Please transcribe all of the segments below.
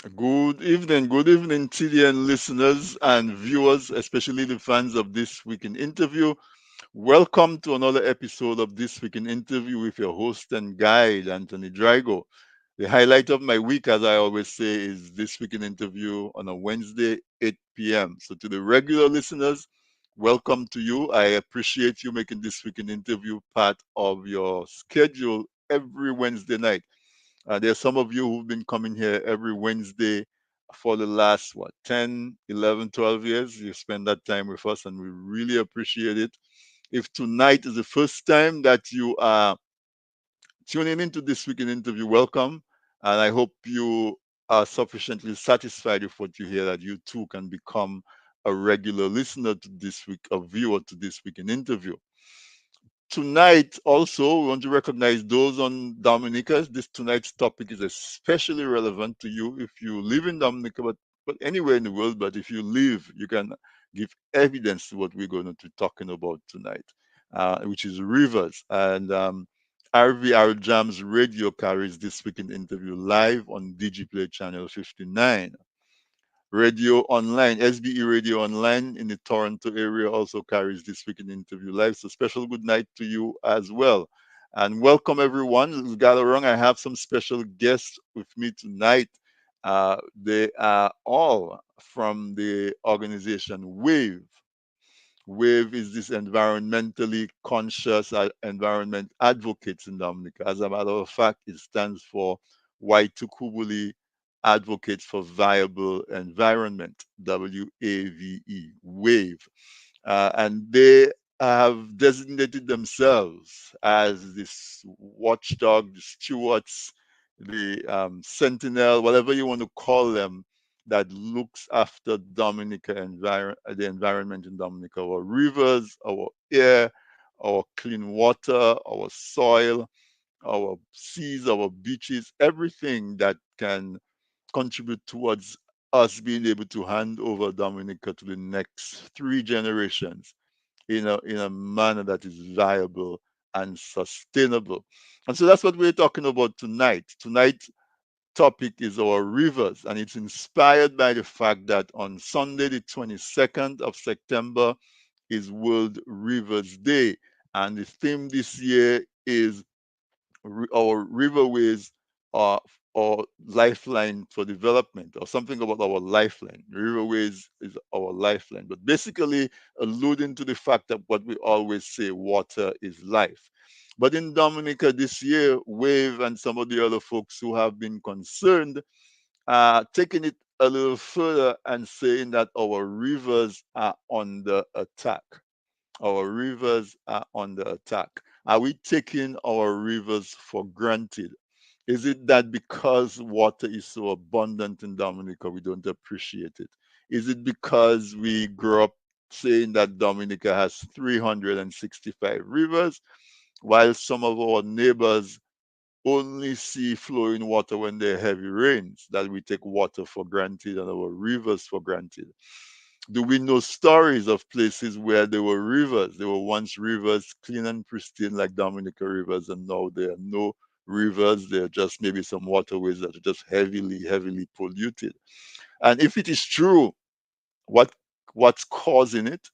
Good evening, TDN listeners and viewers, especially the fans of This Week in Interview. Welcome to another episode of This Week in Interview with your host and guide, Anthony Drago. The highlight of my week, as I always say, is This Week in Interview on a Wednesday, 8 p.m. So, to the regular listeners, welcome to you. I appreciate you making This Week in Interview part of your schedule every Wednesday night. There's some of you who've been coming here every Wednesday for the last, 10, 11, 12 years. You spend that time with us, and we really appreciate it. If tonight is the first time that you are tuning into This Week in Interview, welcome. And I hope you are sufficiently satisfied with what you hear that you too can become a regular listener to This Week, a viewer to This Week in Interview. Tonight, also, we want to recognize those on Dominica. This tonight's topic is especially relevant to you if you live in Dominica, but anywhere in the world. But if you live, you can give evidence to what we're going to be talking about tonight, which is rivers. And RVR Jams Radio carries this weekend interview live on DigiPlay Channel 59. Radio Online, SBE Radio Online in the Toronto area also carries this weekend interview live. So special good night to you as well. And welcome everyone who's gathered around. I have some special guests with me tonight. They are all from the organization WAVE. WAVE is this environmentally conscious environment advocates in Dominica. As a matter of fact, it stands for Waitukubuli Advocates for Viable Environment, WAVE, WAVE. And they have designated themselves as this watchdog, the stewards, the sentinel, whatever you want to call them, that looks after the environment in Dominica, our rivers, our air, our clean water, our soil, our seas, our beaches, everything that can contribute towards us being able to hand over Dominica to the next three generations in a manner that is viable and sustainable. And so that's what we're talking about tonight. Tonight's topic is our rivers, and it's inspired by the fact that on Sunday, the 22nd of September, is World Rivers Day. And the theme this year is our riverways are our lifeline for development, or something about our lifeline. Riverways is our lifeline, but basically alluding to the fact that what we always say, water is life. But in Dominica this year, Wave and some of the other folks who have been concerned are taking it a little further and saying that our rivers are under attack. Our rivers are under attack. Are we taking our rivers for granted? Is it that because water is so abundant in Dominica, we don't appreciate it? Is it because we grew up saying that Dominica has 365 rivers, while some of our neighbors only see flowing water when there are heavy rains, that we take water for granted and our rivers for granted? Do we know stories of places where there were rivers? There were once rivers clean and pristine like Dominica rivers, and now there are no rivers. There are just maybe some waterways that are just heavily polluted. And if it is true, what what's causing it,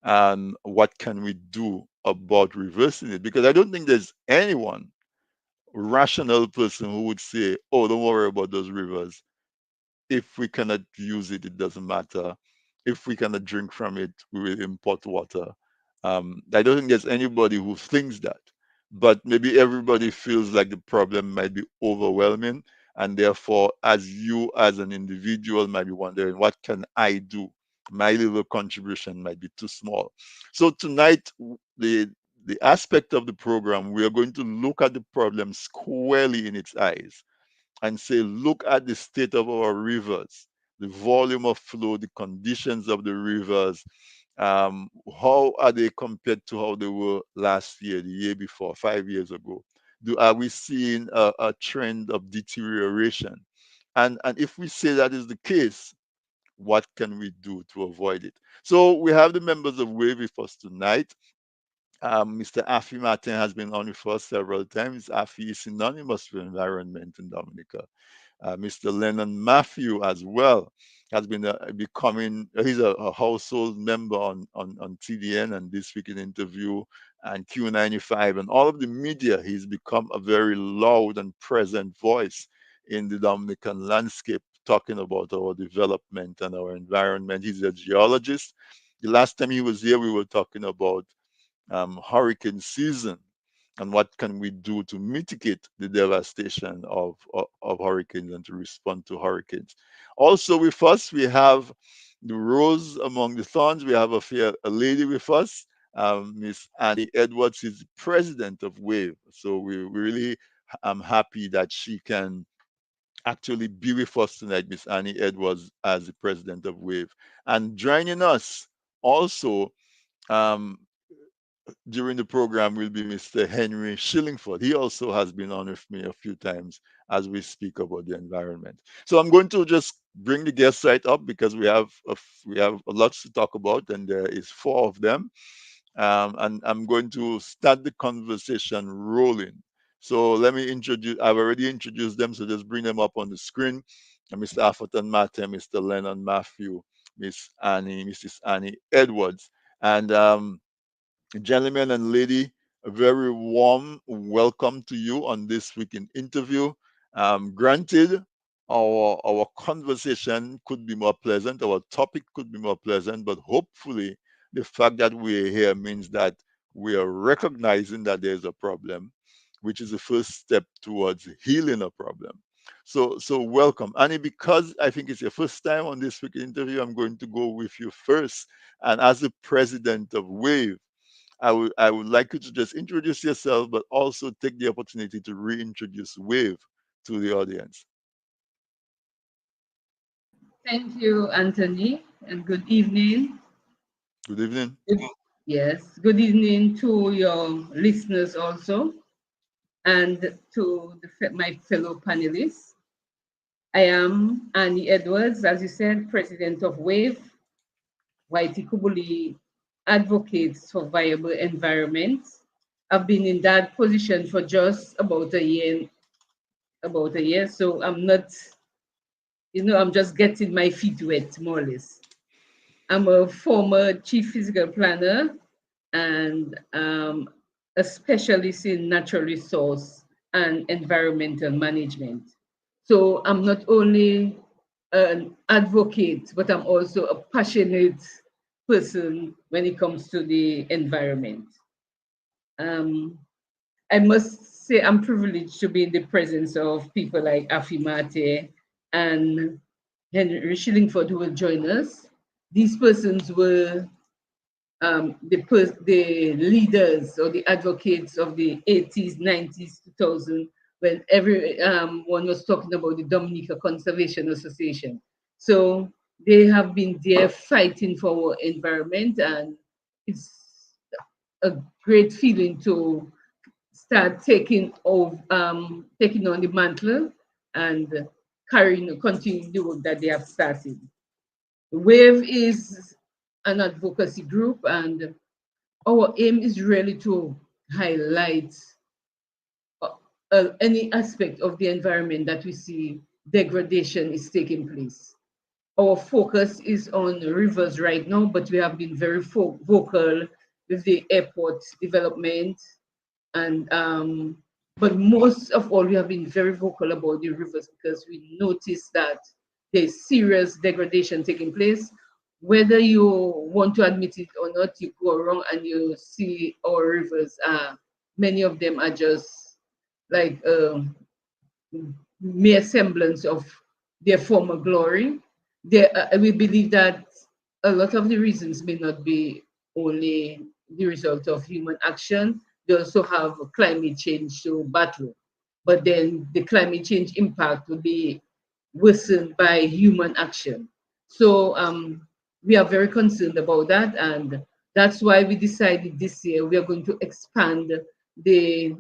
and what can we do about reversing it? Because I don't think there's anyone rational person who would say, "Oh, don't worry about those rivers. If we cannot use it, it doesn't matter. If we cannot drink from it, we will import water." I don't think there's anybody who thinks that, but maybe everybody feels like the problem might be overwhelming, and therefore, as you as an individual might be wondering, what can I do? My little contribution might be too small. So tonight, the aspect of the program, we are going to look at the problem squarely in its eyes and say, look at the state of our rivers, the volume of flow, the conditions of the rivers. How are they compared to how they were last year, the year before, 5 years ago? Are we seeing a trend of deterioration? And if we say that is the case, what can we do to avoid it? So we have the members of WAVE with us tonight. Mr. Afi Martin has been on with us several times. Afi is synonymous with environment in Dominica. Mr. Lennon Matthew as well has been becoming, he's a household member on TDN and This Week in Interview and Q95 and all of the media. He's become a very loud and present voice in the Dominican landscape, talking about our development and our environment. He's a geologist. The last time he was here, we were talking about hurricane season and what can we do to mitigate the devastation of hurricanes and to respond to hurricanes. Also with us, we have the rose among the thorns. We have a lady with us, Miss Annie Edwards is president of WAVE. So we really am happy that she can actually be with us tonight, Miss Annie Edwards as the president of WAVE. And joining us also um, during the program will be Mr. Henry Shillingford. He also has been on with me a few times as we speak about the environment. So I'm going to just bring the guests right up because we have a lot to talk about, and there is four of them. And I'm going to start the conversation rolling. So let me introduce. I've already introduced them, so just bring them up on the screen. Mr. Atherton Mate, Mr. Lennon Matthew, Mrs. Annie Edwards, and gentlemen and lady, a very warm welcome to you on this week in interview. Granted, our conversation could be more pleasant, our topic could be more pleasant, but hopefully, the fact that we're here means that we are recognizing that there's a problem, which is the first step towards healing a problem. So welcome, Annie. Because I think it's your first time on this week interview, I'm going to go with you first. And as the president of WAVE, I would like you to just introduce yourself, but also take the opportunity to reintroduce WAVE to the audience. Thank you, Anthony, and good evening. Good evening. Yes, good evening to your listeners also, and to my fellow panelists. I am Annie Edwards, as you said, president of WAVE, Whitey Kubuli Advocates for Viable Environment. I've been in that position for just about a year, so I'm not, I'm just getting my feet wet, more or less. I'm a former chief physical planner and a specialist in natural resource and environmental management. So I'm not only an advocate, but I'm also a passionate person when it comes to the environment. Um, I must say I'm privileged to be in the presence of people like Afimate and Henry Shillingford who will join us. These persons were the leaders or the advocates of the 80s, 90s, 2000, when one was talking about the Dominica Conservation Association. So they have been there fighting for our environment, and it's a great feeling to start taking on the mantle and continuing the work that they have started. WAVE is an advocacy group, and our aim is really to highlight any aspect of the environment that we see degradation is taking place. Our focus is on rivers right now, but we have been very vocal with the airport development, and but most of all, we have been very vocal about the rivers because we notice that there's serious degradation taking place. Whether you want to admit it or not, you go around and you see our rivers. Many of them are just like mere semblance of their former glory. We believe that a lot of the reasons may not be only the result of human action. They also have climate change to battle. But then the climate change impact will be worsened by human action. So we are very concerned about that. And that's why we decided this year we are going to expand the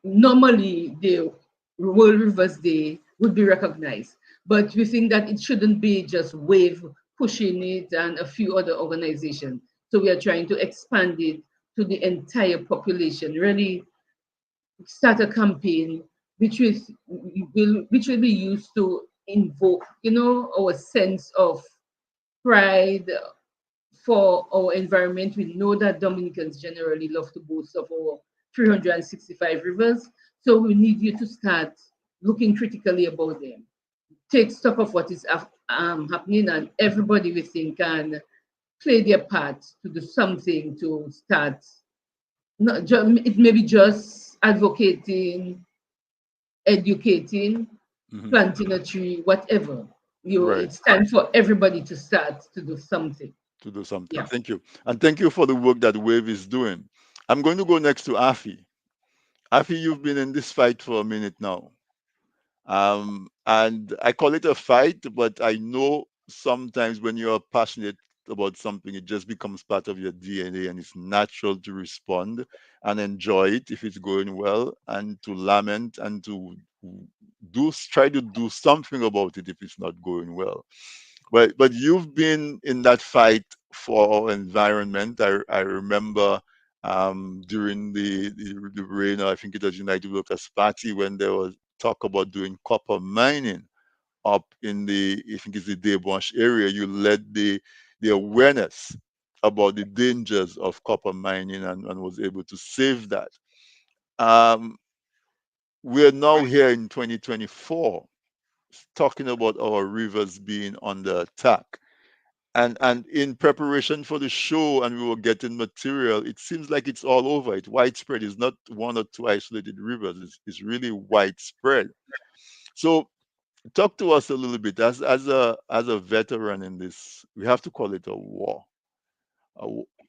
normally the World Rivers Day would be recognized, but we think that it shouldn't be just WAVE pushing it and a few other organizations. So we are trying to expand it to the entire population, really start a campaign which which will be used to invoke, our sense of pride for our environment. We know that Dominicans generally love to boast of our 365 rivers. So we need you to start looking critically about them. Take stock of what is happening, and everybody within can play their part to do something to start. Not it may be just advocating, educating, Hmm. planting a tree, whatever. Right. It's time for everybody to start to do something. To do something. Yeah. Thank you. And thank you for the work that Wave is doing. I'm going to go next to Afi. Afi, you've been in this fight for a minute now. And I call it a fight, but I know sometimes when you're passionate about something, it just becomes part of your DNA and it's natural to respond and enjoy it if it's going well and to lament and to try to do something about it if it's not going well. But you've been in that fight for our environment. I remember during the reign, I think it was United Workers Party, when there was talk about doing copper mining up in the, I think it's the Debonche area. You led the awareness about the dangers of copper mining and was able to save that. Um, we're now here in 2024 talking about our rivers being under attack. And in preparation for the show, and we were getting material, it seems like it's all over. It's widespread. It's not one or two isolated rivers. It's really widespread. So talk to us a little bit as a veteran in this. We have to call it a war.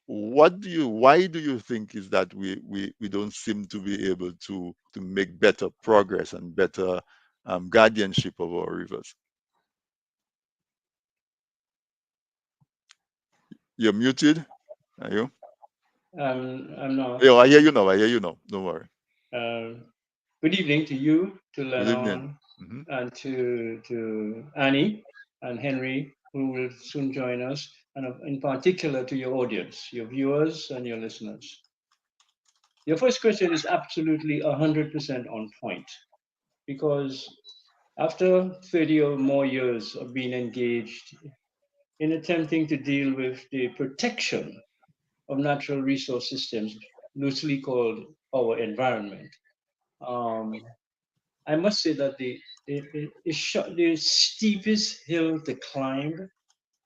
Why do you think is that we don't seem to be able to make better progress and better guardianship of our rivers? You're muted. Are you? I'm not. Yeah, I hear you now. I hear you now. Don't worry. Um, Good evening to you, to Good evening. Lennon, Hmm. and to Annie and Henry, who will soon join us, and in particular to your audience, your viewers and your listeners. Your first question is absolutely 100% on point because after 30 or more years of being engaged in attempting to deal with the protection of natural resource systems, loosely called our environment, um, I must say that the steepest hill to climb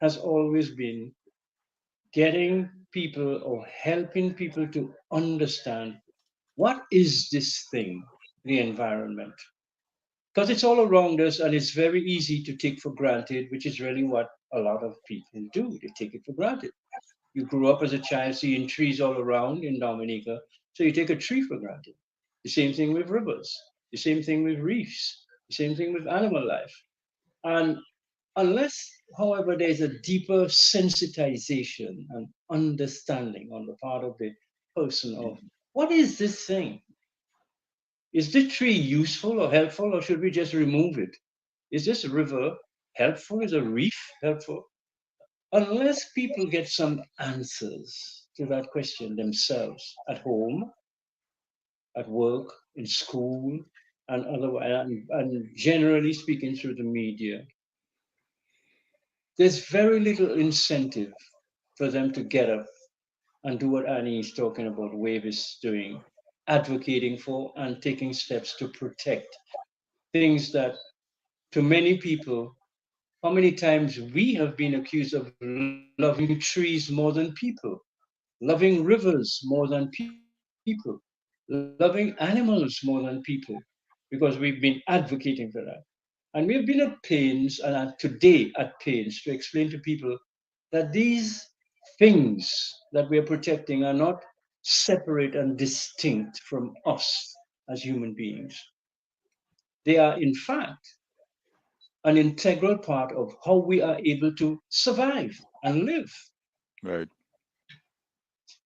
has always been getting people or helping people to understand what is this thing, the environment. Because it's all around us and it's very easy to take for granted, which is really what a lot of people do. They take it for granted. You grew up as a child seeing trees all around in Dominica, so you take a tree for granted. The same thing with rivers, the same thing with reefs, the same thing with animal life. And unless, however, there's a deeper sensitization and understanding on the part of the person of what is this thing? Is this tree useful or helpful, or should we just remove it? Is this river helpful? Is a reef helpful? Unless people get some answers to that question themselves at home, at work, in school, and otherwise, and generally speaking through the media, there's very little incentive for them to get up and do what Annie is talking about, Wave is doing, advocating for and taking steps to protect things that, to many people, how many times we have been accused of loving trees more than people, loving rivers more than people, loving animals more than people, because we've been advocating for that. And we've been at pains and are today at pains to explain to people that these things that we are protecting are not separate and distinct from us as human beings. They are, in fact, an integral part of how we are able to survive and live. Right.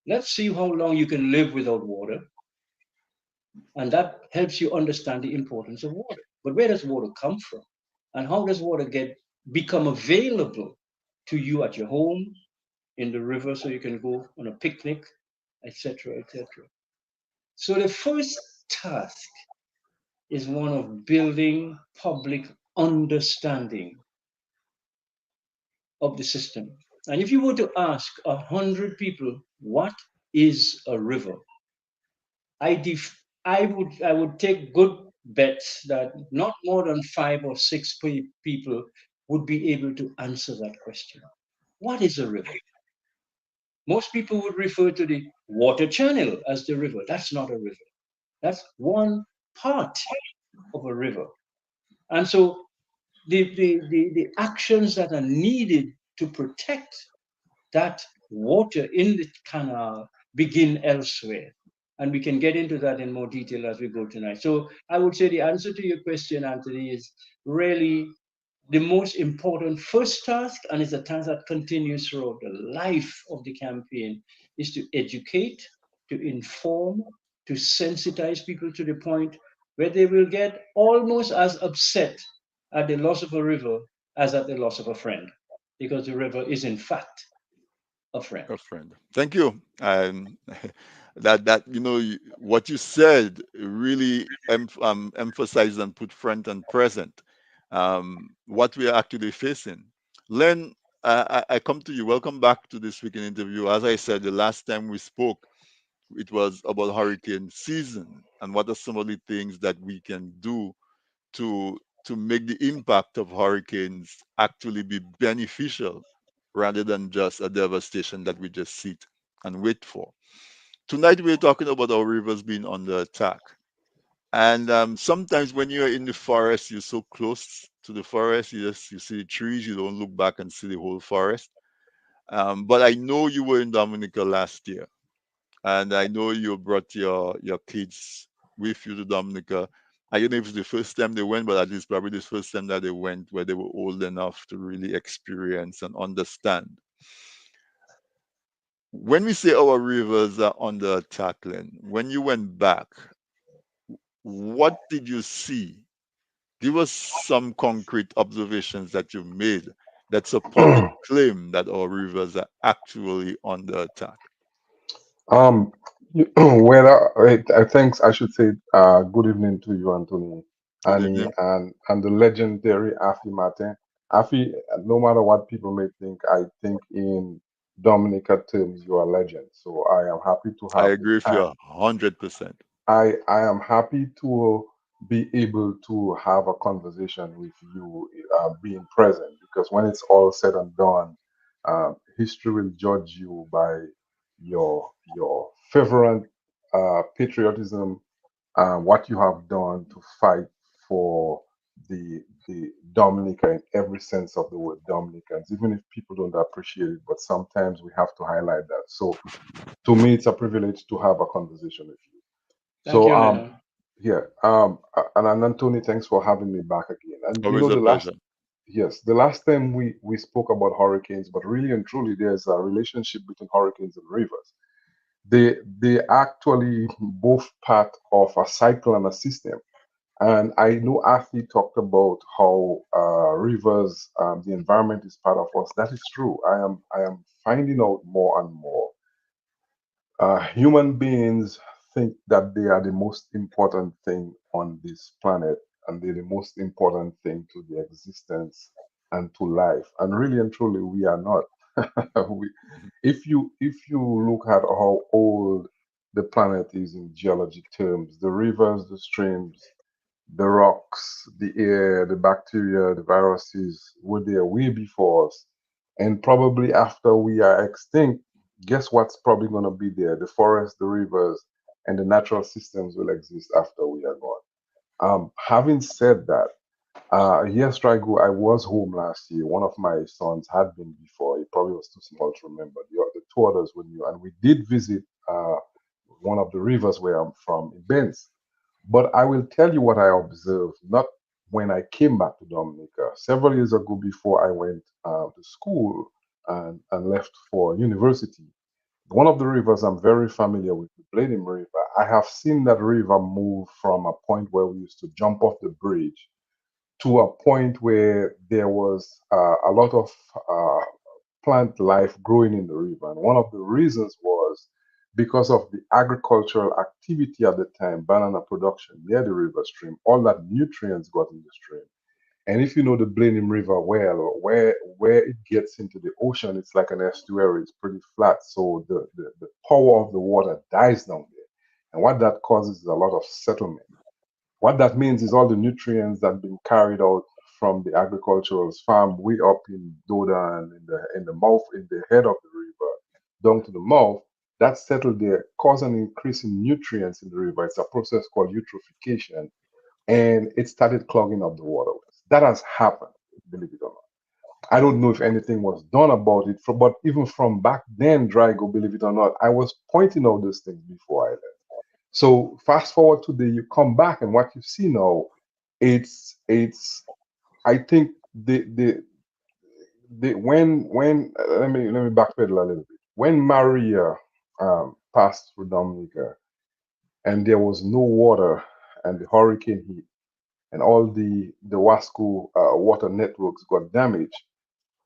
Let's see how long you can live without water, and that helps you understand the importance of water. But where does water come from? And how does water become available to you at your home, in the river so you can go on a picnic, etc., etc. So the first task is one of building public understanding of the system. And if you were to ask 100 people, what is a river? I would take good bets that not more than five or six people would be able to answer that question. What is a river? Most people would refer to the water channel as the river. That's not a river. That's one part of a river. And so the actions that are needed to protect that water in the canal begin elsewhere. And we can get into that in more detail as we go tonight. So I would say the answer to your question, Anthony, is really the most important first task, and it's a task that continues throughout the life of the campaign, is to educate, to inform, to sensitize people to the point where they will get almost as upset at the loss of a river as at the loss of a friend, because the river is in fact a friend. A friend. Thank you. That what you said really emphasized and put front and present what we are actually facing. Len, I come to you. Welcome back to this weekend interview. As I said, the last time we spoke, it was about hurricane season and what are some of the things that we can do to make the impact of hurricanes actually be beneficial rather than just a devastation that we just sit and wait for. Tonight we're talking about our rivers being under attack. And sometimes when you're in the forest, you're so close to the forest, you see the trees, you don't look back and see the whole forest. But I know you were in Dominica last year, and I know you brought your kids with you to Dominica. I don't know if it's the first time they went, but at least probably the first time that they went where they were old enough to really experience and understand. When we say our rivers are under attack, Len, when you went back, what did you see? Give us some concrete observations that you made that support the claim that our rivers are actually under attack. Um, I thanks. I should say, good evening to you, Anthony, Good Annie, evening. and the legendary Afi Martin. Afi, no matter what people may think, I think in Dominica terms, you are a legend. So I am happy to I have the agree with you time. 100%. I am happy to be able to have a conversation with you, being present, because when it's all said and done, history will judge you by your fervent patriotism, what you have done to fight for the Dominica in every sense of the word Dominicans, even if people don't appreciate it, but sometimes we have to highlight that. So to me, it's a privilege to have a conversation with you. Thank So you, Lena. yeah, and Anthony, thanks for having me back again. And you Always know, a pleasure. the last time we spoke about hurricanes, but really and truly, there's a relationship between hurricanes and rivers. They actually both part of a cycle and a system. And I know Afi talked about how rivers, the environment is part of us. That is true. I am finding out more and more. Human beings think that they are the most important thing on this planet, and they're the most important thing to the existence and to life. And really and truly, we are not. we, if you look at how old the planet is in geologic terms, the rivers, the streams, the rocks, the air, the bacteria, the viruses were there way before us. And probably after we are extinct, guess what's probably going to be there? The forests, the rivers, and the natural systems will exist after we are gone. Having said that, yes, Trigo, I was home last year. One of my sons had been before. He probably was too small to remember. The two others were new. And we did visit one of the rivers where I'm from, in Benz. But I will tell you what I observed, not when I came back to Dominica. Several years ago, before I went to school and left for university, one of the rivers I'm very familiar with, the Bladen River, I have seen that river move from a point where we used to jump off the bridge to a point where there was a lot of plant life growing in the river. And one of the reasons was because of the agricultural activity at the time, banana production near the river stream. All that nutrients got in the stream. And if you know the Blenheim River well, or where it gets into the ocean, it's like an estuary. It's pretty flat, so the power of the water dies down there. And what that causes is a lot of settlement. What that means is all the nutrients that have been carried out from the agricultural farm way up in Doda and in the mouth, in the head of the river, down to the mouth, that settled there, cause an increase in nutrients in the river. It's a process called eutrophication, and it started clogging up the waterways. That has happened, believe it or not. I don't know if anything was done about it, but even from back then, Drago, believe it or not, I was pointing out those things before I left. So fast forward today, you come back and what you see now, it's I think the when let me backpedal a little bit. When Maria passed through Dominica and there was no water and the hurricane hit and all the Wasco water networks got damaged,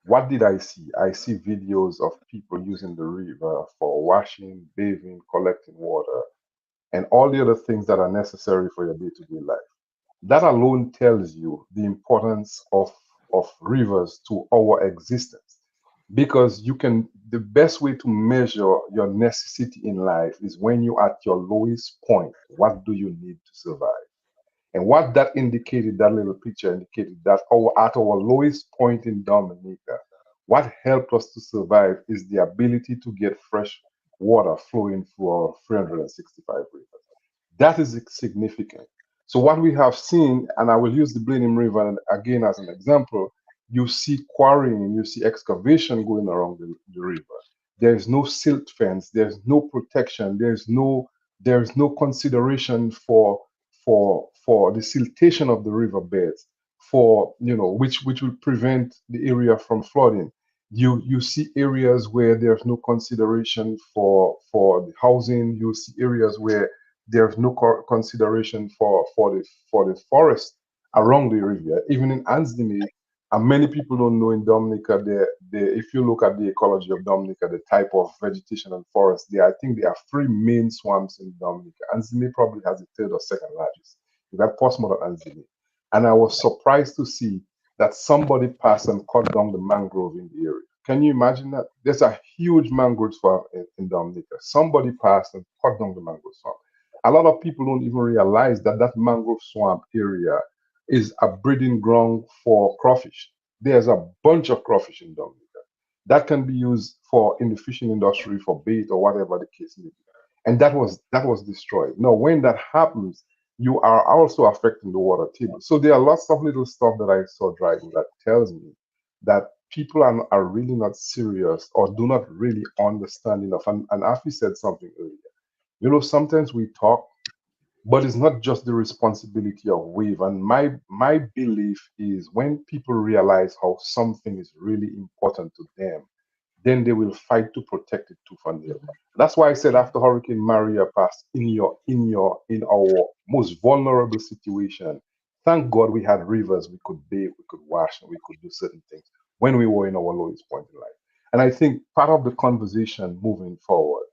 what did I see? I see videos of people using the river for washing, bathing, collecting water, and all the other things that are necessary for your day-to-day life. That alone tells you the importance of rivers to our existence. Because the best way to measure your necessity in life is when you're at your lowest point. What do you need to survive? And what that indicated, that little picture indicated that at our lowest point in Dominica, what helped us to survive is the ability to get fresh water flowing through our 365 rivers. That is significant. So what we have seen, and I will use the Blenheim River again as an example, you see quarrying, you see excavation going around the river. There's no silt fence, there's no protection, there's no consideration for the siltation of the riverbeds, for which will prevent the area from flooding. You see areas where there's no consideration for the housing. You see areas where there's no consideration for the forest around the river. Even in Ansdime, and many people don't know in Dominica, if you look at the ecology of Dominica, the type of vegetation and forest there, I think there are three main swamps in Dominica. Ansdime probably has the third or second largest. You got Portsmouth and Ansdime. And I was surprised to see that somebody passed and cut down the mangrove in the area. Can you imagine that? There's a huge mangrove swamp in Dominica. Somebody passed and cut down the mangrove swamp. A lot of people don't even realize that that mangrove swamp area is a breeding ground for crawfish. There's a bunch of crawfish in Dominica that can be used for in the fishing industry for bait or whatever the case may be. And that was destroyed. Now, when that happens, you are also affecting the water table. So there are lots of little stuff that I saw driving that tells me that people are really not serious or do not really understand enough. And Afi said something earlier. Sometimes we talk, but it's not just the responsibility of wave. And my belief is when people realize how something is really important to them, then they will fight to protect it tooth and nail. That's why I said after Hurricane Maria passed, in our most vulnerable situation, thank God we had rivers we could bathe, we could wash, and we could do certain things when we were in our lowest point in life. And I think part of the conversation moving forward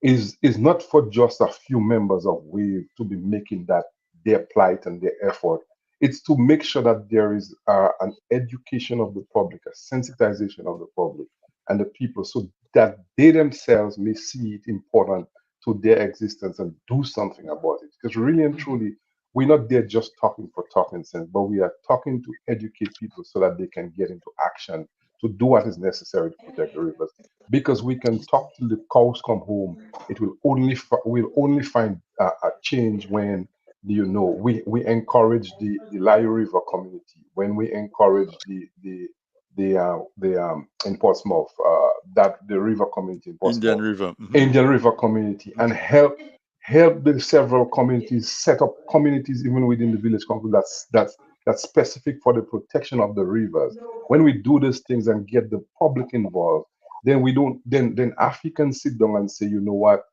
is not for just a few members of WAVE to be making that their plight and their effort. It's to make sure that there is an education of the public, a sensitization of the public and the people, so that they themselves may see it important to their existence and do something about it. Because really and truly, we're not there just talking for talking sense, but we are talking to educate people so that they can get into action to do what is necessary to protect the rivers. Because we can talk till the cows come home, it will we'll only find a change when we encourage the Layo River community, when we encourage the in Portsmouth, that the river community in Indian Portsmouth, River. Indian River community, and help the several communities set up communities even within the village council that's specific for the protection of the rivers. When we do these things and get the public involved, then we don't then Africans sit down and say, you know what,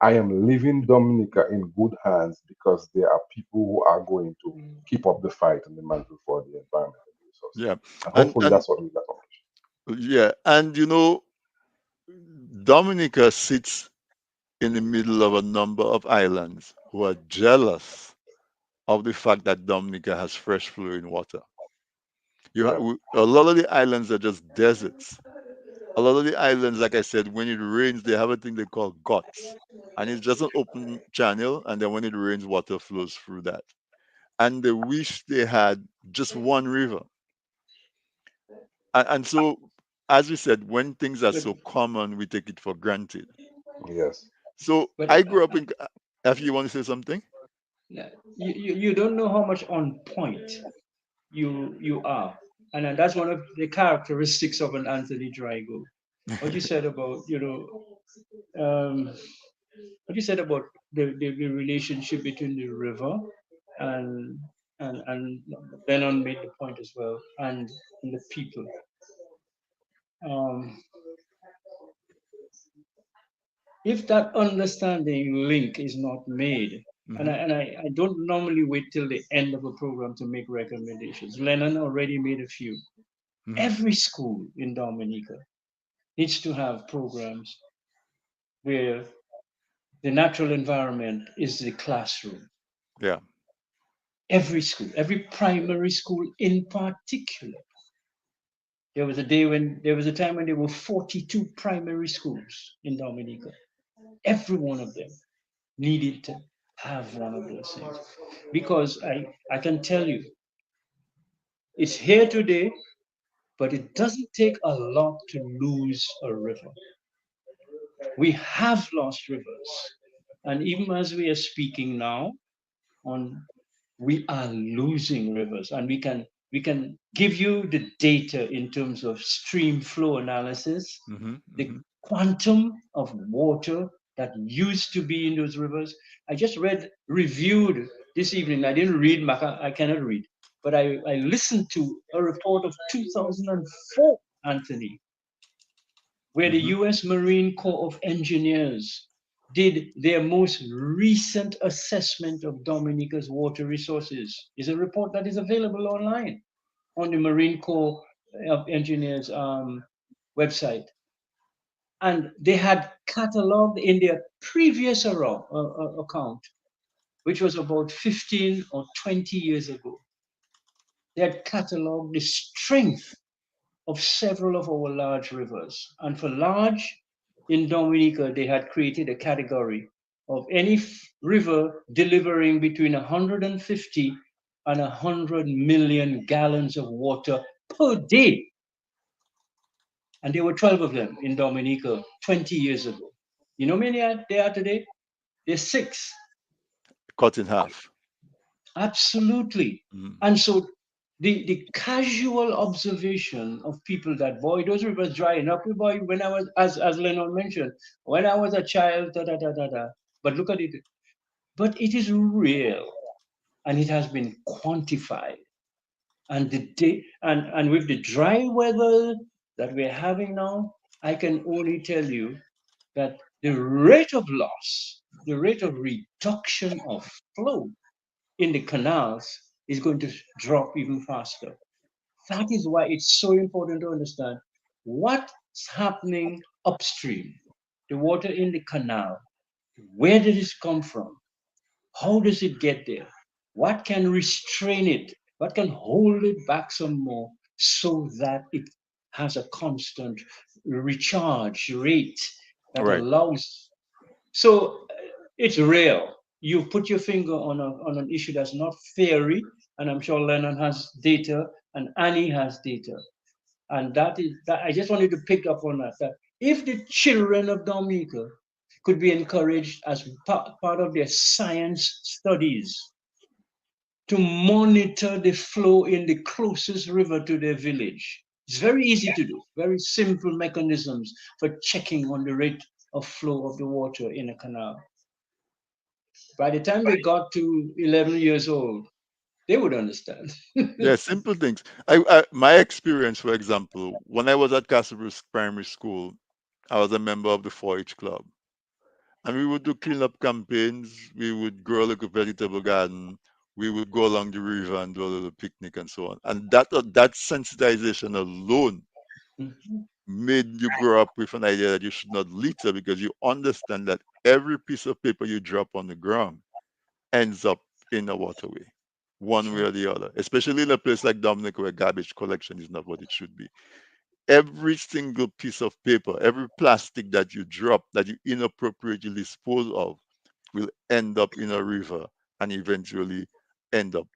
I am leaving Dominica in good hands because there are people who are going to keep up the fight and the mantle for the environment and the resources. Yeah. And And hopefully and that's what we accomplish. yeah, and Dominica sits in the middle of a number of islands who are jealous of the fact that Dominica has fresh flowing water. Yeah. A lot of the islands are just deserts. A lot of the islands, like I said, when it rains, they have a thing they call guts. And it's just an open channel, and then when it rains, water flows through that. And they wish they had just one river. And so, as we said, when things are But so common, we take it for granted. Yes. So but I grew up in. If you want to say something, you don't know how much on point you are, and that's one of the characteristics of an Anthony Drago. What you said about what you said about the relationship between the river and and Lennon made the point as well, and the people. Um, if that understanding link is not made, and hmm I don't normally wait till the end of a program to make recommendations. Lennon already made a few. hmm Every school in Dominica needs to have programs where the natural environment is the classroom. yeah, Every school, every primary school in particular. There was a time when there were 42 primary schools in Dominica. Every one of them needed to have one of those things. Because I can tell you, it's here today, but it doesn't take a lot to lose a river. We have lost rivers. And even as we are speaking now, on we are losing rivers, and we can give you the data in terms of stream flow analysis, hmm the hmm quantum of water that used to be in those rivers. I just reviewed this evening. I didn't read, I cannot read, but I listened to a report of 2004, Anthony, where the hmm US Marine Corps of Engineers did their most recent assessment of Dominica's water resources. Is a report that is available online on the Marine Corps of Engineers website. And they had cataloged in their previous account, which was about 15 or 20 years ago, they had cataloged the strength of several of our large rivers. And for large, in Dominica, they had created a category of any river delivering between 150 and 100 million gallons of water per day. And there were 12 of them in Dominica 20 years ago. You know how many they are today? There's six. cut in half. Absolutely. hmm And so the casual observation of people that, boy, those rivers drying up, boy, when I was, as Lennon mentioned, when I was a child, da da da da da. But look at it. But it is real, and it has been quantified. And and with the dry weather that we're having now, I can only tell you that the rate of loss, the rate of reduction of flow in the canals is going to drop even faster. That is why it's so important to understand what's happening upstream, the water in the canal. Where did it come from? How does it get there? What can restrain it? What can hold it back some more so that it has a constant recharge rate that Right. allows? So it's real. You put your finger on an issue that's not theory, and I'm sure Lennon has data and Annie has data. And that is that I just wanted to pick up on that. That if the children of Dominica could be encouraged as part of their science studies to monitor the flow in the closest river to their village. It's very easy to do, very simple mechanisms for checking on the rate of flow of the water in a canal. By the time they got to 11 years old, they would understand. Yeah, simple things. My experience, for example, when I was at Castlebrook Primary School, I was a member of the 4-H club, and we would do cleanup campaigns. We would grow a little vegetable garden. We would go along the river and do a little picnic and so on. And that sensitization alone Mhm. made you grow up with an idea that you should not litter because you understand that every piece of paper you drop on the ground ends up in a waterway, one way Sure. or the other, especially in a place like Dominica where garbage collection is not what it should be. Every single piece of paper, every plastic that you drop, that you inappropriately dispose of, will end up in a river and eventually end up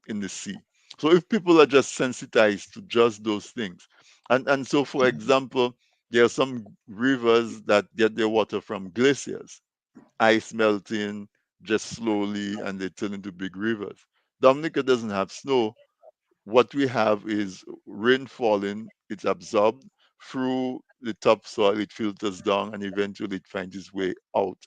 in the sea. So if people are just sensitized to just those things, and so for example, there are some rivers that get their water from glaciers, ice melting just slowly, and they turn into big rivers. Dominica doesn't have snow. What we have is rain falling, it's absorbed through the topsoil, it filters down, and eventually it finds its way out.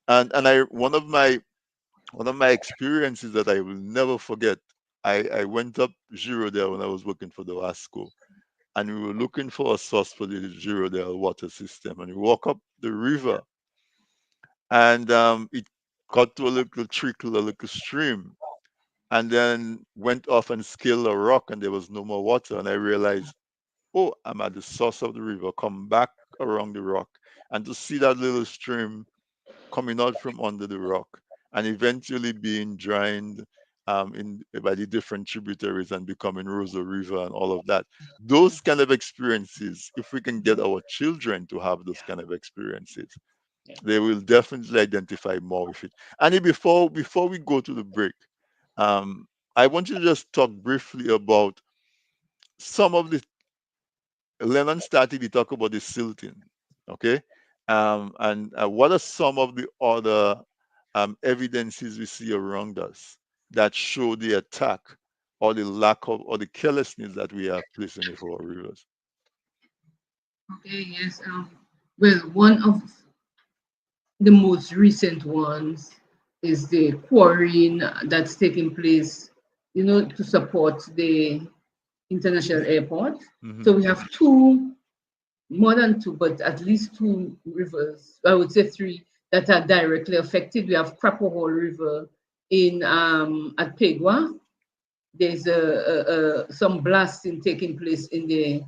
And I one of my experiences that I will never forget, I went up Girodale when I was working for the Wasco, and we were looking for a source for the Girodale water system. And we walk up the river, and it got to a little trickle, a little stream, and then went off and scaled a rock, and there was no more water. And I realized, oh, I'm at the source of the river, come back around the rock, and to see that little stream coming out from under the rock and eventually being drained in by the different tributaries and becoming Rosa River and all of that. Those kind of experiences, if we can get our children to have those kind of experiences, Yeah. they will definitely identify more with it. And before we go to the break, um, I want you to just talk briefly about some of the Lennon started to talk about the silting, okay? And what are some of the other evidences we see around us that show the attack or the lack of or the carelessness that we have placed on our rivers? Okay, yes. Well, one of the most recent ones is the quarrying that's taking place, to support the international airport. Hmm. So we have two, more than two, but at least two rivers, I would say three, that are directly affected. We have Crapohol River in at Pegua. There's some blasting taking place in the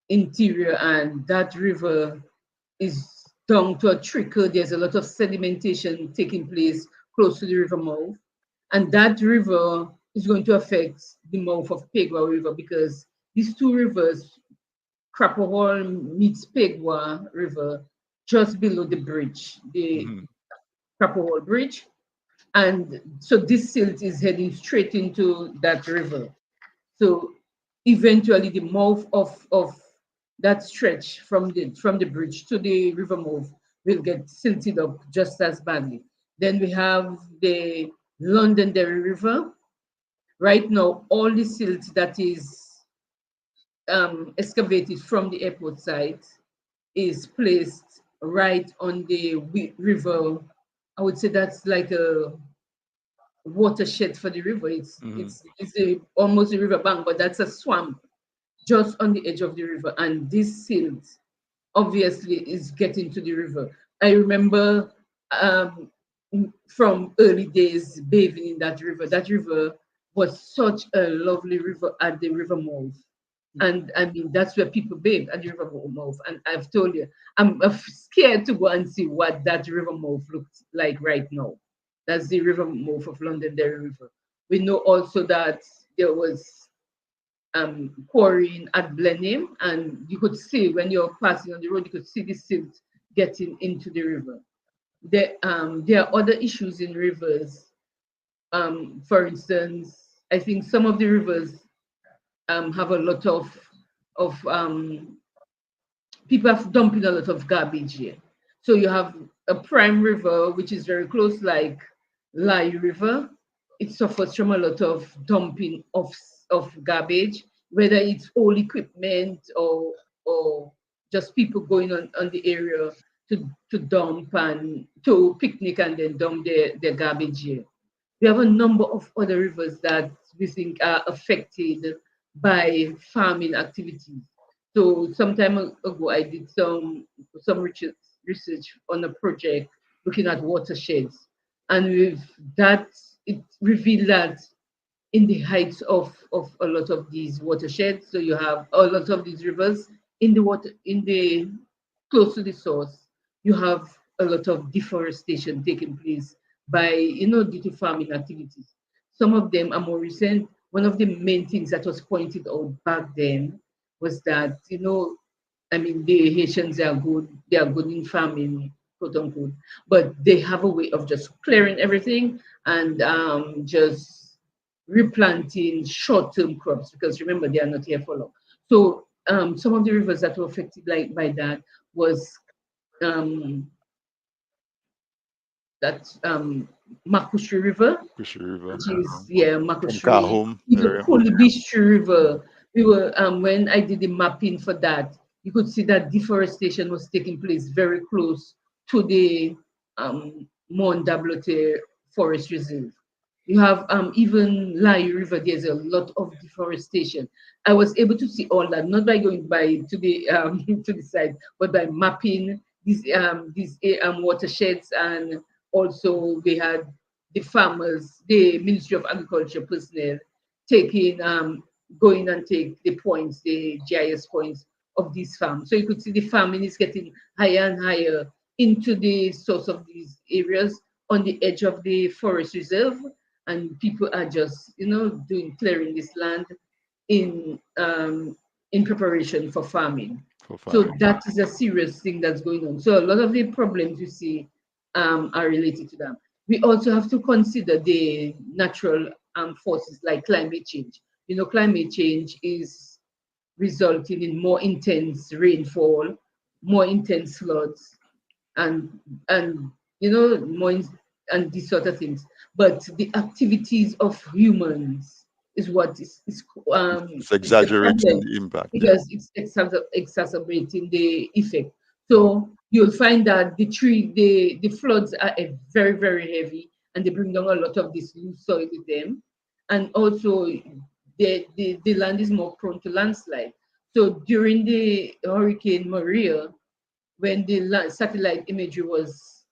interior, and that river is down to a trickle. There's a lot of sedimentation taking place close to the river mouth, and that river is going to affect the mouth of Pegua River, because these two rivers, Crapohol meets Pegua River, just below the bridge, the Hmm. Crapohol Bridge. And so this silt is heading straight into that river. So eventually the mouth of that stretch from the bridge to the river mouth will get silted up just as badly. Then we have the Londonderry River. Right now, all the silt that is excavated from the airport site is placed right on the river. I would say that's like a watershed for the river. Hmm. It's almost a river bank, but that's a swamp just on the edge of the river. And this silt obviously is getting to the river. I remember um, from early days bathing in that river. That river was such a lovely river at the river mouth. And I mean, that's where people bathe at the river mouth. And I've told you, I'm scared to go and see what that river mouth looks like right now. That's the river mouth of Londonderry River. We know also that there was quarrying at Blenheim, and you could see when you're passing on the road, you could see the silt getting into the river. There are other issues in rivers. For instance, I think some of the rivers have a lot of people have dumping a lot of garbage here. So you have a prime river, which is very close, like Lai River. It suffers from a lot of dumping of garbage, whether it's old equipment or just people going on the area to dump and to picnic and then dump their garbage here. We have a number of other rivers that we think are affected by farming activities. So some time ago, I did some research on a project looking at watersheds, and with that, it revealed that in the heights of a lot of these watersheds, so you have a lot of these rivers in the water in the close to the source, you have a lot of deforestation taking place by, due to farming activities. Some of them are more recent. One of the main things that was pointed out back then was that, I mean, the Haitians are good, they are good in farming, quote unquote, but they have a way of just clearing everything and just replanting short-term crops, because remember, they are not here for long. So some of the rivers that were affected like by that was um, that Makushi River, Kushi River. which is, yeah, From Makushri, Kahum even area. Kulibistri River. We were when I did the mapping for that, you could see that deforestation was taking place very close to the Mont Dablote Forest Reserve. You have even Lai River. There's a lot of deforestation. I was able to see all that not by going by to the to the site, but by mapping these watersheds, and also they had the farmers, the Ministry of Agriculture personnel taking going and take the points, the GIS points of these farms. So you could see the farming is getting higher and higher into the source of these areas on the edge of the forest reserve, and people are just doing clearing this land in preparation for farming. For So farming. that is a serious thing that's going on. So a lot of the problems you see are related to that. We also have to consider the natural forces like climate change. Climate change is resulting in more intense rainfall, more intense floods, and and and these sort of things. But the activities of humans is what It's is the exaggerating problem, the impact. Yeah. because it's exacerbating the effect. So you'll find that the floods are very, very heavy, and they bring down a lot of this loose soil with them, and also the land is more prone to landslide. So during the Hurricane Maria, when the satellite imagery was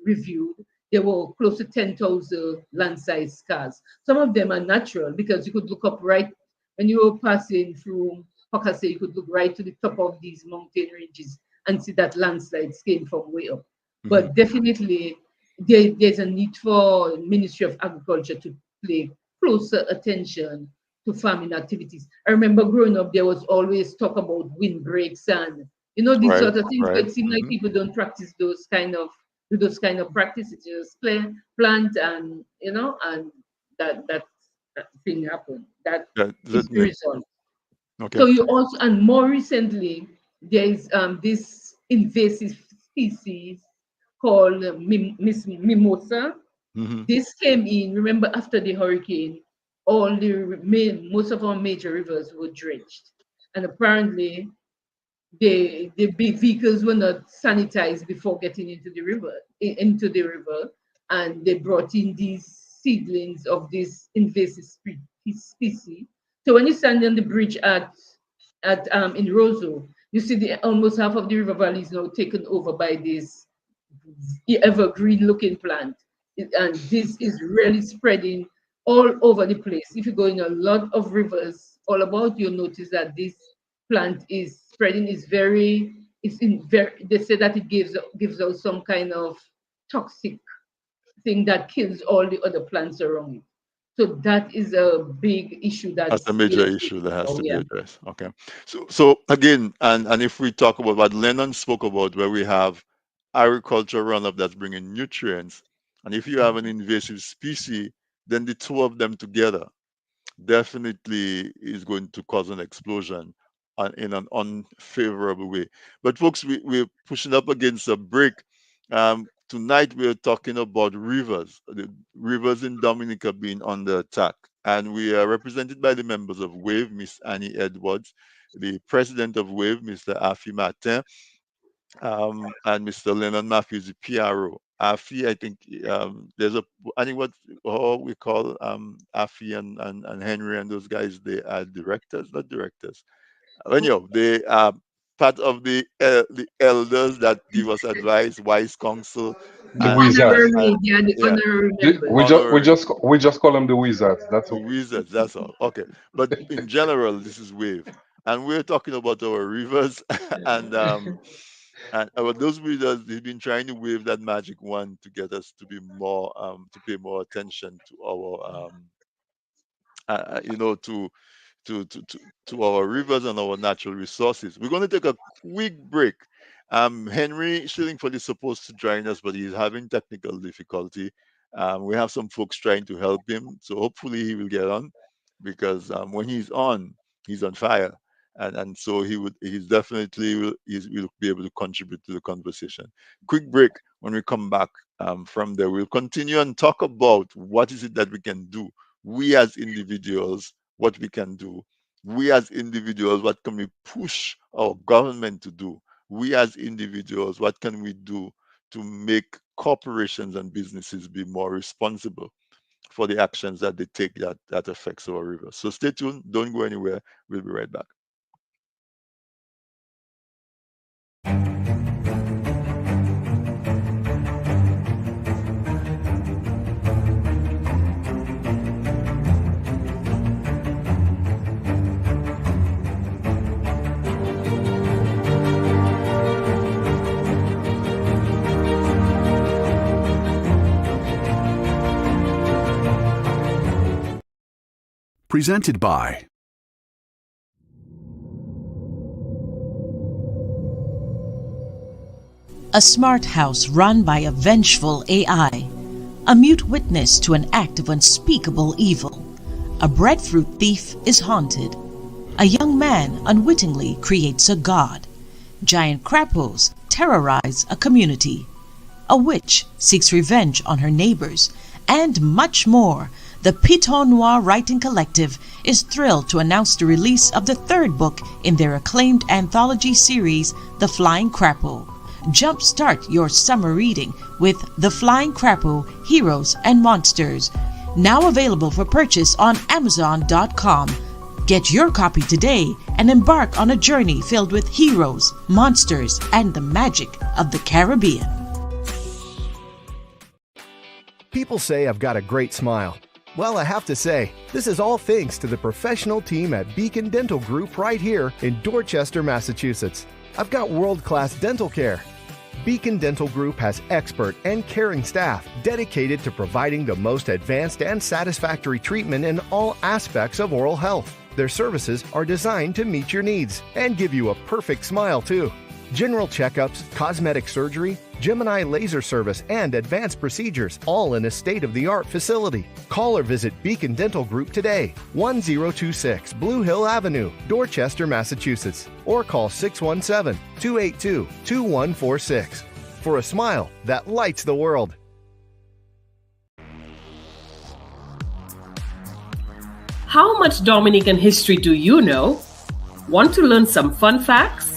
reviewed, there were close to 10,000 landslide scars. Some of them are natural, because you could look up right when you were passing through Hokase, you could look right to the top of these mountain ranges and see that landslides came from way up. Mhm. But definitely, there's a need for Ministry of Agriculture to pay closer attention to farming activities. I remember growing up, there was always talk about windbreaks and these Right. sort of things, Right. but it seems like people don't practice those kind of do those kind of practices. Just plant, and and that thing happened. That That is the certainly. result. Okay. So you also, and more recently, there is this invasive species called mimosa. Hmm. This came in, remember, after the hurricane, most of our major rivers were drenched, and apparently the big vehicles were not sanitized before getting into the river, and they brought in these seedlings of this invasive species. So when you stand on the bridge at in Roseau, you see the almost half of the river valley is now taken over by this evergreen looking plant. And this is really spreading all over the place. If you go in a lot of rivers all about, you'll notice that this plant is spreading, is very, it's in very, they say that it gives out some kind of toxic thing that kills all the other plants around it. So that is a big issue That's a that's major we're issue that facing has now. to be Yeah. addressed. Okay. So again, and if we talk about what Lennon spoke about, where we have agriculture runoff that's bringing nutrients, and if you have an invasive species, then the two of them together definitely is going to cause an explosion in an unfavorable way. But folks, we're pushing up against a break. Tonight we're talking about rivers, the rivers in Dominica being under attack. And we are represented by the members of WAVE, Miss Annie Edwards, the president of WAVE, Mr. Afi Martin, and Mr. Lennon Matthews, the PRO. Afi, I think there's a, I think what how we call Afi and Henry and those guys, they are directors, not directors. Anyhow, they are part of the elders that give us advice, wise counsel, The wizards. and Honorary, they are the yeah, honorary We members. just we honorary. just we just call them the wizards. That's The okay. wizards, that's all. Okay. But in general, this is wave. And we're talking about our rivers and And our those readers, they've been trying to wave that magic wand to get us to be more, to pay more attention to our, you know, to, to, to, to our rivers and our natural resources. We're going to take a quick break. Henry Shillingford is supposed to join us, but he's having technical difficulty. We have some folks trying to help him, so hopefully he will get on, because when he's on fire, and so he's definitely will be able to contribute to the conversation. Quick break. When we come back from there, we'll continue and talk about what is it that we can do, we as individuals, what we can do. We as individuals, what can we push our government to do? We as individuals, what can we do to make corporations and businesses be more responsible for the actions that they take that affects our rivers? So stay tuned, don't go anywhere. We'll be right back. Presented by a smart house run by a vengeful AI, a mute witness to an act of unspeakable evil. A breadfruit thief is haunted. A young man unwittingly creates a god. Giant crapos terrorize a community. A witch seeks revenge on her neighbors, and much more. The Piton Noir Writing Collective is thrilled to announce the release of the third book in their acclaimed anthology series, The Flying Crapo. Jumpstart your summer reading with The Flying Crapo, Heroes and Monsters. Now available for purchase on Amazon.com. Get your copy today and embark on a journey filled with heroes, monsters, and the magic of the Caribbean. People say I've got a great smile. Well, I have to say, this is all thanks to the professional team at Beacon Dental Group right here in Dorchester, Massachusetts. I've got world-class dental care. Beacon Dental Group has expert and caring staff dedicated to providing the most advanced and satisfactory treatment in all aspects of oral health. Their services are designed to meet your needs and give you a perfect smile, too. General checkups, cosmetic surgery, Gemini laser service, and advanced procedures, all in a state-of-the-art facility. Call or visit Beacon Dental Group today, 1026 Blue Hill Avenue, Dorchester, Massachusetts, or call 617-282-2146 for a smile that lights the world. How much Dominican history do you know? Want to learn some fun facts?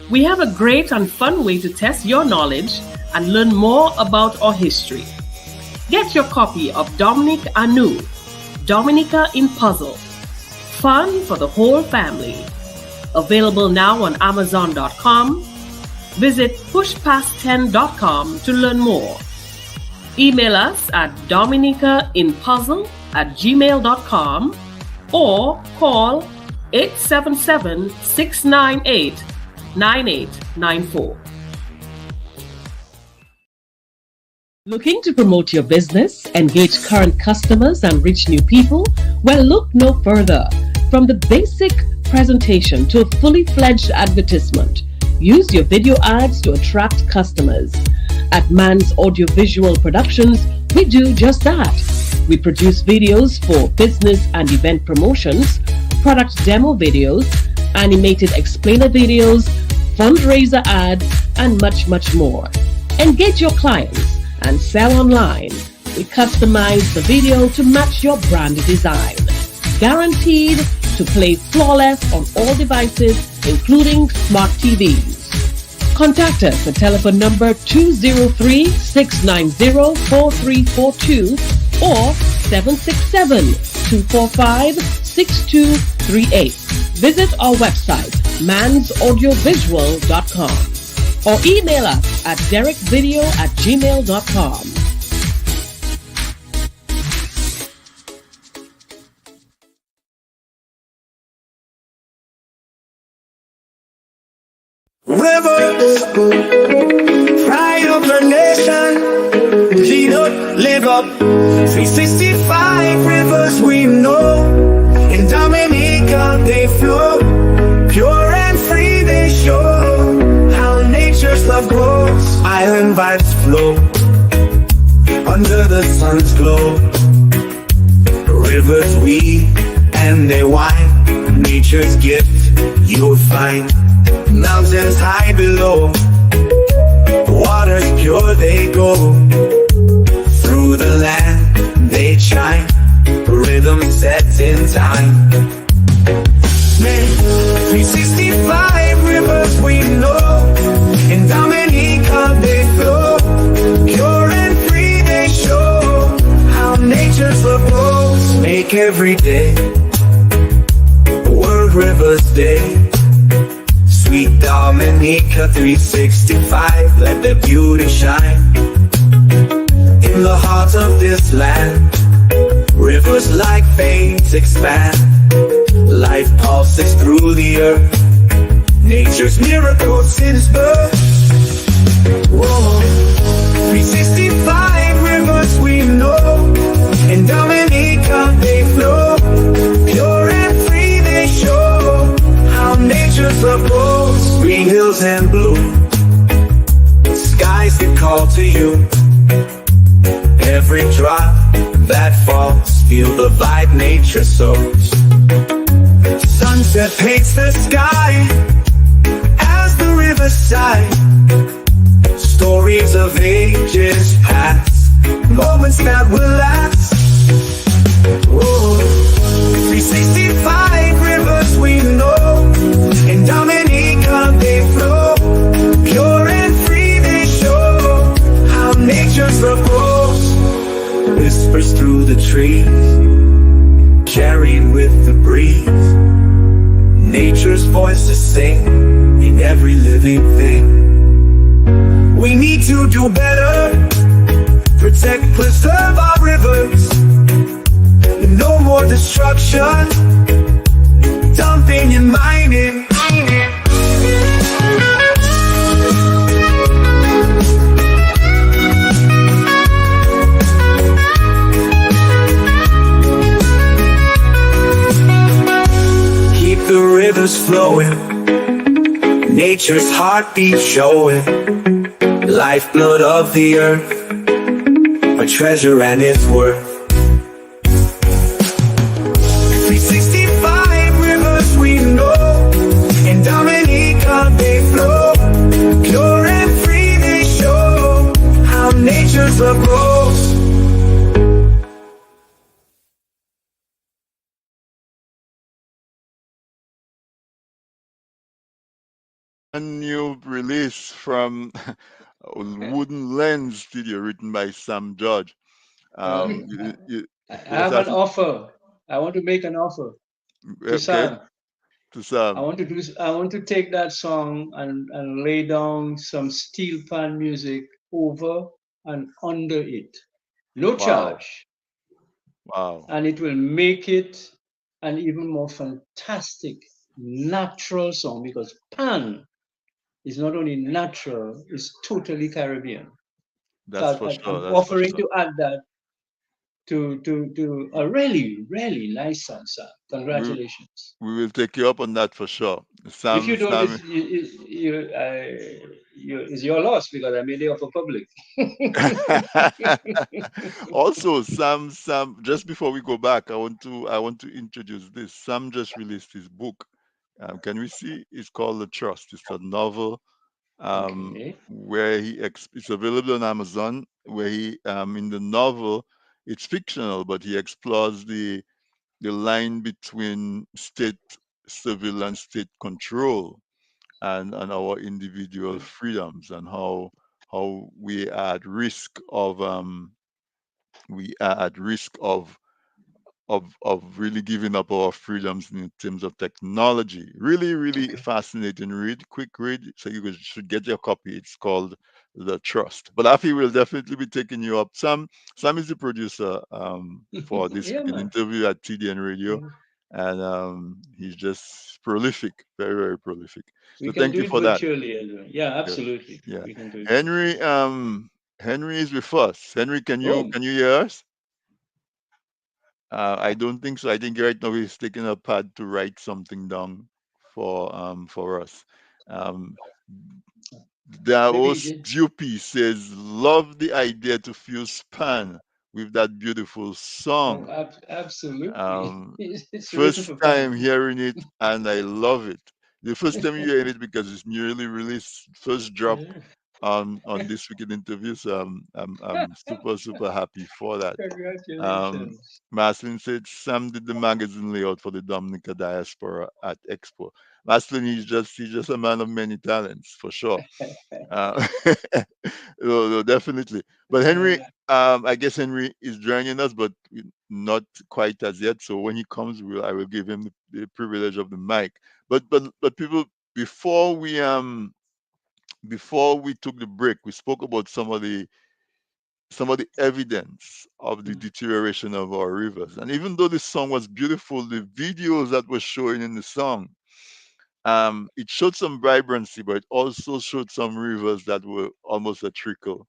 We have a great and fun way to test your knowledge and learn more about our history. Get your copy of Dominic Anu, Dominica in Puzzle. Fun for the whole family. Available now on Amazon.com. Visit pushpast10.com to learn more. Email us at dominicainpuzzle@gmail.com or call 877-698-9894. Looking to promote your business, engage current customers, and reach new people? Well, look no further. From the basic presentation to a fully fledged advertisement, use your video ads to attract customers. At Man's Audiovisual Productions, we do just that. We produce videos for business and event promotions, product demo videos, animated explainer videos, fundraiser ads, and much, much more. Engage your clients and sell online. We customize the video to match your brand design. Guaranteed to play flawless on all devices, including smart TVs. Contact us at telephone number 203-690-4342 or 767-245-6238. Visit our website, mansaudiovisual.com, or email us at derekvideo@gmail.com. Rivers, pride of the nation, clean up, live up. 365 rivers we know. In Dominica they flow, pure and free they show how nature's love grows. Island vibes flow under the sun's glow. Rivers weep and they whine, nature's gift you'll find. Mountains high below, waters pure they go. Through the land they chime, rhythm sets in time. Man, 365 rivers we know. In Dominica they flow, pure and free they show how nature's love grows. Make every day World Rivers Day. Sweet Dominica 365, let the beauty shine. In the heart of this land, rivers like veins expand. Life pulses through the earth, nature's miracle since birth. Whoa. 365 rivers we know. In Dominica they flow, pure and free they show how nature's love grows. Green hills and blue skies that call to you. Every drop that falls, feel the vibe nature sows. Sunset paints the sky as the rivers sigh. Stories of ages past, moments that will last. Whoa. 365 rivers we know. In Dominica they flow, pure and free they show how nature's love grows. Whispers through the trees, carrying with the breeze. Nature's voices sing in every living thing. We need to do better, protect, preserve our rivers. No more destruction, dumping and mining. Keep the rivers flowing, nature's heartbeat showing. Lifeblood of the earth, a treasure and its worth. 365 rivers we know. In Dominica they flow, pure and free they show how nature's love grows. A new release from Wooden Lens Studio, written by Sam George. I Yes, have an offer. I want to make an offer to okay, Sam. to Sam. I want to take that song and lay down some steel pan music over and under it. No Wow, charge. wow, And it will make it an even more fantastic natural song, because pan is not only natural, it's totally Caribbean. So that's for sure. I'm That's for offering sure. to add that to a really, really nice song, Sam. We Congratulations. we will take you up on that for sure. If you don't, Sam. it's your loss, because I made the offer public. Also, Sam, just before we go back, I want to introduce this. Sam just released his book. Can we see? It's called The Trust. It's a novel, Okay. where it's available on Amazon. Where he in the novel, it's fictional, but he explores the line between state surveillance, state control, and our individual freedoms, and how we are at risk of really giving up our freedoms in terms of technology. Really, really Okay. fascinating read, quick read. So should get your copy. It's called The Trust. But Afi will definitely be taking you up. Sam is the producer for this Yeah, weekend man. interview at TDN Radio. Yeah. and he's just prolific, very very prolific. We So can thank do you it for that. virtually as well. Yeah, Yeah, absolutely. yeah. We can do it. Henry, Henry is with us. Henry, Oh, can you hear us? I don't think so. I think right now he's taking a pad to write something down for us. Um, the maybe host Dupi says, "Love the idea to fuse pan with that beautiful oh, song. absolutely. Um, It's written First for time fun. hearing it, and I love it. The first time you hear it because it's newly released, first drop on this weekend interview. So I'm super super happy for that. Um, Congratulations. Maslin said Sam did the magazine layout for the Dominica diaspora at Expo. Maslin, he's just a man of many talents for sure. Uh, no, no, definitely. But Henry, Uh, I guess Henry is joining us, but not quite as yet. So when he comes, I will give him the privilege of the mic. But people, before we took the break, we spoke about some of the evidence of the deterioration of our rivers. And even though the song was beautiful, the videos that were showing in the song, it showed some vibrancy, but it also showed some rivers that were almost a trickle.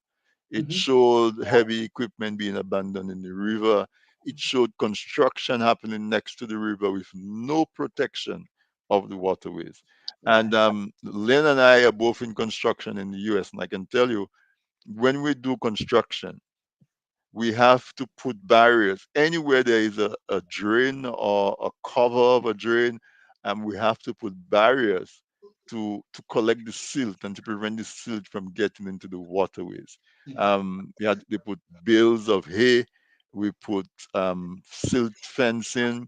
It mhm. showed heavy equipment being abandoned in the river. It showed construction happening next to the river with no protection of the waterways. Yeah. And Len and I are both in construction in the US, and I can tell you, when we do construction, we have to put barriers anywhere there is a drain or a cover of a drain, and we have to put barriers to collect the silt and to prevent the silt from getting into the waterways. They put bales of hay, we put silt fencing.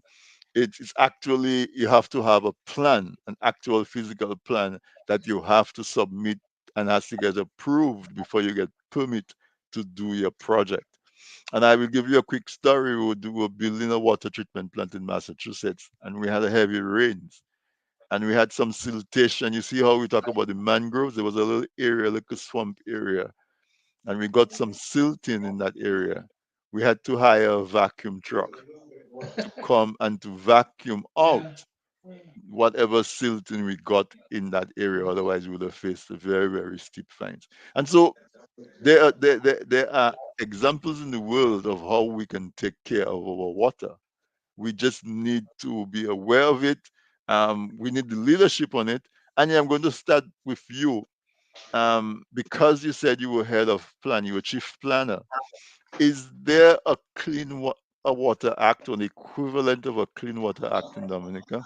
It's actually, you have to have a plan, an actual physical plan that you have to submit and has to get approved before you get permit to do your project. And I will give you a quick story. We were building a water treatment plant in Massachusetts, and we had a heavy rains, and we had some siltation. You see how we talk about the mangroves? There was a little area, like a swamp area, and we got some silting in that area. We had to hire a vacuum truck to come and to vacuum out Yeah. whatever silting we got in that area. Otherwise, we would have faced a very, very steep fines. And so there are examples in the world of how we can take care of our water. We just need to be aware of it. We need the leadership on it. And I'm going to start with you. Because you said you were head of plan, you were chief planner. Is there a water act or the equivalent of a clean water act in Dominica?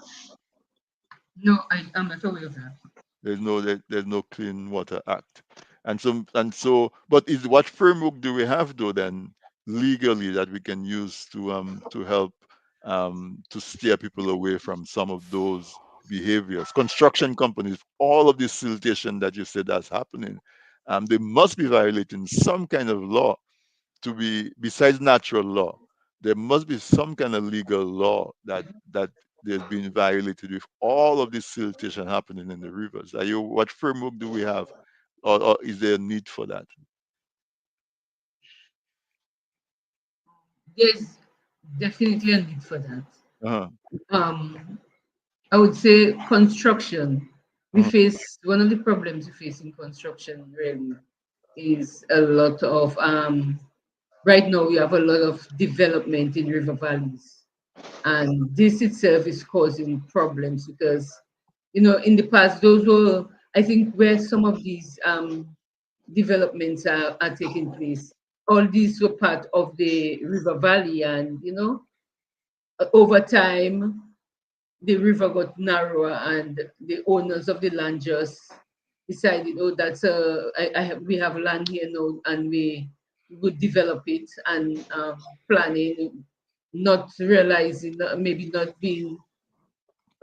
No, I'm not aware of that. There's no Clean Water Act, but is what framework do we have though then legally that we can use to help to steer people away from some of those behaviors? Construction companies, all of this siltation that you said that's happening, they must be violating some kind of law to be besides natural law. There must be some kind of legal law that there's been violated with all of this siltation happening in the rivers. What framework do we have, or is there a need for that? There's definitely a need for that. Uh-huh. Um, I would say construction. We Uh-huh. face one of the problems we face in construction really is a lot of right now we have a lot of development in river valleys, and this itself is causing problems because in the past those were, I think, where some of these developments are taking place. All these were part of the river valley, and over time the river got narrower, and the owners of the land just decided, oh, that's we have land here now, and we would develop it, and planning, not realizing, maybe not being,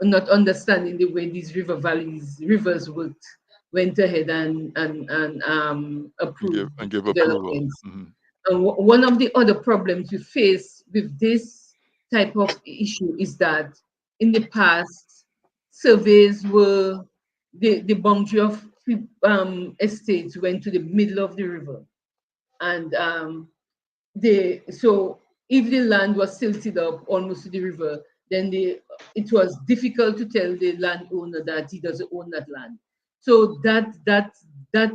not understanding the way these rivers worked, went ahead and approved And give approval. developments. Hmm. And one of the other problems we face with this type of issue is that in the past, surveys were, the boundary of estates went to the middle of the river. And so if the land was silted up almost to the river, then it was difficult to tell the landowner that he doesn't own that land. So that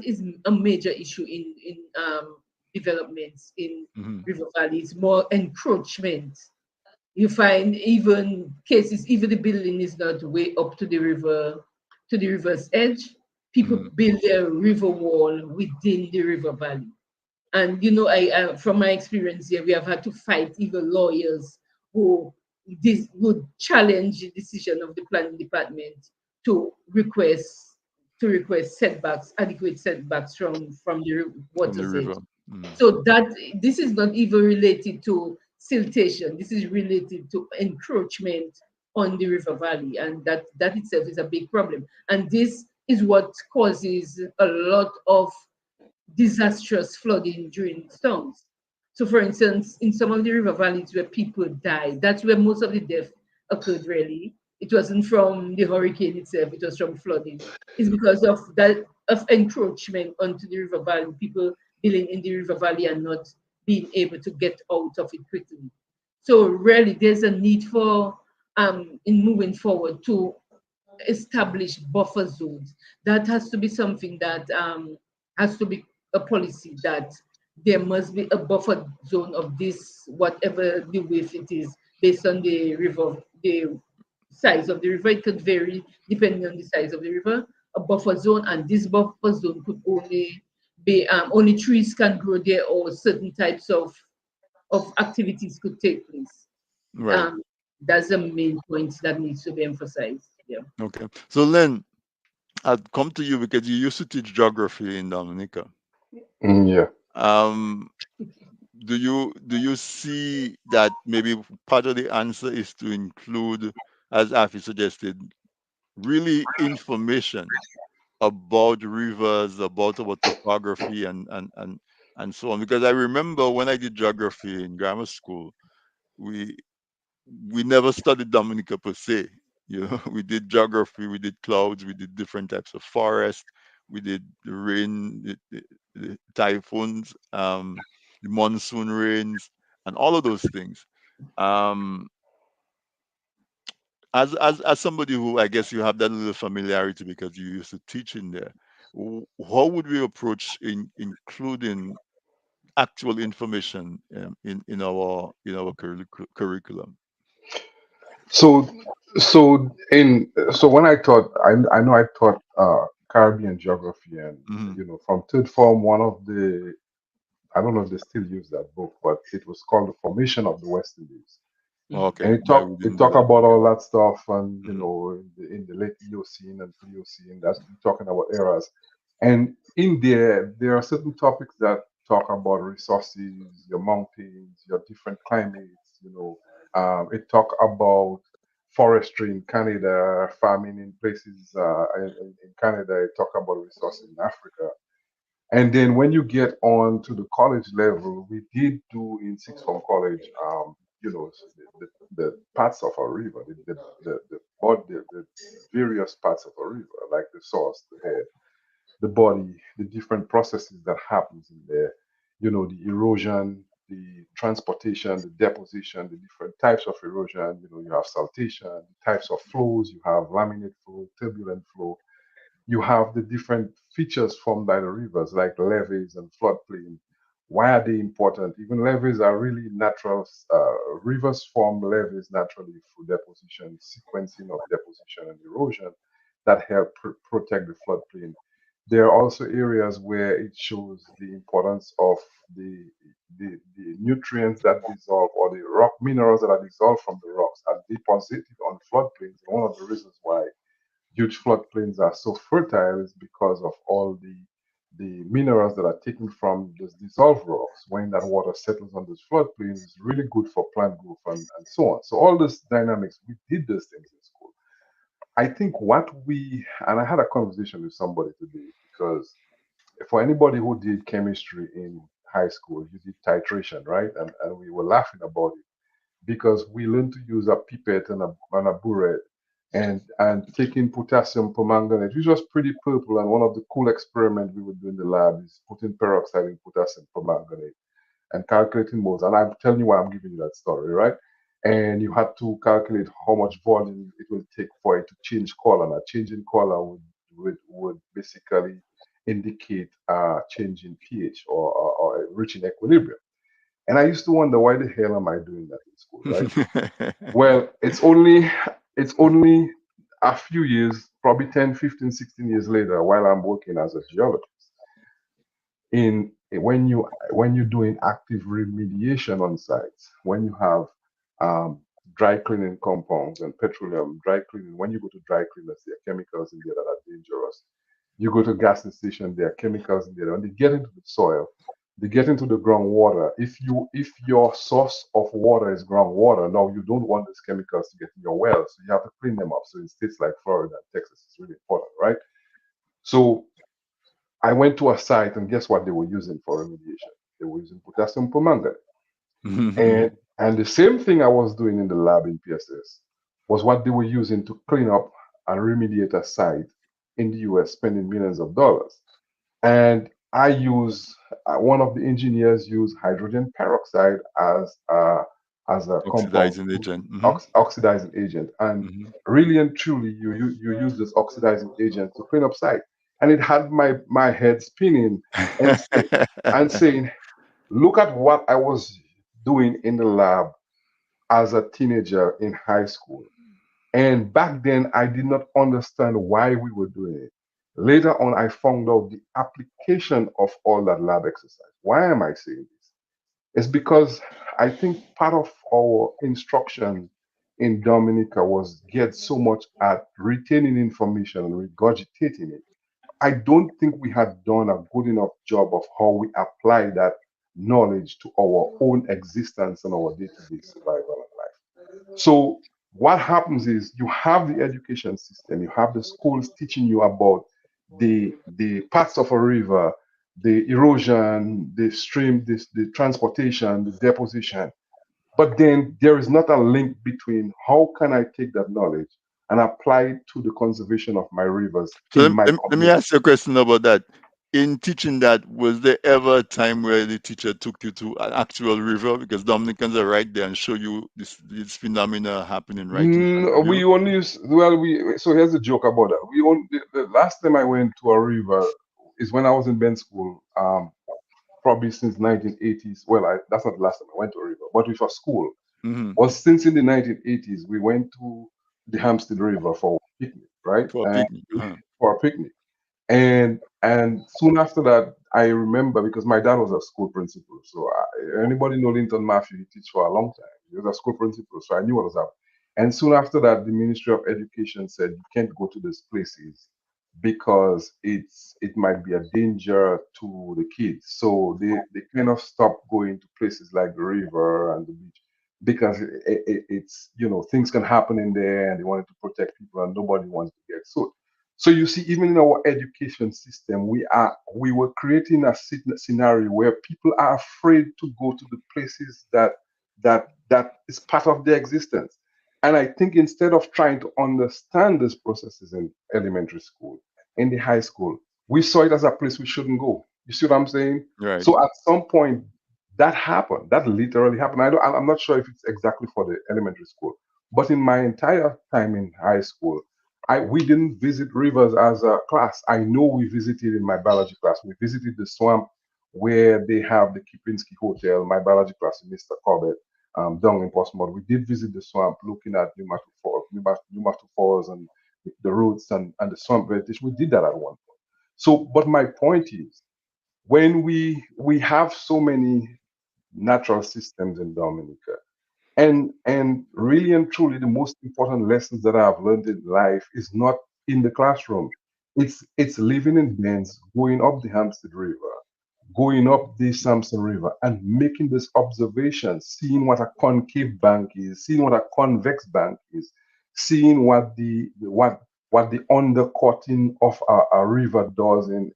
is a major issue in developments in Hmm. river valleys. More encroachment. You find even cases, even the building is not way up to the river, to the river's edge. People Hmm. build their river wall within the river valley. And I from my experience here, we have had to fight even lawyers who this would challenge the decision of the planning department to request setbacks, adequate setbacks from the From the water's edge. river. Mm. So that this is not even related to siltation. This is related to encroachment on the river valley, and that itself is a big problem. And this is what causes a lot of disastrous flooding during storms. So, for instance, in some of the river valleys where people died, that's where most of the death occurred, really. It wasn't from the hurricane itself, it was from flooding. It's because of that, of encroachment onto the river valley, people living in the river valley and not being able to get out of it quickly. So, really, there's a need for, in moving forward, to establish buffer zones. That has to be something that has to be a policy, that there must be a buffer zone of this, whatever the width it is, based on the river, the size of the river. It could vary depending on the size of the river. A buffer zone, and this buffer zone could only be only trees can grow there, or certain types of activities could take place. Right. Um, that's the main point that needs to be emphasized. Yeah. Okay. So Len, I'd come to you because you used to teach geography in Dominica. Yeah. Um, do you see that maybe part of the answer is to include, as Afi suggested, really information about rivers, about our topography, and so on? Because I remember when I did geography in grammar school, we we never studied Dominica per se. You know, we did geography, we did clouds, we did different types of forest, we did the rain, the typhoons, the monsoon rains, and all of those things. Um, as somebody who, I guess, you have that little familiarity because you used to teach in there, how would we approach including actual information in our curriculum? So, so when I taught, I know I taught Caribbean geography, and Hmm. from third form, one of the, I don't know if they still use that book, but it was called The Formation of the West Indies, Okay, and no, we it didn't do talk that about book yet. all that stuff, and Hmm. in the late Eocene and Pliocene, that talking about eras, and in there are certain topics that talk about resources, your mountains, your different climates. It talk about forestry in Canada, farming in places in Canada. It talk about resources in Africa. And then when you get on to the college level, we did do in sixth form college, the parts of a river, the various parts of a river, like the source, the head, the body, the different processes that happens in there, the erosion, the transportation, the deposition, the different types of erosion. You have saltation, the types of flows, you have laminate flow, turbulent flow, you have the different features formed by the rivers, like levees and floodplain. Why are they important? Even levees are really natural. Rivers form levees naturally through deposition, sequencing of deposition and erosion that help protect the floodplain. There are also areas where it shows the importance of the nutrients that dissolve, or the rock minerals that are dissolved from the rocks are deposited on floodplains. And one of the reasons why huge floodplains are so fertile is because of all the minerals that are taken from those dissolved rocks. When that water settles on those floodplains, it's really good for plant growth and so on. So all those dynamics, we did those things in school. I think and I had a conversation with somebody today, because for anybody who did chemistry in high school, you did titration, right? And we were laughing about it because we learned to use a pipette and a burette, and taking potassium permanganate, which was pretty purple. And one of the cool experiments we would do in the lab is putting peroxide in potassium permanganate and calculating moles. And I'm telling you why I'm giving you that story, right? and you had to calculate how much volume it will take for it to change color. And a change in color would basically indicate a change in pH or reaching equilibrium. And I used to wonder, why the hell am I doing that in school, right? Well, it's only a few years, probably 10, 15, 16 years later, while I'm working as a geologist, in when you're doing active remediation on sites, when you have dry cleaning compounds and petroleum dry cleaning, when you go to dry cleaners, there are chemicals in there that are dangerous. You go to gas station, there are chemicals in there. When they get into the soil, they get into the groundwater. If your source of water is groundwater, now you don't want these chemicals to get in your well, so you have to clean them up. So in states like Florida and Texas, it's really important, right? So I went to a site, and guess what they were using for remediation? They were using potassium permanganate. And the same thing I was doing in the lab in PSS was what they were using to clean up and remediate a site in the US, spending millions of dollars. And I use one of the engineers used hydrogen peroxide as a compound Oxidizing agent. oxidizing agent. And really and truly, you use this oxidizing agent to clean up site. And it had my head spinning and saying, look at what I was doing in the lab as a teenager in high school. And back then, I did not understand why we were doing it. Later on, I found out the application of all that lab exercise. Why am I saying this? It's because I think part of our instruction in Dominica was get so much at retaining information and regurgitating it. I don't think we had done a good enough job of how we apply that knowledge to our own existence and our day-to-day survival and life. So what happens is you have the education system, you have the schools teaching you about the parts of a river, the erosion, the stream, the transportation, the deposition. But then there is not a link between how can I take that knowledge and apply it to the conservation of my rivers So in my let me community. ask you a question about that. In teaching that, was there ever a time where the teacher took you to an actual river? Because Dominicans are right there and show you this phenomena happening right in front of We you. only use, well, so here's the joke about that. We only the last time I went to a river is when I was in Ben school, probably since 1980s. Well, that's not the last time I went to a river, but with a school Hmm. was since in the 1980s. We went to the Hampstead River for a picnic, right? For a And picnic. for a picnic. And soon after that, I remember because my dad was a school principal. So anybody know Linton Matthew? He teach for a long time. He was a school principal, so I knew what was up. And soon after that, the Ministry of Education said you can't go to these places because it might be a danger to the kids. So they kind of stopped going to places like the river and the beach because it's things can happen in there, and they wanted to protect people, and nobody wants to get so. So you see, even in our education system, we were creating a scenario where people are afraid to go to the places that is part of their existence. And I think instead of trying to understand these processes in elementary school, in the high school, we saw it as a place we shouldn't go. You see what I'm saying? Right. So at some point, that happened. That literally happened. I'm not sure if it's exactly for the elementary school, but in my entire time in high school, we didn't visit rivers as a class. I know we visited in my biology class. We visited the swamp where they have the Kipinski Hotel. My biology class, Mr. Corbett, down in Portsmouth. We did visit the swamp, looking at Numatu Falls and the roots and the swamp vegetation. We did that at one point. So, but my point is, when we have so many natural systems in Dominica, and really and truly, the most important lessons that I've learned in life is not in the classroom. It's living in bends, going up the Hampstead River, going up the Samson River, and making this observation, seeing what a concave bank is, seeing what a convex bank is, seeing what the undercutting of a river does in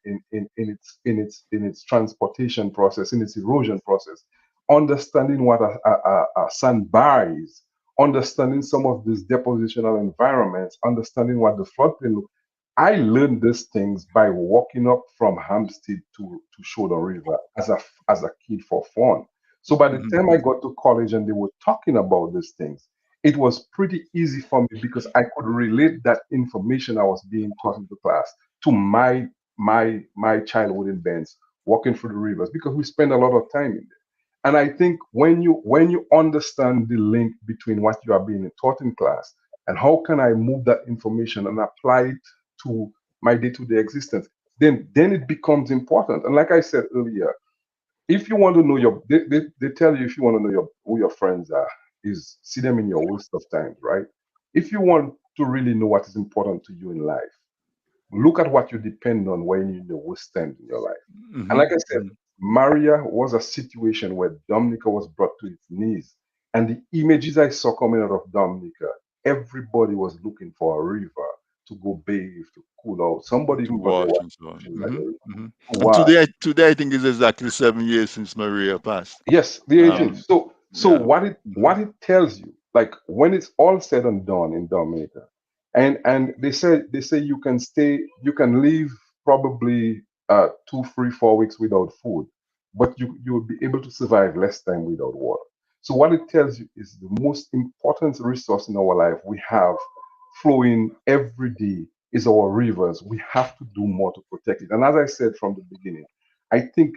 its transportation process, in its erosion process, understanding what a sandbar is, understanding some of these depositional environments, understanding what the floodplain looks. I learned these things by walking up from Hampstead to Shoulder River as a kid for fun. So by the Mhm. time I got to college and they were talking about these things, it was pretty easy for me because I could relate that information I was being taught in the class to my childhood events, walking through the rivers, because we spend a lot of time in there. And I think when you understand the link between what you are being taught in class and how can I move that information and apply it to my day-to-day existence, then it becomes important. And like I said earlier, if you want to know they tell you if you want to know who your friends are, is see them in your worst of times, right? If you want to really know what is important to you in life, look at what you depend on when you're in the worst times in your life. And like Mhm. I said, Mhm. Maria was a situation where Dominica was brought to its knees. And the images I saw coming out of Dominica, everybody was looking for a river to go bathe, to cool out. Somebody To even got their wash and so on. washing like a river to And wash. today I think is exactly 7 years since Maria passed. Yes, the agent. Um, So yeah. what it tells you, like when it's all said and done in Dominica, and they say you can live probably 2, 3, 4 weeks without food, but you will be able to survive less time without water. So what it tells you is the most important resource in our life we have flowing every day is our rivers. We have to do more to protect it. And as I said from the beginning, I think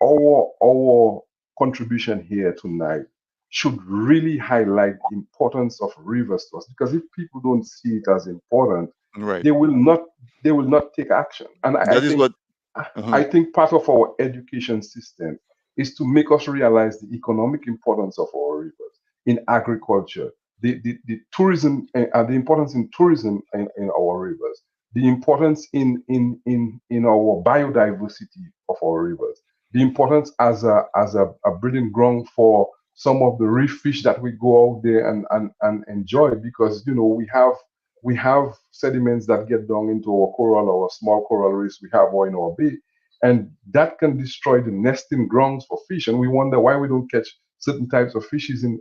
our contribution here tonight should really highlight the importance of rivers to us, because if people don't see it as important, Right. they will not they will not take action. And I That is think what. Uh-huh. I think part of our education system is to make us realize the economic importance of our rivers in agriculture, the tourism and the importance in tourism in our rivers, the importance in our biodiversity of our rivers, the importance as a breeding ground for some of the reef fish that we go out there and enjoy, because we have sediments that get down into our coral, our small coral reefs we have, or in our bay, and that can destroy the nesting grounds for fish. And we wonder why we don't catch certain types of fishes in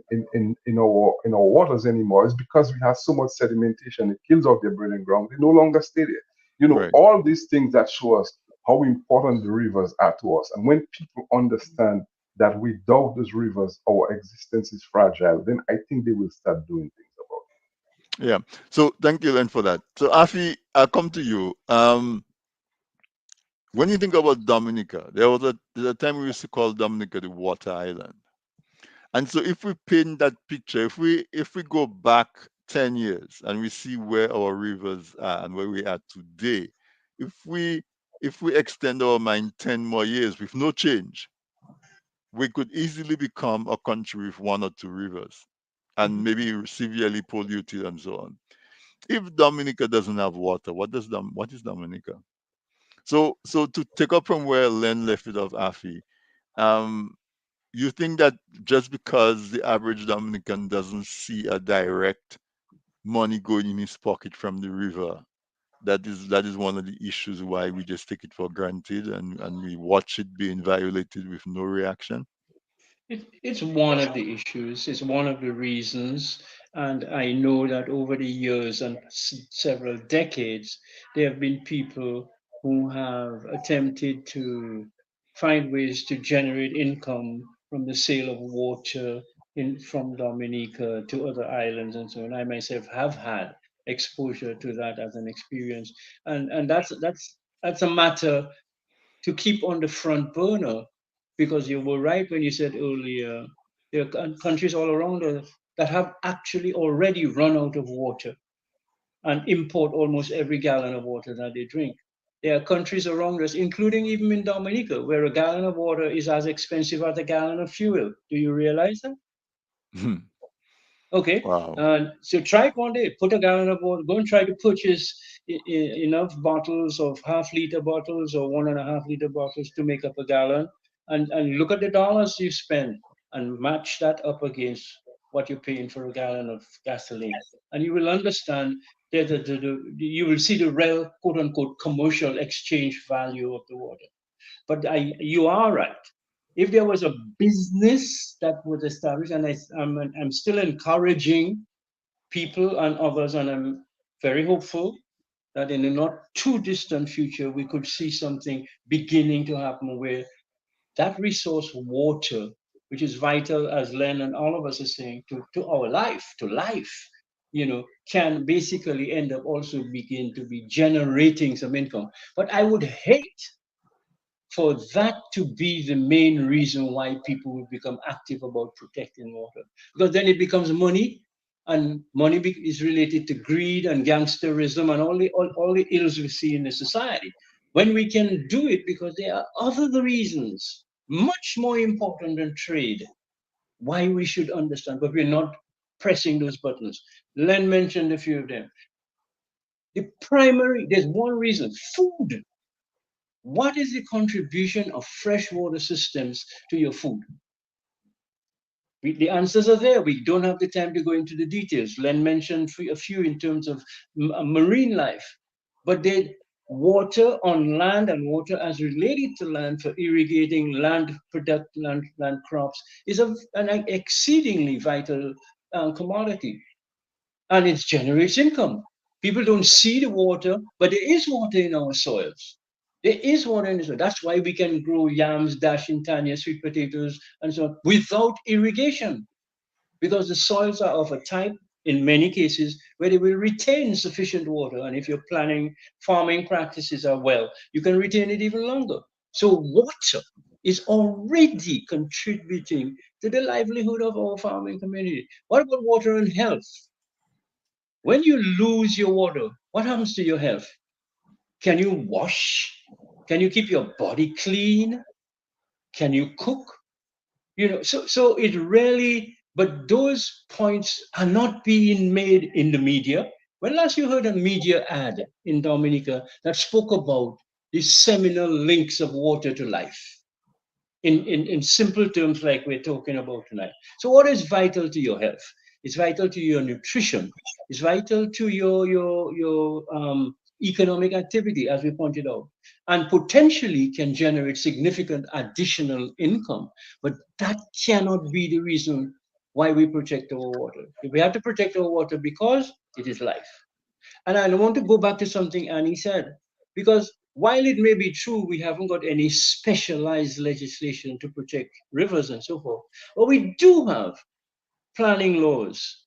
our waters anymore. It's because we have so much sedimentation. It kills off their breeding ground. They no longer stay there. Right. All these things that show us how important the rivers are to us. And when people understand that without those rivers, our existence is fragile, then I think they will start doing things about Yeah. So thank you, Len, for that. So Afi, I'll come to you. When you think about Dominica, there's a time we used to call Dominica the Water Island. And so if we paint that picture, if we go back 10 years and we see where our rivers are and where we are today, if we if we extend our mind 10 more years with no change, we could easily become a country with one or two rivers and maybe severely polluted and so on. If Dominica doesn't have water, what is Dominica? So to take up from where Len left it off, Afi, um, you think that just because the average Dominican doesn't see a direct money going in his pocket from the river, that is one of the issues why we just take it for granted and we watch it being violated with no reaction? It's one of the issues, it's one of the reasons, and I know that over the years and several decades, there have been people who have attempted to find ways to generate income from the sale of water from Dominica to other islands and so on. I myself have had exposure to that as an experience, and that's a matter to keep on the front burner, because you were right when you said earlier there are countries all around us that have actually already run out of water and import almost every gallon of water that they drink. There are countries around us, including even in Dominica, where a gallon of water is as expensive as a gallon of fuel. Do you realize that? Okay, Wow. so try it one day. Put a gallon of water. Go and try to purchase enough bottles of half-liter bottles or 1.5 liter bottles to make up a gallon, and look at the dollars you spend and match that up against what you're paying for a gallon of gasoline, and you will understand that you will see the real quote-unquote commercial exchange value of the water. But you are right. If there was a business that was established, and I'm still encouraging people and others, and I'm very hopeful that in the not too distant future, we could see something beginning to happen where that resource, water, which is vital, as Len and all of us are saying, to our life, to life, can basically end up also begin to be generating some income. But I would hate for that to be the main reason why people will become active about protecting water, because then it becomes money, and money is related to greed and gangsterism and all the ills we see in the society. When we can do it because there are other reasons much more important than trade, why we should understand, but we're not pressing those buttons. Len mentioned a few of them. There's one reason: food. What is the contribution of freshwater systems to your food? The answers are there. We don't have the time to go into the details. Len mentioned a few in terms of marine life, but water on land and water as related to land for irrigating land crops is an exceedingly vital commodity, and it generates income. People don't see the water, but there is water in our soils. There is water in the soil. That's why we can grow yams, dash, tanya, sweet potatoes, and so on without irrigation, because the soils are of a type, in many cases, where they will retain sufficient water. And if your farming practices are well, you can retain it even longer. So water is already contributing to the livelihood of our farming community. What about water and health? When you lose your water, what happens to your health? Can you wash? Can you keep your body clean? Can you cook? So it really, but those points are not being made in the media. When last you heard a media ad in Dominica that spoke about the seminal links of water to life in simple terms like we're talking about tonight? So what is vital to your health? It's vital to your nutrition. It's vital to your economic activity, as we pointed out, and potentially can generate significant additional income. But that cannot be the reason why we protect our water. We have to protect our water because it is life. And I want to go back to something Annie said, because while it may be true we haven't got any specialized legislation to protect rivers and so forth, but we do have planning laws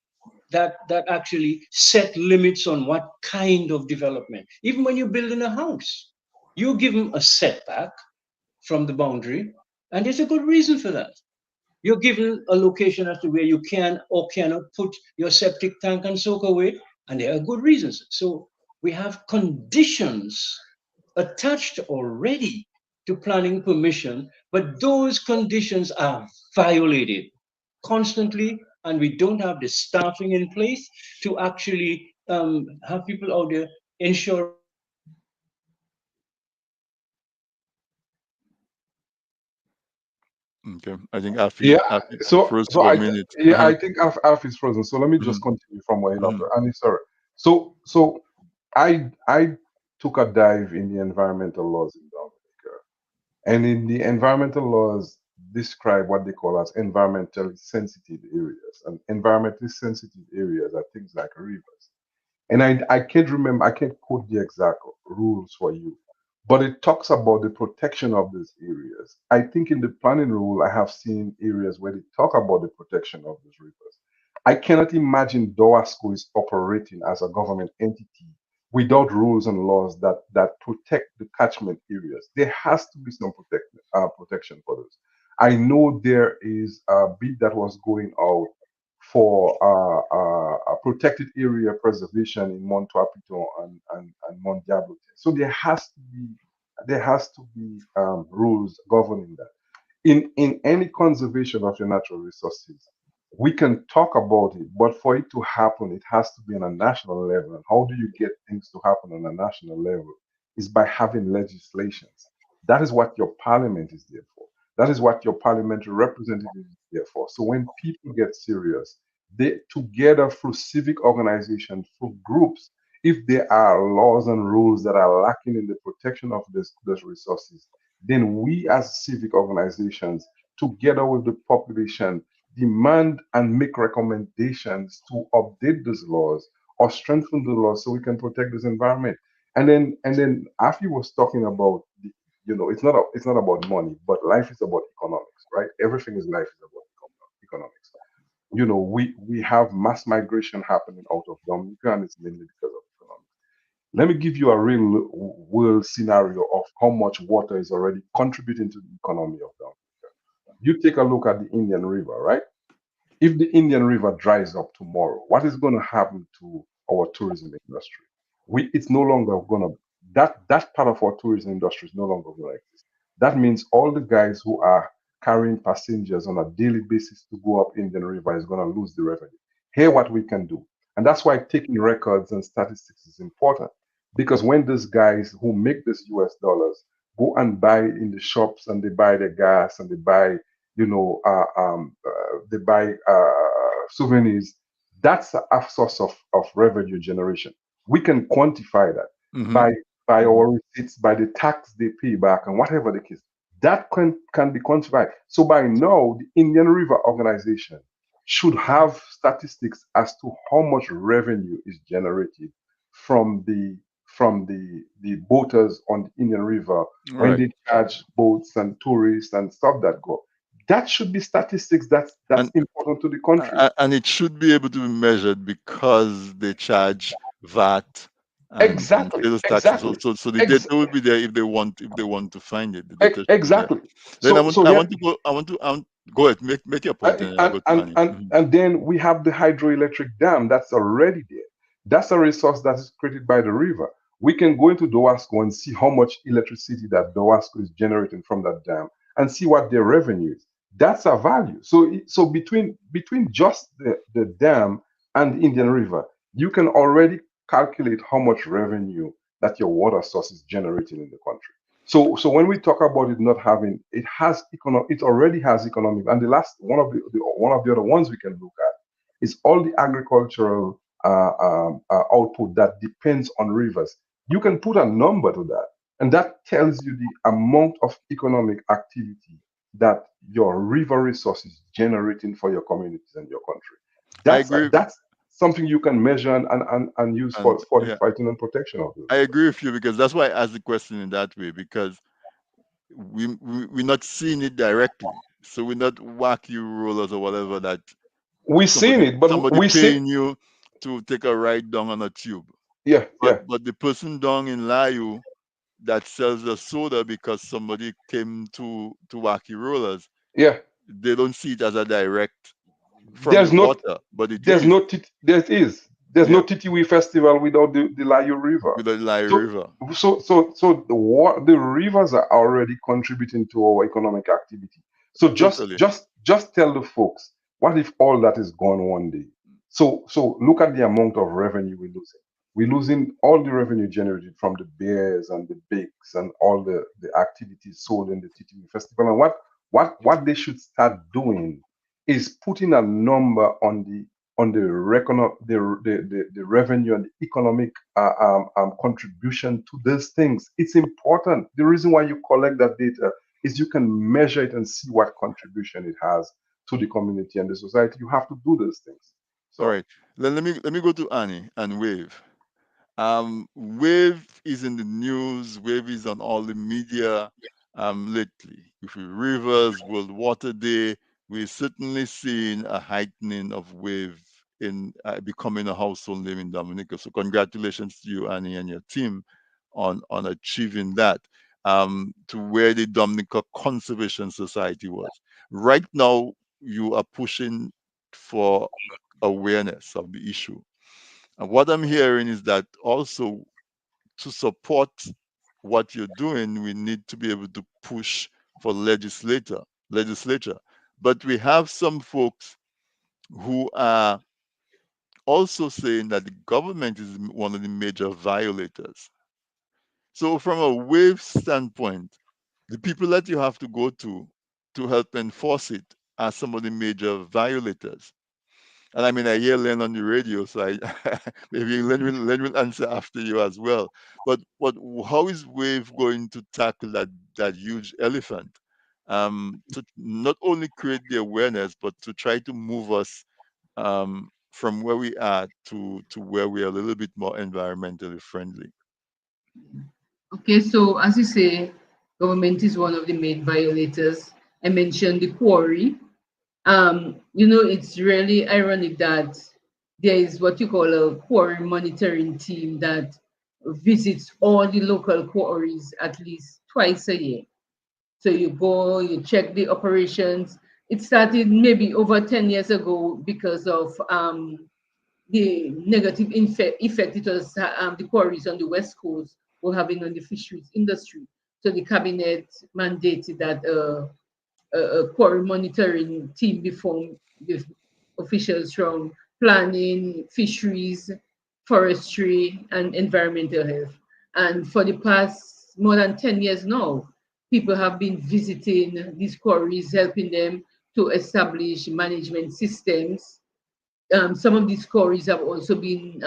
that actually set limits on what kind of development. Even when you're building a house, you give them a setback from the boundary, and there's a good reason for that. You're given a location as to where you can or cannot put your septic tank and soak away, and there are good reasons. So we have conditions attached already to planning permission, but those conditions are violated constantly, and we don't have the staffing in place to actually have people out there ensuring. Okay, I think Afi, Yeah, Afi so froze so for a I minute. yeah, Uh-huh. I think Alf is frozen. So let me Hmm. just continue from where he left Hmm. off. And sorry. So I took a dive in the environmental laws in Dominica, and in the environmental laws describe what they call as environmentally sensitive areas. And environmentally sensitive areas are things like rivers. And I can't remember, I can't quote the exact rules for you, but it talks about the protection of these areas. I think in the planning rule, I have seen areas where they talk about the protection of these rivers. I cannot imagine DOASCO is operating as a government entity without rules and laws that protect the catchment areas. There has to be some protection for those. I know there is a bid that was going out for a protected area preservation in Mont Wapito and Mont Diablo. So there has to be rules governing that. In any conservation of your natural resources, we can talk about it, but for it to happen, it has to be on a national level. And how do you get things to happen on a national level? Is by having legislations. That is what your parliament is there for. That is what your parliamentary representative is there for. So when people get serious, they together through civic organizations, through groups, if there are laws and rules that are lacking in the protection of those resources, then we as civic organizations, together with the population, demand and make recommendations to update those laws or strengthen the laws so we can protect this environment. And then Afi was talking about it's not about money, but life is about economics, right? Everything is life is about economics. We have mass migration happening out of Dominica, and it's mainly because of economics. Let me give you a real world scenario of how much water is already contributing to the economy of Dominica. You take a look at the Indian River, right? If the Indian River dries up tomorrow, what is going to happen to our tourism industry? It's no longer going to that part of our tourism industry is no longer going to exist. That means all the guys who are carrying passengers on a daily basis to go up Indian River is going to lose the revenue. Here, what we can do, and that's why taking records and statistics is important, because when these guys who make this US dollars go and buy in the shops and they buy the gas and they buy they buy souvenirs. That's a source of revenue generation. We can quantify that Mm-hmm. by by Mm-hmm. our receipts, by the tax they pay back, and whatever the case. That can be quantified. So by now, the Indian River organization should have statistics as to how much revenue is generated from the boaters on the Indian River when Right. they charge boats and tourists and stuff that go. That should be statistics that's And important to the country. and it should be able to be measured because they charge VAT and Exactly, sales taxes. exactly, So the data ex- will be there if they want to find it. The data should be there. exactly. Then So so I here want to go go ahead, make your point, and I'll go to Annie. Mhm. and then we have the hydroelectric dam that's already there. That's a resource that is created by the river. We can go into Dowasco and see how much electricity that Dowasco is generating from that dam and see what their revenue is. That's a value. So between just the dam and the Indian River, you can already calculate how much revenue that your water source is generating in the country. So when we talk about it not having, it has it already has economic. And the last one of the other ones we can look at is all the agricultural output that depends on rivers. You can put a number to that, and that tells you the amount of economic activity that your river resource is generating for your communities and your country. I That's agree, that's something you can measure and use and for the yeah, fighting and protection of those I rivers. agree with you because that's why I asked the question in that way because we're not seeing it directly, so we're not wacky rollers or whatever that We've seen it, but somebody we see, paying you to take a ride down on a tube. yeah, But yeah, the person down in Layu that sells the soda because somebody came to Wacky Rollers, yeah. they don't see it as a direct from the There's not, water, but it there's is. no, there's no Yeah, TTW festival without the Layo River. with the Lai So, River. so the rivers are already contributing to our economic activity. So Totally. just tell the folks, what if all that is gone one day? So look at the amount of revenue we're losing. We're losing all the revenue generated from the beers and the bakes and all the activities sold in the TTV festival. And what they should start doing is putting a number on the revenue and the economic contribution to these things. It's important. The reason why you collect that data is you can measure it and see what contribution it has to the community and the society. You have to do those things. All So right. Let me go to Annie and Wave. Wave is in the news. Wave is on all the media lately. With the Rivers World Water Day, we're certainly seeing a heightening of Wave in becoming a household name in Dominica. So congratulations to you, Annie, and your team on achieving that to where the Dominica Conservation Society was. Right now, you are pushing for awareness of the issue. And what I'm hearing is that also to support what you're doing, we need to be able to push for legislature. But we have some folks who are also saying that the government is one of the major violators. So from a wave standpoint, the people that you have to go to help enforce it are some of the major violators. And I mean, I hear Len on the radio, so I maybe Len will answer after you as well. But how is Wave going to tackle that huge elephant? To not only create the awareness, but to try to move us from where we are to where we are a little bit more environmentally friendly. Okay, so as you say, Government is one of the main violators. I mentioned the quarry. It's really ironic that there is what you call a quarry monitoring team that visits all the local quarries at least twice a year. So you go, you check the operations. It started maybe over 10 years ago because of the negative effect it was the quarries on the west coast were having on the fisheries industry. So the cabinet mandated that a quarry monitoring team be formed with officials from planning, fisheries, forestry, and environmental health. And for the past more than 10 years now, people have been visiting these quarries, helping them to establish management systems. Some of these quarries have also been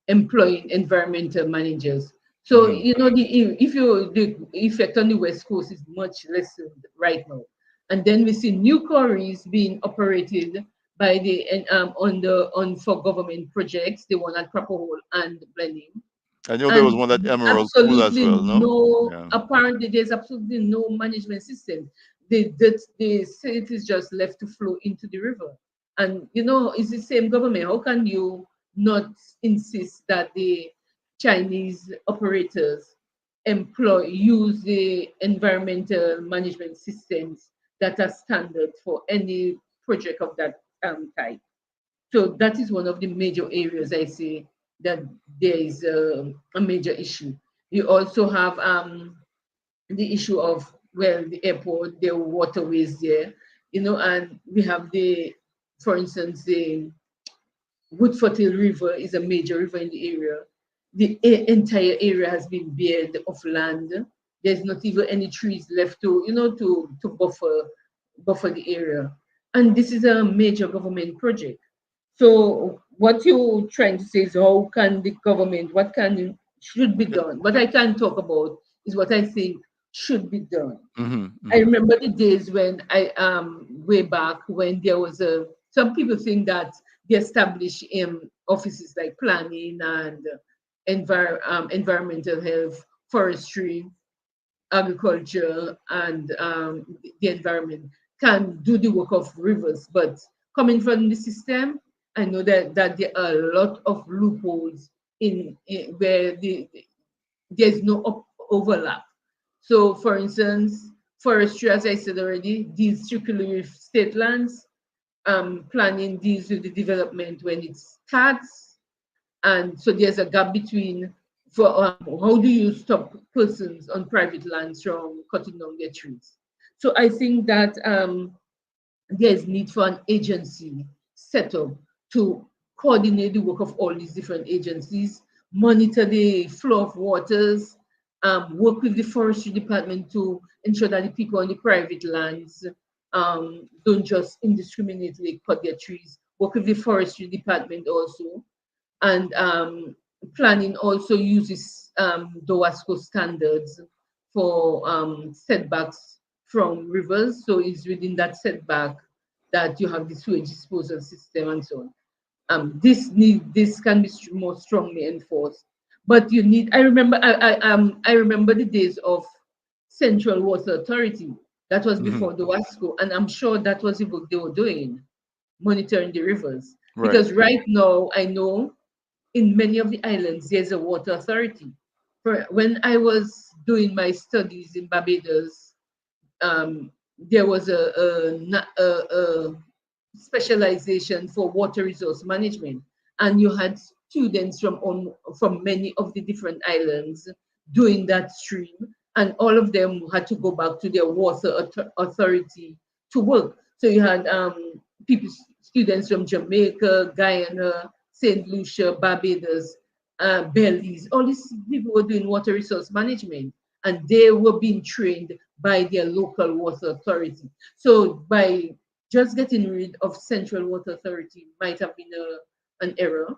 employing environmental managers. So the effect on the west coast is much lessened right now, and then we see new quarries being operated by the on for government projects, the one at Cropper Hole and Blenheim, I know there was and one at Emerald Pool as absolutely well, no? no, Yeah. apparently there's absolutely no management system. The state is just left to flow into the river. And it's the same government. How can you not insist that the Chinese operators use the environmental management systems that are standard for any project of that type? So that is one of the major areas I see that there is a major issue. You also have the issue of, well, the airport, the waterways there, and we have for instance, the Woodford Hill River is a major river in the area. The entire area has been bared of land. There's not even any trees left to buffer the area. And this is a major government project. So what you're trying to say is how can the government, should be done. What I can talk about is what I think should be done. I remember the days when way back when there was some people think that they establish offices like planning and environmental health, forestry, agriculture, and the environment can do the work of rivers. But coming from the system, I know that there are a lot of loopholes in where there's no overlap. So, for instance, forestry, as I said already, deals strictly with state lands. Planning deals with the development when it starts, and so there's a gap between. For how do you stop persons on private lands from cutting down their trees? So I think that there's need for an agency set up to coordinate the work of all these different agencies, monitor the flow of waters, work with the forestry department to ensure that the people on the private lands don't just indiscriminately cut their trees, work with the forestry department also. And planning also uses DOWASCO standards for setbacks from rivers. So it's within that setback that you have the sewage disposal system and so on. This can be more strongly enforced. But you need. I remember the days of Central Water Authority. That was before the WASCO, and I'm sure that was the work they were doing, monitoring the rivers. Right. Because right now I know in many of the islands there's a water authority. When I was doing my studies in Barbados, there was a specialization for water resource management, and you had students from many of the different islands doing that stream, and all of them had to go back to their water authority to work. So you had students from Jamaica, Guyana, St. Lucia, Barbados, Belize. All these people were doing water resource management, and they were being trained by their local water authority. So by just getting rid of Central Water Authority might have been an error,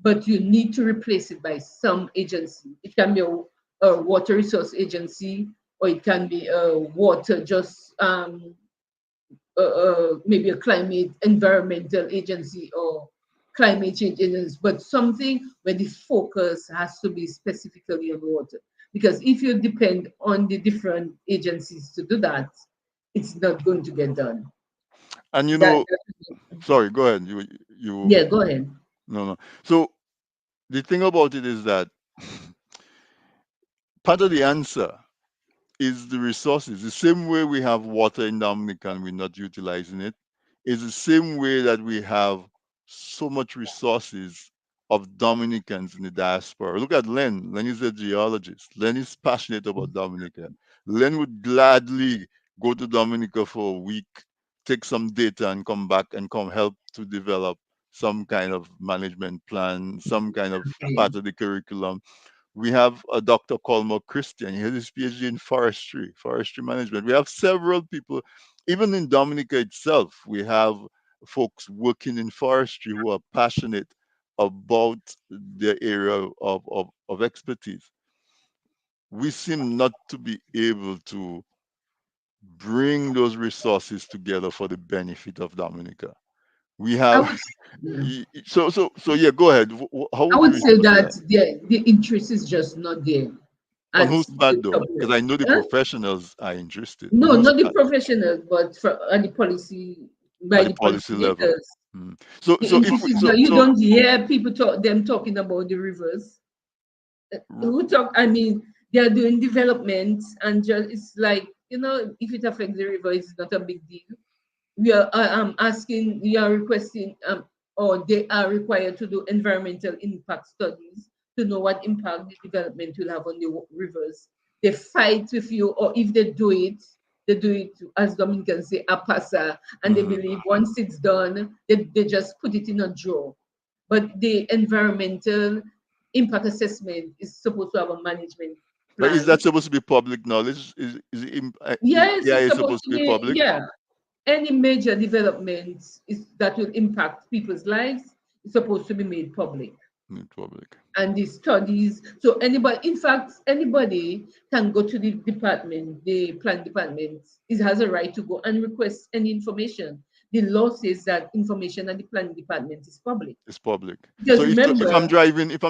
but you need to replace it by some agency. It can be a water resource agency, or it can be a water maybe a climate environmental agency, or climate change is, but something where the focus has to be specifically on water. Because if you depend on the different agencies to do that, it's not going to get done. And you That, know, sorry, go ahead. You yeah, go ahead. no. So the thing about it is that part of the answer is the resources. The same way we have water in Dominica and we're not utilizing it, is the same way that we have so much resources of Dominicans in the diaspora. Look at Len. Len is a geologist. Len is passionate about Dominica. Len would gladly go to Dominica for a week, take some data and come back and come help to develop some kind of management plan, some kind of part of the curriculum. We have a Dr. Colmo Christian. He has his PhD in forestry management. We have several people, even in Dominica itself, we have folks working in forestry who are passionate about their area of expertise. We seem not to be able to bring those resources together for the benefit of Dominica. We I have would, yeah. so yeah. Go ahead. How I would you would say respond to that? that the interest is just not there On at whose the part though? top Because level. I know the Huh? professionals are interested. On No, whose not the part? professionals, but at the policy, by At the the policy level. policymakers. Mm. So The so if interest we, is so not, you so don't hear people talking about the rivers. Who talk, I mean, they are doing development and just, it's like, if it affects the river, it's not a big deal. We are asking, we are requesting, or they are required to do environmental impact studies to know what impact the development will have on the rivers. They fight with you, or if they do it, as Dominicans say, a pasa, and they mhm. believe once it's done, they just put it in a drawer. But the environmental impact assessment is supposed to have a management But is plan. that supposed to be public knowledge? Is Yes, it's EIA supposed supposed to to be be, public? yeah. Any major development that will impact people's lives is supposed to be made public. Public. And the studies, so anybody, in fact, anybody can go to the department, the plan department, it has a right to go and request any information. The law says that information at the planning department is public. It's public. So Because if I'm remember,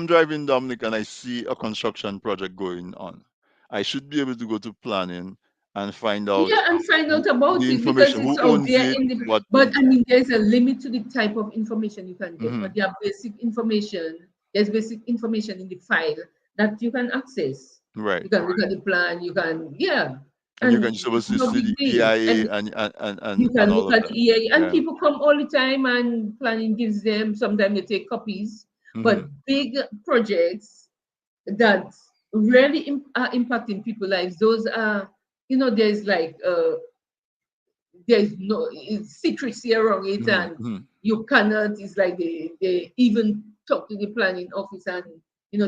driving Dominic and I see a construction project going on, I should be able to go to planning and find out yeah, and find out about the it because information, who it's out owns there it, in the. what. But I mean, there's a limit to the type of information you can get. Hmm. But there are basic information. There's basic information in the file that you can access. Right. You can look at the plan. You can, yeah, And you and can supposed it's to no see big the deal. EIA And you and can all look of at that. EA, and Yeah. people come all the time, and planning gives them. Sometimes they take copies, Hmm. but big projects that really are impacting people's lives. Those are, there's like there's no secrecy around it, Hmm. and Hmm. you cannot. It's like they even talk to the planning office and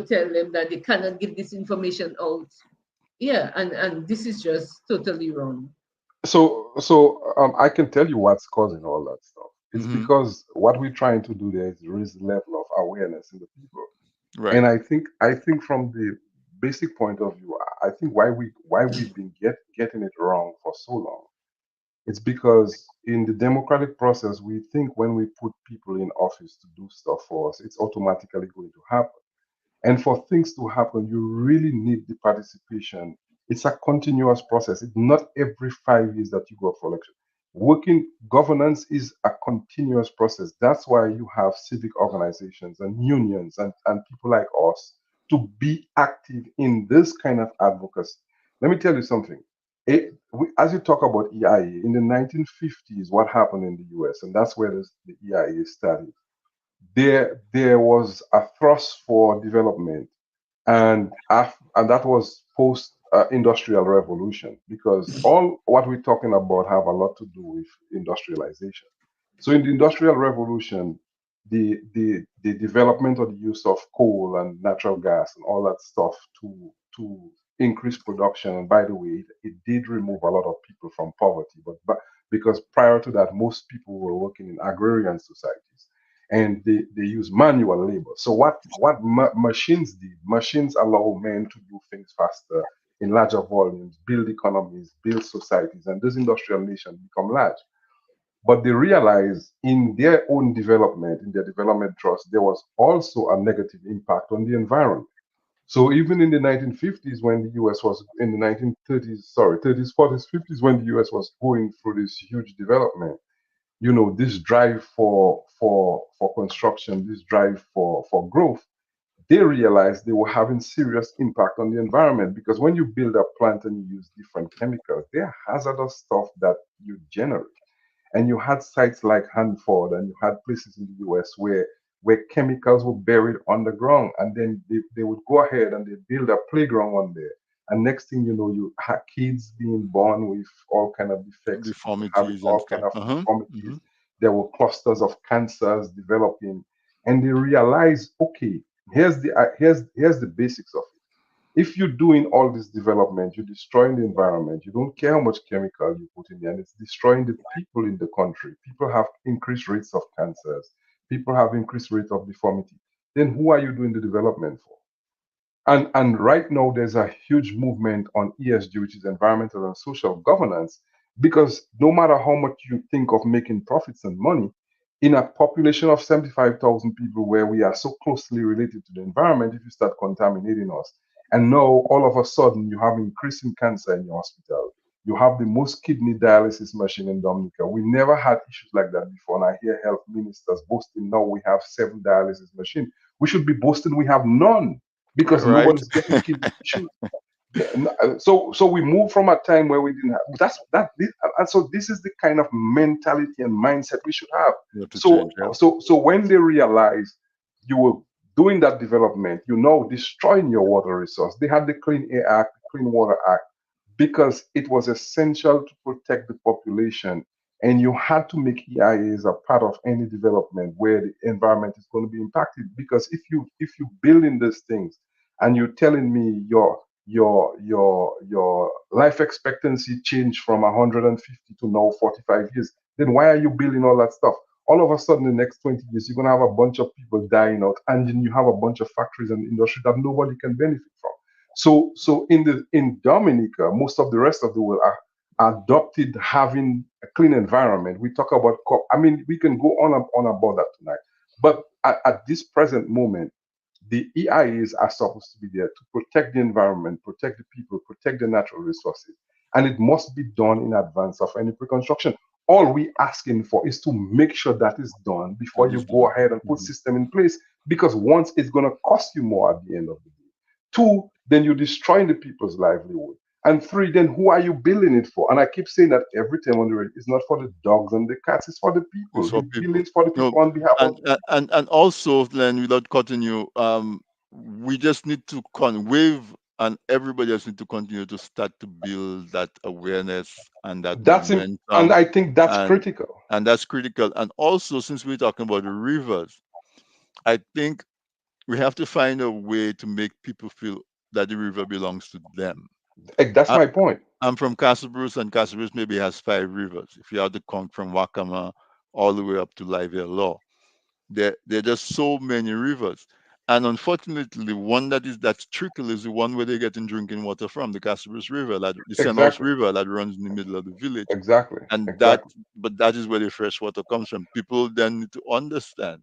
tell them that they cannot give this information out. Yeah, and this is just totally wrong. So I can tell you what's causing all that stuff. It's Hmm. because what we're trying to do there is raise the level of awareness in the people. Right. And I think from the basic point of view, I think why we've been getting it wrong for so long. It's because in the democratic process, we think when we put people in office to do stuff for us, it's automatically going to happen. And for things to happen, you really need the participation. It's a continuous process. It's not every 5 years that you go for election. Working governance is a continuous process. That's why you have civic organizations and unions and people like us to be active in this kind of advocacy. Let me tell you something. As you talk about EIA, in the 1950s, what happened in the US, and that's where the EIA started, there was a thrust for development, and that was post industrial revolution, because all what we're talking about have a lot to do with industrialization. So in the industrial revolution, the development of the use of coal and natural gas and all that stuff to increase production. And by the way, it did remove a lot of people from poverty, but because prior to that, most people were working in agrarian societies, and they use manual labor. So what machines did? Machines allow men to do things faster in larger volumes, build economies, build societies, and those industrial nations become large. But they realized in their own development, in their development trust, there was also a negative impact on the environment. So even in the 1950s, when the US was in the 1930s, sorry, 30s, 40s, 50s, when the US was going through this huge development, this drive for construction, this drive for growth, they realized they were having serious impact on the environment because when you build a plant and you use different chemicals, they're hazardous stuff that you generate. And you had sites like Hanford, and you had places in the US where chemicals were buried underground, and then they would go ahead and they build a playground on there. And next thing you know, you had kids being born with all kind of defects, people having Deformities and all stuff. kind of Hmm. deformities. There were clusters of cancers developing, and they realized, okay, here's the basics of it. If you're doing all this development, you're destroying the environment. You don't care how much chemical you put in there, and it's destroying the people in the country. People have increased rates of cancers. People have increased rate of deformity. Then who are you doing the development for? And right now there's a huge movement on ESG, which is environmental and social governance, because no matter how much you think of making profits and money, in a population of 75,000 people where we are so closely related to the environment, if you start contaminating us, and now all of a sudden you have increasing cancer in your hospital, you have the most kidney dialysis machine in Dominica. We never had issues like that before, and I hear health ministers boasting now we have 7 dialysis machines. We should be boasting we have none because Right. nobody's getting kidney issues. So we move from a time where we didn't have and so this is the kind of mentality and mindset we should have. You have to So change, yeah. so when they realize you were doing that development, destroying your water resource. They had the Clean Air Act, the Clean Water Act, because it was essential to protect the population. And you had to make EIAs a part of any development where the environment is going to be impacted. Because if you build in these things and you're telling me your life expectancy changed from 150 to now 45 years, then why are you building all that stuff? All of a sudden, the next 20 years, you're going to have a bunch of people dying out, and then you have a bunch of factories and industry that nobody can benefit from. So in Dominica, most of the rest of the world are adopted having a clean environment. We talk about, I mean, we can go on about that tonight. But at this present moment, the EIAs are supposed to be there to protect the environment, protect the people, protect the natural resources. And it must be done in advance of any pre-construction. All we asking for is to make sure that is done before That you is go done. ahead and put Mhm. system in place. Because once it's going to cost you more at the end of the day. Two, then you're destroying the people's livelihood. And three, then who are you building it for? And I keep saying that every time on the radio. It's not for the dogs and the cats, it's for the It's people. for The people. buildings for the No, people on behalf of. and also, Len, without cutting you, we just need to wave, and everybody else need to continue to start to build that awareness and that And momentum, I think that's and critical. that's critical. And also, since we're talking about the rivers, I think we have to find a way to make people feel that the river belongs to them. That's I, my point. I'm from Castle Bruce, and Castle Bruce maybe has 5 rivers. If you have to count from Wakama all the way up to Live Law, there are just so many rivers. And unfortunately, the one that's trickle is the one where they're getting drinking water from, the Castle Bruce River, the Senhouse Exactly. River that runs in the middle of the village. Exactly. And Exactly. but that is where the fresh water comes from. People then need to understand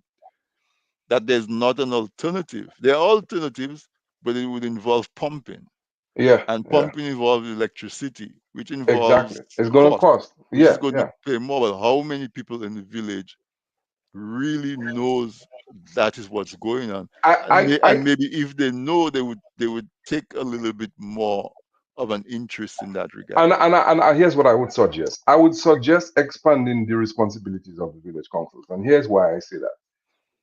that there's not an alternative. There are alternatives, but it would involve pumping. Yeah. And Yeah. pumping involves electricity, which involves Exactly. It's gonna cost, cost. which is Yeah. going to Yeah. pay more. But how many people in the village really knows that is what's going on? And I maybe if they know, they would take a little bit more of an interest in that regard. here's what I would suggest. I would suggest expanding the responsibilities of the village councils. And here's why I say that.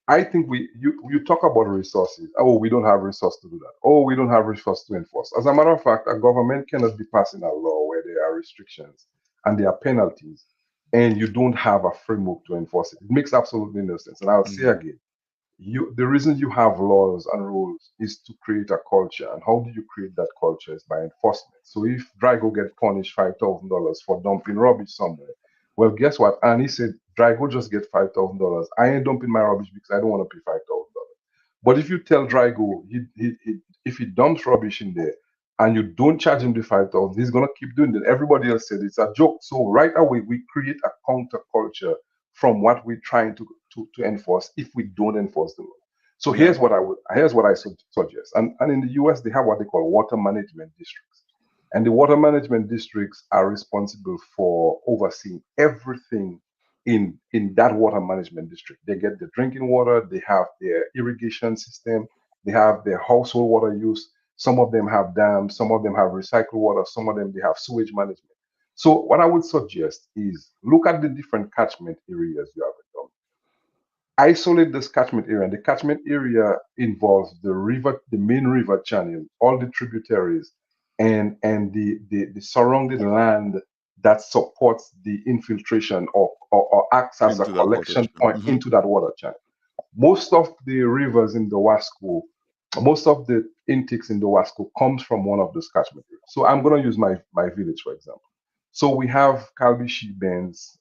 I think you talk about resources. Oh, we don't have resource to do that. Oh, we don't have resource to enforce. As a matter of fact, a government cannot be passing a law where there are restrictions and there are penalties, and you don't have a framework to enforce it. It makes absolutely no sense. And I'll say Mhm. again, the reason you have laws and rules is to create a culture. And how do you create that culture? Is by enforcement. So if Drago get punished $5,000 for dumping rubbish somewhere, well, guess what? And he said, Drago just get $5,000. I ain't dumping my rubbish because I don't want to pay $5,000. But if you tell Drago if he dumps rubbish in there and you don't charge him the 5,000, he's gonna keep doing it. Everybody else said it's a joke. So right away we create a counterculture from what we're trying to enforce if we don't enforce the law. So Yeah. here's what I suggest. And in the US they have what they call water management districts. And the water management districts are responsible for overseeing everything in that water management district. They get the drinking water, they have their irrigation system, they have their household water use. Some of them have dams, some of them have recycled water, some of them they have sewage management. So what I would suggest is look at the different catchment areas you have in Dublin. Isolate this catchment area. And the catchment area involves the river, the main river channel, all the tributaries, and the surrounding land that supports the infiltration or acts as a Into that water collection stream. point into that water channel. Most of the rivers in the Wasco, most of the intakes in the Wasco comes from one of those catchment areas. So I'm going to use my village, for example. So we have Calbishi, Benz,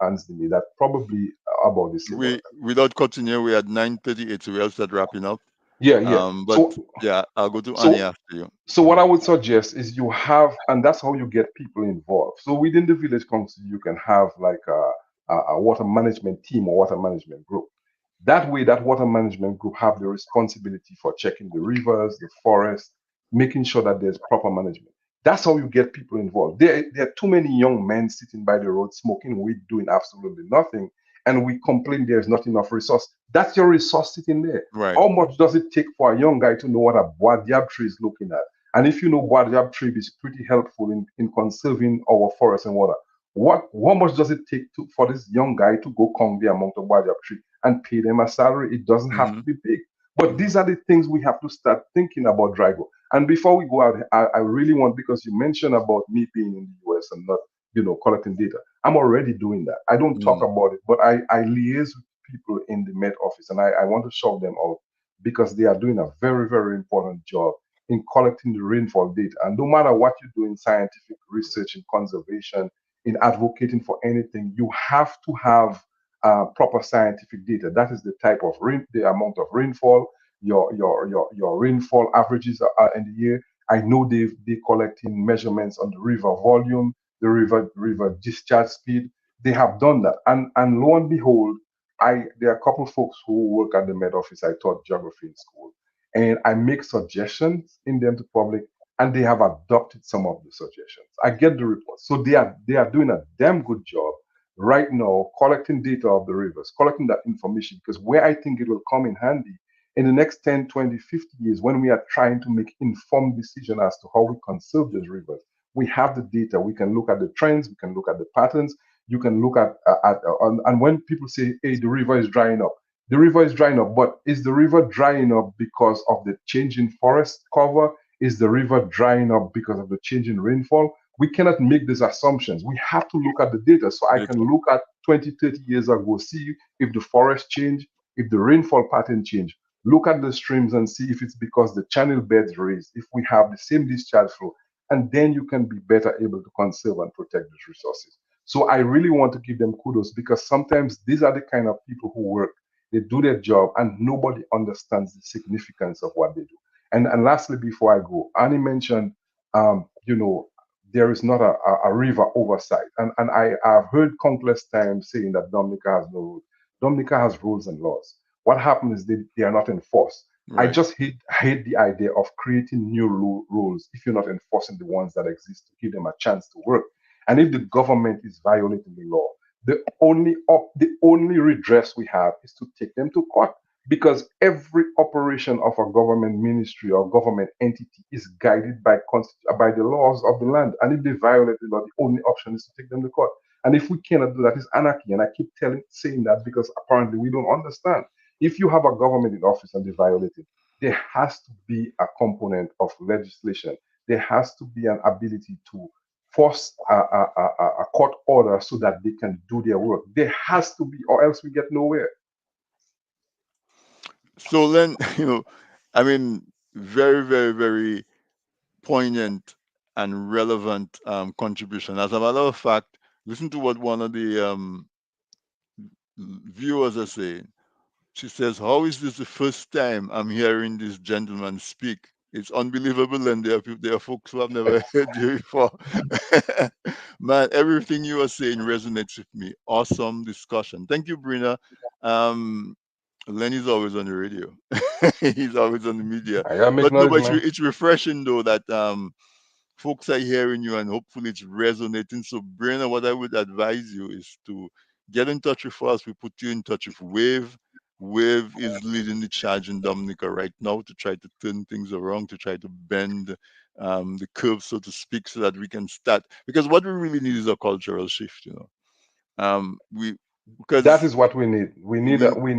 Ansdini, that probably about the same water. We without cutting here, we had 9:38, so we all start wrapping up. Yeah, yeah. But So yeah, I'll go to Annie so after you. So what I would suggest is you have, and that's how you get people involved. So within the village council, you can have like a water management team or water management group. That way, that water management group have the responsibility for checking the rivers, the forest, making sure that there's proper management. That's how you get people involved. There are too many young men sitting by the road smoking weed, doing absolutely nothing, and we complain there's not enough resource. That's your resource sitting there. Right. How much does it take for a young guy to know what a bois diab tree is looking at? And if you know bois diab tree is pretty helpful in conserving our forest and water, how much does it take for this young guy to go count the amount of bois diab tree and pay them a salary? It doesn't have Mm-hmm. to be big. But these are the things we have to start thinking about, Drago. And before we go out, I really want, because you mentioned about me being in the US and not, collecting data. I'm already doing that. I don't talk Mm. about it, but I liaise with people in the Met office, and I want to shout them out because they are doing a very, very important job in collecting the rainfall data. And no matter what you do in scientific research, in conservation, in advocating for anything, you have to have proper scientific data. That is the type of rain, the amount of rainfall, your rainfall averages are in the year. I know they collecting measurements on the river volume, the river discharge speed. They have done that, and lo and behold, there are a couple folks who work at the Met office. I taught geography in school, and I make suggestions in them to public, and they have adopted some of the suggestions. I get the reports, so they are doing a damn good job right now collecting data of the rivers, collecting that information, because where I think it will come in handy in the next 10, 20, 50 years when we are trying to make informed decision as to how we conserve those rivers. We have the data. We can look at the trends. We can look at the patterns. You can look and when people say, hey, the river is drying up, the river is drying up, but is the river drying up because of the change in forest cover? Is the river drying up because of the change in rainfall? We cannot make these assumptions. We have to look at the data. So I can look at 20, 30 years ago, see if the forest change, if the rainfall pattern change. Look at the streams and see if it's because the channel beds raised, if we have the same discharge flow, and then you can be better able to conserve and protect these resources. So I really want to give them kudos, because sometimes these are the kind of people who work, they do their job, and nobody understands the significance of what they do. And lastly, before I go, Annie mentioned, there is not a river oversight. And I've heard countless times saying that Dominica has no rules. Dominica has rules and laws. What happens is they are not enforced. I Right. just hate the idea of creating new rules if you're not enforcing the ones that exist to give them a chance to work. And if the government is violating the law, the only redress we have is to take them to court, because every operation of a government ministry or government entity is guided by the laws of the land. And if they violate the law, the only option is to take them to court. And if we cannot do that, it's anarchy. And I keep saying that because apparently we don't understand. If you have a government in office and they violate it, there has to be a component of legislation. There has to be an ability to force a court order so that they can do their work. There has to be, or else we get nowhere. So then, I mean, very, very, very poignant and relevant contribution. As a matter of fact, listen to what one of the viewers are saying. She says, "How is this the first time I'm hearing this gentleman speak? It's unbelievable, and there are folks who have never heard you before. Man, everything you are saying resonates with me. Awesome discussion. Thank you, Brina. Um, Lenny's always on the radio. He's always on the media. I gotta make But no, noise, but man. it's refreshing though that folks are hearing you and hopefully it's resonating. So, Brina, what I would advise you is to get in touch with us. We put you in touch with Wave. Wave is leading the charge in Dominica right now to try to turn things around, to try to bend the curve, so to speak, so that we can start. Because what we really need is a cultural shift, you know. We That because is what we need. We need we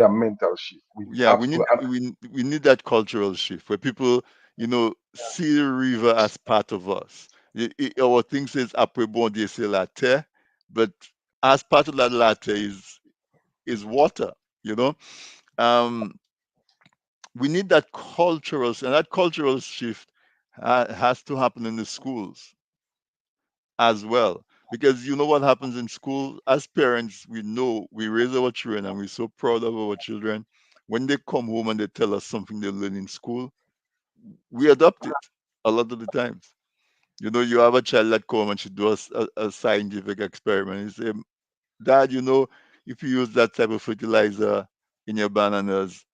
a mental shift. We yeah we need absolutely. we need that cultural shift where people, you know, see the river as part of us. Our thing says après bon Dieu c'est la terre, but as part of that latte is water, you know. um we need that cultural, and that cultural shift has to happen in the schools as well. Because you know what happens in school, as parents, we know we raise our children and we're so proud of our children. When they come home and they tell us something they learn in school, we adopt it a lot of the times. You know, you have a child that come and she does a scientific experiment. You say, Dad, you know, if you use that type of fertilizer in your bananas,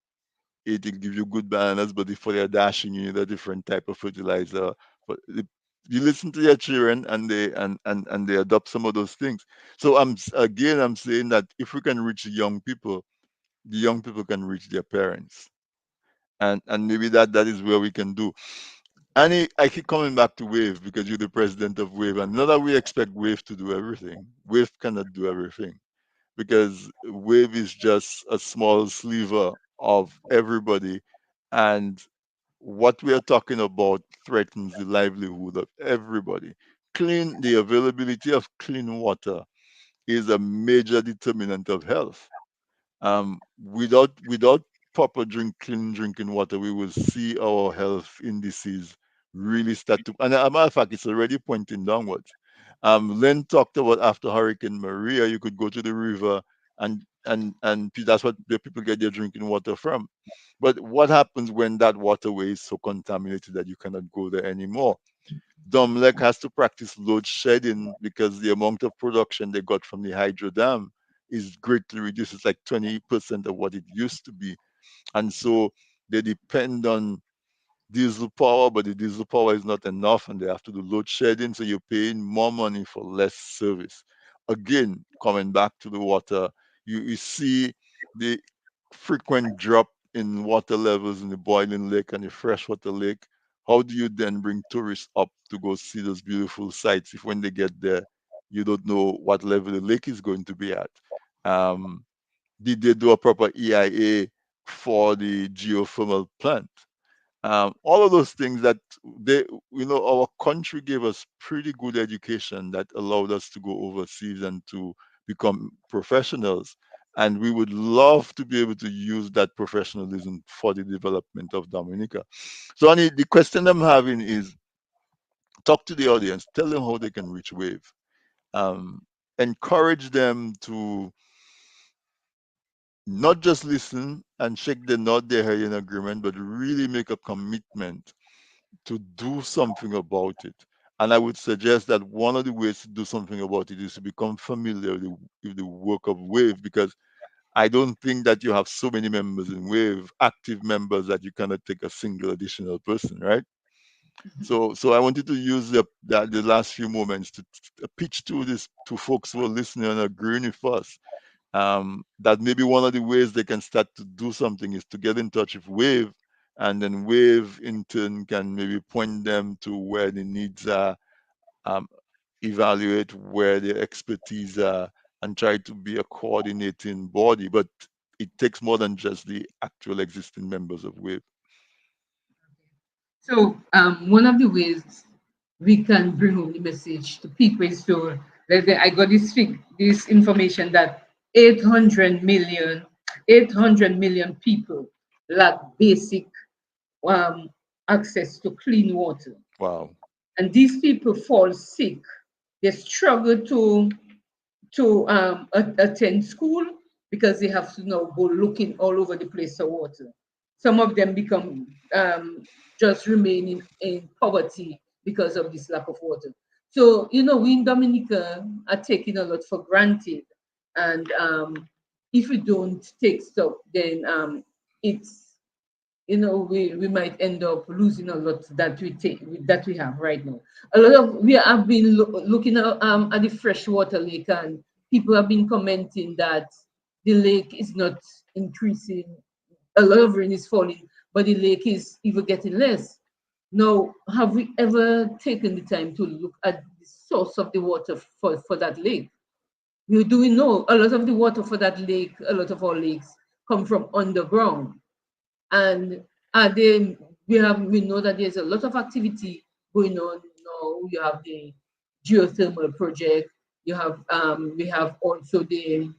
it will give you good bananas, but if for your dashing, you need a different type of fertilizer. But you listen to your children and and they adopt some of those things. So I'm saying that if we can reach the young people can reach their parents. And maybe that is where we can do. And I keep coming back to Wave because you're the president of Wave. And not that we expect Wave to do everything. Wave cannot do everything because Wave is just a small sliver of everybody. And what we are talking about threatens the livelihood of everybody. The availability of clean water is a major determinant of health. Without proper clean drinking water, we will see our health indices really start to. And as a matter of fact, it's already pointing downwards. Len talked about after Hurricane Maria, you could go to the river and that's what the people get their drinking water from. But what happens when that waterway is so contaminated that you cannot go there anymore? Domlec has to practice load shedding because the amount of production they got from the hydro dam is greatly reduced. It's like 20% of what it used to be. And so they depend on diesel power, but the diesel power is not enough and they have to do load shedding. So you're paying more money for less service. Again, coming back to the water, you see the frequent drop in water levels in the boiling lake and the freshwater lake. How do you then bring tourists up to go see those beautiful sites if when they get there, you don't know what level the lake is going to be at? Um, did they do a proper EIA for the geothermal plant? All of those things that they, you know, our country gave us pretty good education that allowed us to go overseas and to become professionals. And we would love to be able to use that professionalism for the development of Dominica. So, Annie, the question I'm having is talk to the audience, tell them how they can reach Wave. Um, Encourage them to not just listen and shake the nod their head in agreement, but really make a commitment to do something about it. And I would suggest that one of the ways to do something about it is to become familiar with the work of Wave, because I don't think that you have so many members in Wave, active members, that you cannot take a single additional person, right? So I wanted to use the last few moments to pitch to this to folks who are listening and agreeing with us, that maybe one of the ways they can start to do something is to get in touch with Wave, and then Wave in turn can maybe point them to where the needs are, um, evaluate where their expertise are, and try to be a coordinating body. But it takes more than just the actual existing members of Wave. So one of the ways we can bring home the message to people is to, I got this information that 800 million people lack basic um, access to clean water. Wow. And these people fall sick. They struggle to attend school because they have to now go looking all over the place for water. Some of them become just remain in poverty because of this lack of water. So, we in Dominica are taking a lot for granted. And if we don't take stock, then it's, we might end up losing a lot that we have right now. A lot of we have been looking at the freshwater lake, and people have been commenting that the lake is not increasing. A lot of rain is falling, but the lake is even getting less. Now, have we ever taken the time to look at the source of the water for that lake? We know a lot of the water for that lake, a lot of our lakes come from underground. And they we know that there's a lot of activity going on now. You have the geothermal project. You have we have also the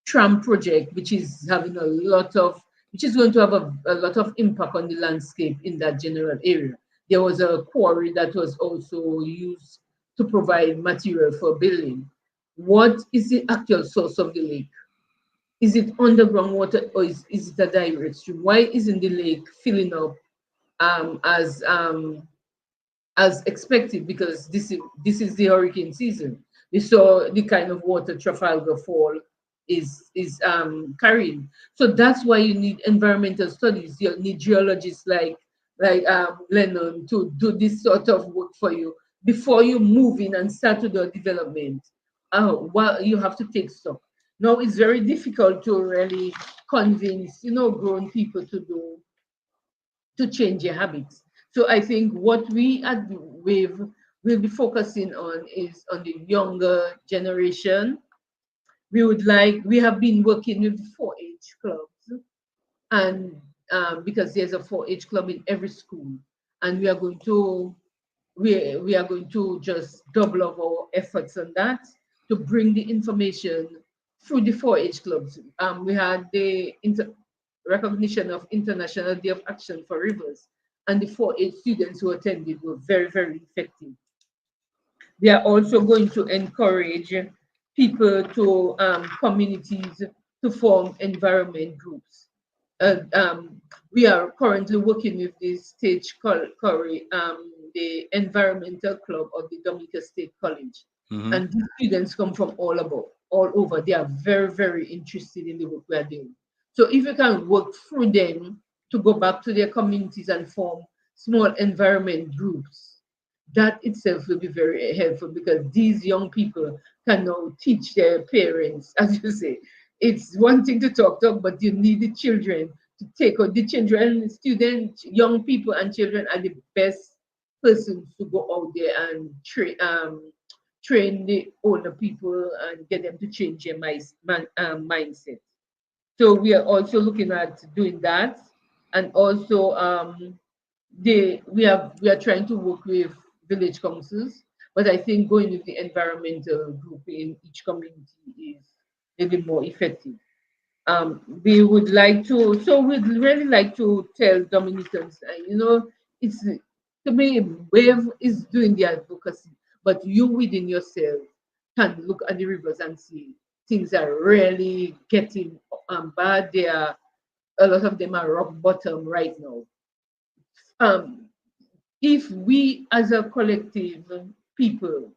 tram project, which is having a lot of which is going to have a lot of impact on the landscape in that general area. There was a quarry that was also used to provide material for building. What is the actual source of the lake? Is it underground water, or is it a direct stream? Why isn't the lake filling up um, as um, as expected? Because this is the hurricane season. We saw the kind of water Trafalgar Fall is carrying. So that's why you need environmental studies. You need geologists like Lennon to do this sort of work for you before you move in and start to do development. Well, you have to take stock. Now it's very difficult to really convince grown people to change their habits. So I think what we at Wave will be focusing on is on the younger generation. We have been working with 4-H clubs, and because there's a 4-H club in every school, and we are going to just double up our efforts on that to bring the information through the 4-H clubs. We had the recognition of International Day of Action for Rivers, and the 4-H students who attended were very, very effective. They are also going to encourage people to communities to form environment groups. We are currently working with the Curry, the environmental club of the Dominica State College, Hmm. and these students come from all over. They are very, very interested in the work we are doing. So if you can work through them to go back to their communities and form small environment groups, that itself will be very helpful, because these young people can now teach their parents, as you say. It's one thing to talk, but you need the children to take on. The children, students, young people and children are the best persons to go out there and train the older people and get them to change their mindset. So we are also looking at doing that, and also we are trying to work with village councils, but I think going with the environmental group in each community is maybe more effective. We would like to, so we'd really like to tell Dominicans, it's to me, Wave is doing the advocacy, but you within yourself can look at the rivers and see things are really getting bad. They are A lot of them are rock bottom right now. Um, if we as a collective people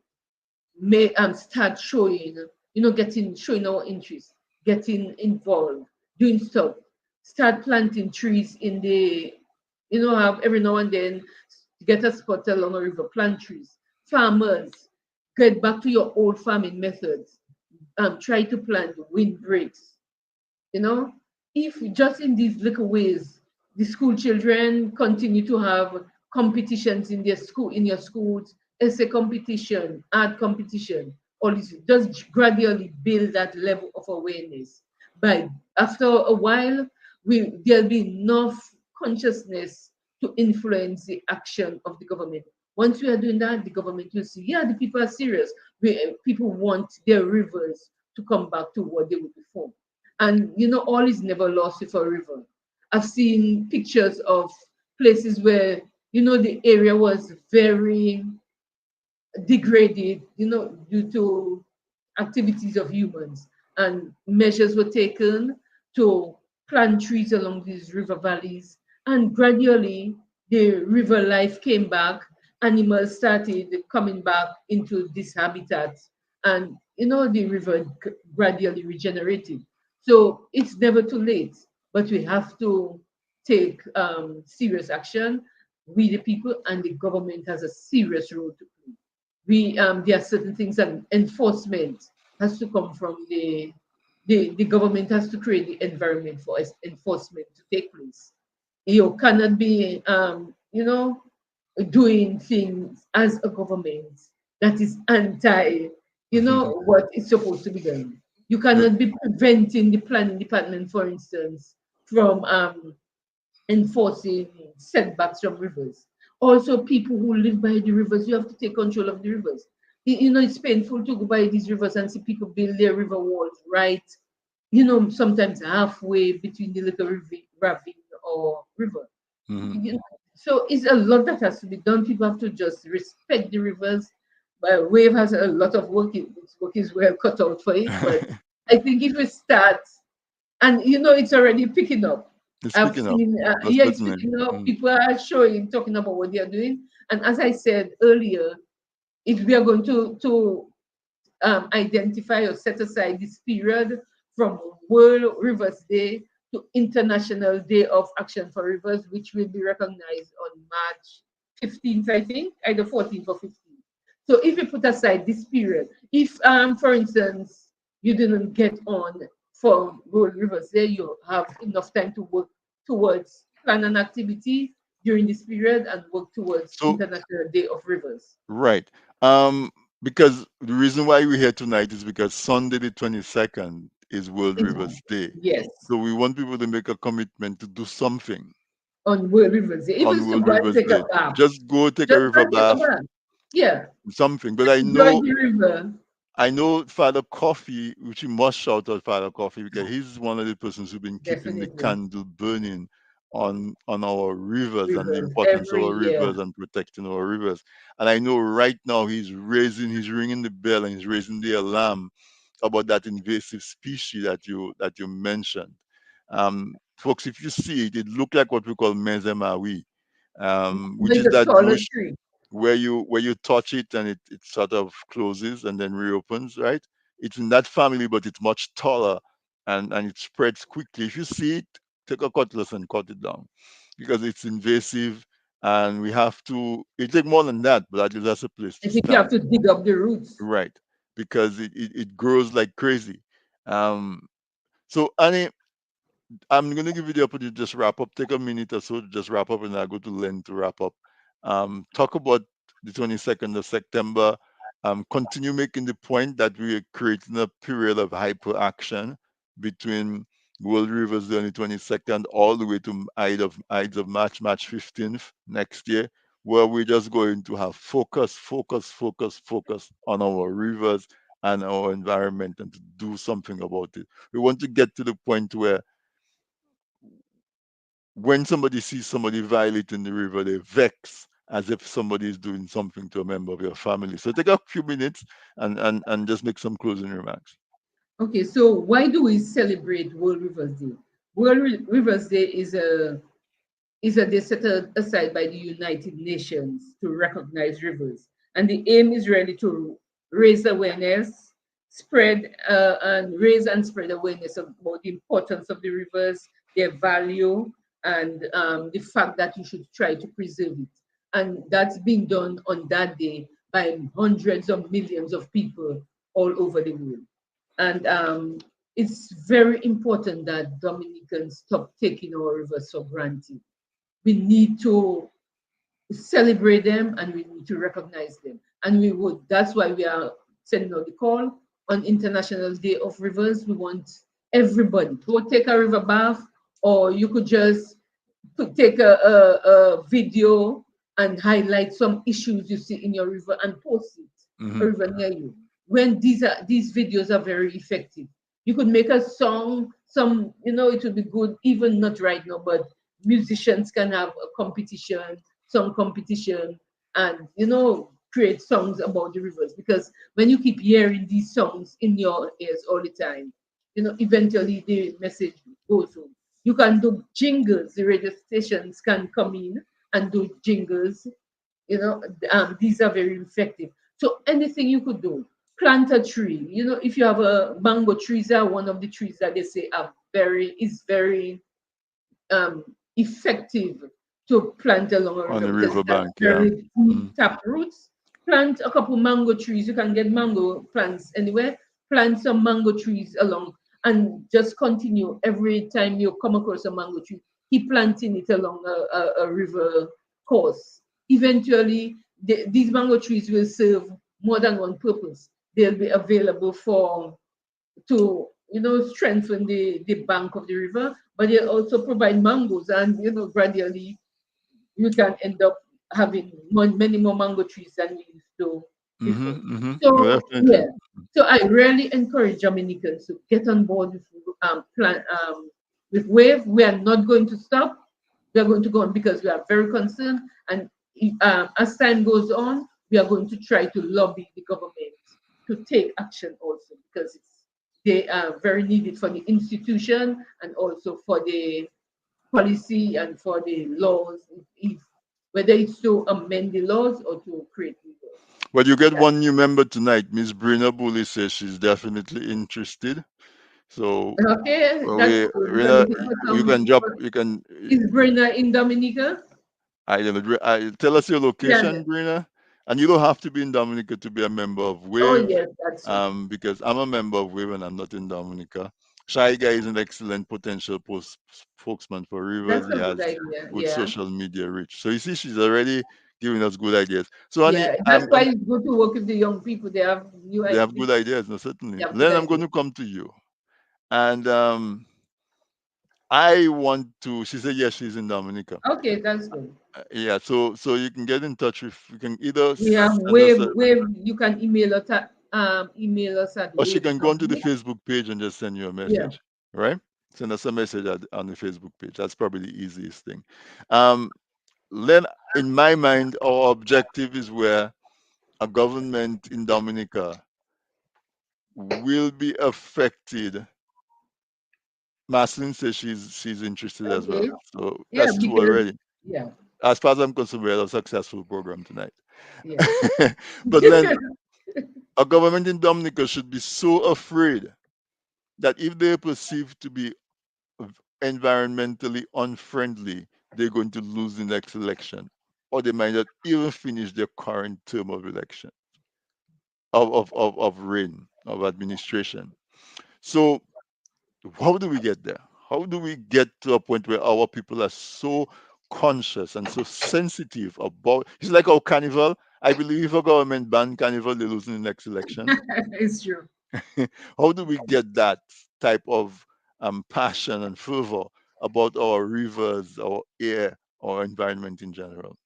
may start showing, getting showing our interest, getting involved, doing stuff, start planting trees in the, have every now and then get a spot along a river, plant trees. Farmers, get back to your old farming methods. Try to plant windbreaks. You know, if just in these little ways, the school children continue to have competitions in their school, in your schools, essay competition, art competition, all this, just gradually build that level of awareness. But after a while, there'll be enough consciousness to influence the action of the government. Once we are doing that, the government will see, yeah, the people are serious. People want their rivers to come back to what they were before. And all is never lost with a river. I've seen pictures of places where the area was very degraded, due to activities of humans, and measures were taken to plant trees along these river valleys, and gradually the river life came back. Animals started coming back into this habitat, and the river gradually regenerated. So it's never too late, but we have to take serious action. We, the people, and the government has a serious role to play. There are certain things that enforcement has to come from the government has to create the environment for enforcement to take place. You cannot be doing things as a government that is anti what is supposed to be done. You cannot be preventing the planning department, for instance, from enforcing setbacks from rivers. Also, people who live by the rivers, you have to take control of the rivers. It's painful to go by these rivers and see people build their river walls right, sometimes halfway between the little ravine or river. So it's a lot that has to be done. People have to just respect the rivers. But Wave has a lot of work. Its work is well cut out for it. But I think if we start, and it's already picking up. It's I've picking up. seen, Most yeah, it's certainly. picking up. People are showing, talking about what they are doing. And as I said earlier, if we are going to identify or set aside this period from World Rivers Day to International Day of Action for Rivers, which will be recognized on March 15th, I think, either 14th or 15th. So if you put aside this period, if, for instance, you didn't get on for World Rivers Day, you have enough time to work towards plan an activity during this period and work towards So International Day of Rivers. right. Um, because the reason why we're here tonight is because Sunday the 22nd is World Is Rivers Day. yes, So we want people to make a commitment to do something on World Rivers Day. Even on to World go and Rivers take a Day. bath. Just go take a Just go river and take a bath, bath. Yeah. something. But Enjoy the river. I know Father Coffee, which we must shout out Father Coffee because he's one of the persons who's been keeping the Definitely. candle burning on our rivers and the Rivers importance of every our year. rivers and protecting our rivers. And I know right now he's ringing the bell and he's raising the alarm about that invasive species that you mentioned. Folks, if you see it, it looked like what we call mezemawi, which Like is a that taller bush tree. where you touch it and it sort of closes and then reopens, right? It's in that family, but it's much taller and it spreads quickly. If you see it, take a cutlass and cut it down because it's invasive and we have to it take more than that, but that's a place I to think you have start. to dig up the roots. Right. Because it grows like crazy. Um so Annie, I'm going to give you the opportunity to just wrap up. Take a minute or so to just wrap up, and I'll go to Len to wrap up. Talk about the 22nd of September. Continue making the point that we are creating a period of hyperaction between World Rivers Day on the 22nd all the way to Ides of March 15th next year, where we're just going to have focus on our rivers and our environment and to do something about it. We want to get to the point where when somebody sees somebody violating the river, they vex as if somebody is doing something to a member of your family. So take a few minutes and just make some closing remarks. Okay, so why do we celebrate World Rivers Day? Rivers Day is a day set aside by the United Nations to recognize rivers. And the aim is really to raise awareness, spread and spread awareness about the importance of the rivers, their value, and the fact that you should try to preserve it. And that's being done on that day by hundreds of millions of people all over the world. And it's very important that Dominicans stop taking our rivers for granted. We need to celebrate them and we need to recognize them. And we would, that's why we are sending out the call on International Day of Rivers. We want everybody to take a river bath, or you could just take a video and highlight some issues you see in your river and post it, a Hmm. river near you. When these videos are very effective. You could make a song, it would be good, even not right now, but musicians can have a competition, song competition, and create songs about the rivers. Because when you keep hearing these songs in your ears all the time, eventually the message goes home. You can do jingles. The radio stations can come in and do jingles. These are very effective. So anything you could do, plant a tree. If you have a mango trees are one of the trees that they say are very effective to plant along a On river the because it has riverbank, yeah. very deep Mhm. tap roots. Plant a couple mango trees. You can get mango plants anywhere. Plant some mango trees along and just continue every time you come across a mango tree, keep planting it along a river course. Eventually, these mango trees will serve more than one purpose. They'll be available to strengthen the bank of the river, but they also provide mangoes, and gradually you can end up having many more mango trees than you used to before. Well, So definitely. yeah, so I really encourage Dominicans to get on board with plan with Wave. We are not going to stop. We are going to go on because we are very concerned, and as time goes on, we are going to try to lobby the government to take action also because they are very needed for the institution and also for the policy and for the laws, if whether it's to amend the laws or to create new laws. Well, you get That, one new member tonight. Miss Brina Bully says she's definitely interested. So okay, that's we, good. you We're know, looking for you some. can drop, you can. Is Brenda in Dominica? I don't know. Tell us your Yeah. location, Brina, and you don't have to be in Dominica to be a member of Oh Wave. yes, that's true. Because I'm a member of Wave and I'm not in Dominica. Shy Guy is an excellent potential spokesman for Rivers. That's He a good has idea. good Yeah. social media reach. So you see, she's already giving us good ideas. So, honey, Yeah. That's why it's good to work with the young people. They have new they have ideas. good ideas, no, certainly. They have good Then I'm going ideas. to come to you. And I want to, she said, yes, she's in Dominica. Okay, that's good. Yeah, so you can get in touch with, you can either We have send us a, wave. You can email us at or she wave can go onto the company. Facebook page and just send you a Yeah. message, right? Send us a message on the Facebook page. That's probably the easiest thing. Um, then, in my mind, our objective is where a government in Dominica will be affected. Maslin says she's interested as well. Okay. So Yeah, that's two because already. yeah, As far as I'm concerned, we had a successful program tonight. yeah. But then a government in Dominica should be so afraid that if they perceive to be environmentally unfriendly, they're going to lose the next election, or they might not even finish their current term of election, of reign, of administration. So, how do we get there? How do we get to a point where our people are so conscious and so sensitive about it's like our carnival? I believe if a government ban carnival, they lose in the next election. It's true. How do we get that type of passion and fervor about our rivers, our air, our environment in general?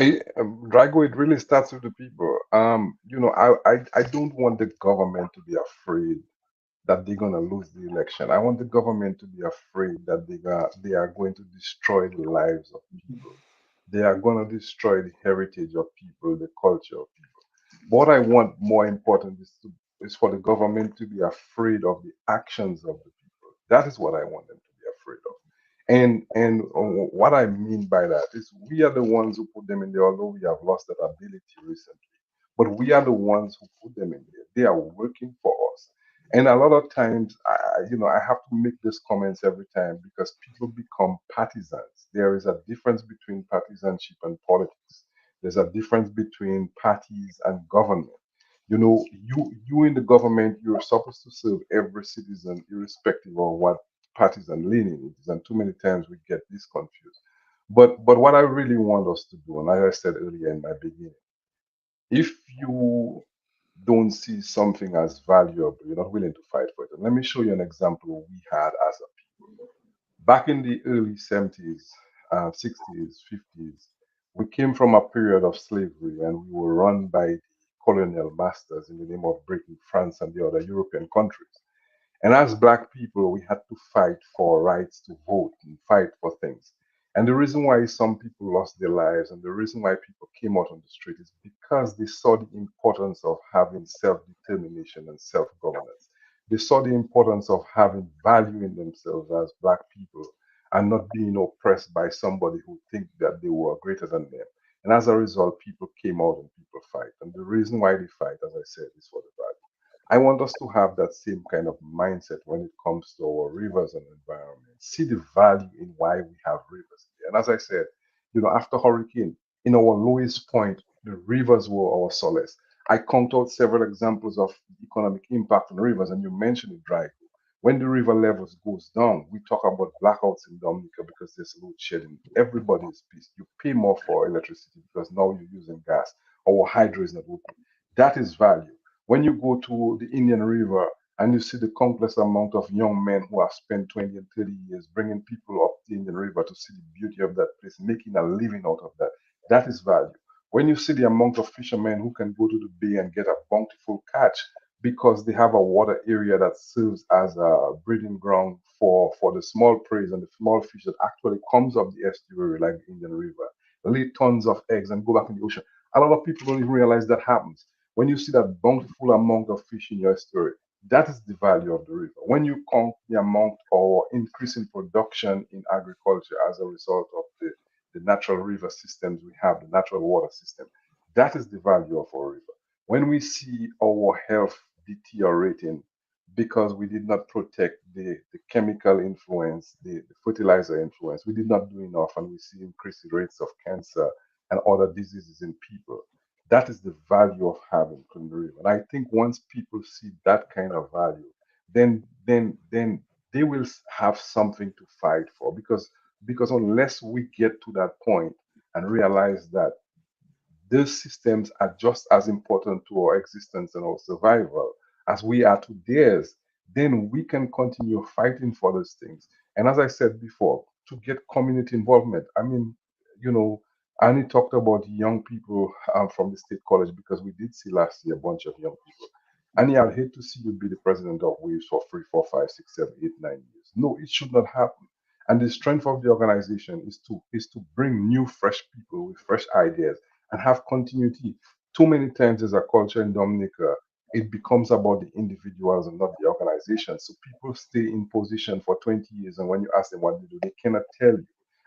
Drago, it really starts with the people. I don't want the government to be afraid that they're gonna lose the election. I want the government to be afraid that they are going to destroy the lives of people. They are gonna destroy the heritage of people, the culture of people. What I want more important is for the government to be afraid of the actions of the people. That is what I want them to be afraid of. And what I mean by that is we are the ones who put them in there, although we have lost that ability recently. But we are the ones who put them in there. They are working for us. And a lot of times, I have to make these comments every time because people become partisans. There is a difference between partisanship and politics. There's a difference between parties and government. You in the government, you're supposed to serve every citizen, irrespective of what partisan leaning it is. And too many times we get this confused. But what I really want us to do, and as I said earlier in my beginning, if you don't see something as valuable, you're not willing to fight for it. And let me show you an example we had as a people. Back in the early 70s, 60s, 50s, we came from a period of slavery and we were run by the colonial masters in the name of Britain, France, and the other European countries. And as Black people, we had to fight for rights to vote and fight for things. And the reason why some people lost their lives and the reason why people came out on the street is because they saw the importance of having self determination and self governance. They saw the importance of having value in themselves as Black people, and not being oppressed by somebody who think that they were greater than them. And as a result, people came out and people fight. And the reason why they fight, as I said, is for the value. I want us to have that same kind of mindset when it comes to our rivers and environment. See the value in why we have rivers. And as I said, after hurricane, in our lowest point, the rivers were our solace. I count out several examples of economic impact on rivers, and you mentioned it, dry. When the river levels goes down, we talk about blackouts in Dominica because there's load shedding. Everybody is pissed. You pay more for electricity because now you're using gas or hydro is not working. That is value. When you go to the Indian River and you see the countless amount of young men who have spent 20 and 30 years bringing people up the Indian River to see the beauty of that place, making a living out of that, that is value. When you see the amount of fishermen who can go to the bay and get a bountiful catch because they have a water area that serves as a breeding ground for the small prey and the small fish that actually comes up the estuary like the Indian River, lay tons of eggs and go back in the ocean. A lot of people don't even realize that happens. When you see that bountiful amount of fish in your estuary, that is the value of the river. When you count the amount or increase in production in agriculture as a result of the natural river systems we have, the natural water system, that is the value of our river. When we see our health deteriorating because we did not protect the chemical influence, the fertilizer influence, we did not do enough, and we see increased rates of cancer and other diseases in people. That is the value of having clean river. And I think once people see that kind of value, then they will have something to fight for because unless we get to that point and realize that these systems are just as important to our existence and our survival as we are to theirs, then we can continue fighting for those things. And as I said before, to get community involvement, I mean, you know, Annie talked about young people from the state college because we did see last year a bunch of young people. Annie, I'd hate to see you be the president of Waves for 3, 4, 5, 6, 7, 8, 9 years. No, it should not happen. And the strength of the organization is to bring new, fresh people with fresh ideas and have continuity. Too many times as a culture in Dominica, it becomes about the individuals and not the organization. So people stay in position for 20 years, and when you ask them what they do, they cannot tell you.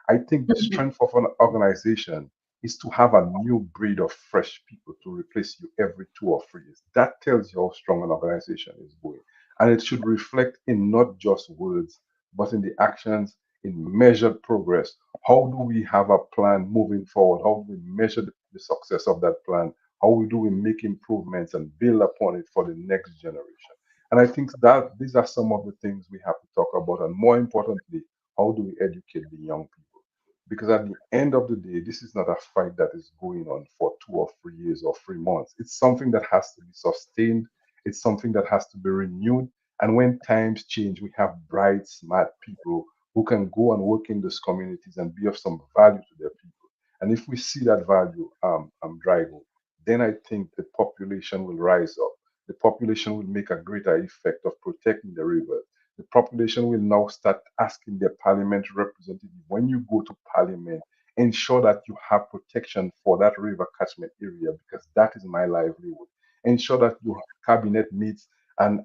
I think the strength of an organization is to have a new breed of fresh people to replace you every 2 or 3 years. That tells you how strong an organization is going. And it should reflect in not just words, but in the actions, in measured progress. How do we have a plan moving forward? How do we measure the success of that plan? How do we make improvements and build upon it for the next generation? And I think that these are some of the things we have to talk about. And more importantly, how do we educate the young people? Because at the end of the day, this is not a fight that is going on for 2 or 3 years or 3 months. It's something that has to be sustained. It's something that has to be renewed. And when times change, we have bright, smart people who can go and work in those communities and be of some value to their people. And if we see that value, Drigo, then I think the population will rise up. The population will make a greater effect of protecting the rivers. The population will now start asking their parliamentary representative, when you go to parliament, ensure that you have protection for that river catchment area because that is my livelihood. Ensure that your cabinet meets and